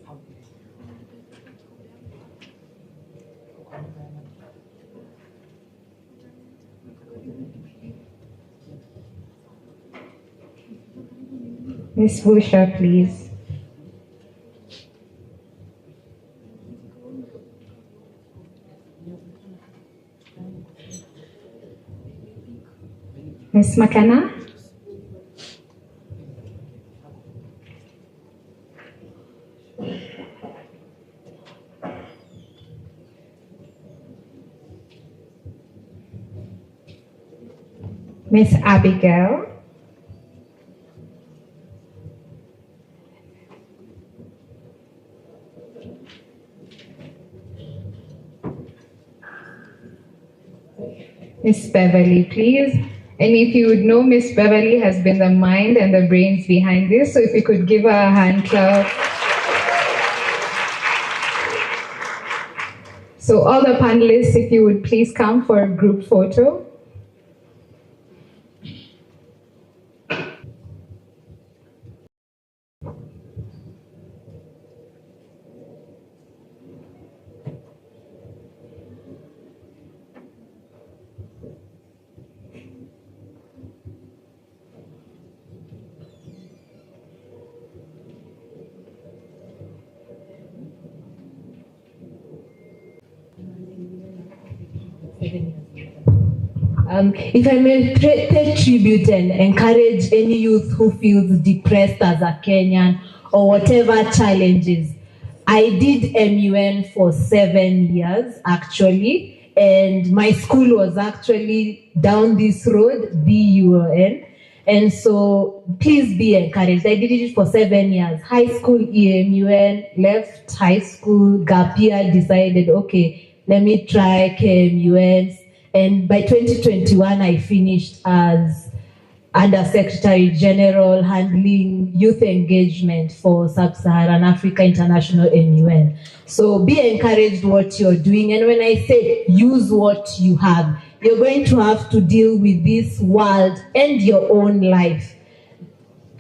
Miss Busha, please. Miss McKenna. Miss Abigail. Miss Beverly, please. And if you would know, Miss Beverly has been the mind and the brains behind this, so if you could give her a hand clap. So all the panelists, if you would please come for a group photo. If I may pay tribute and encourage any youth who feels depressed as a Kenyan or whatever challenges, I did MUN for 7 years actually, and my school was actually down this road, BUN. And so please be encouraged. I did it for 7 years. High school EMUN, left high school, gap year, decided, okay, let me try KMUN. And by 2021, I finished as Undersecretary General handling youth engagement for Sub-Saharan Africa International MUN. So be encouraged what you're doing. And when I say use what you have, you're going to have to deal with this world and your own life.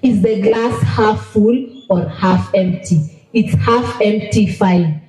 Is the glass half full or half empty? It's half empty, fine.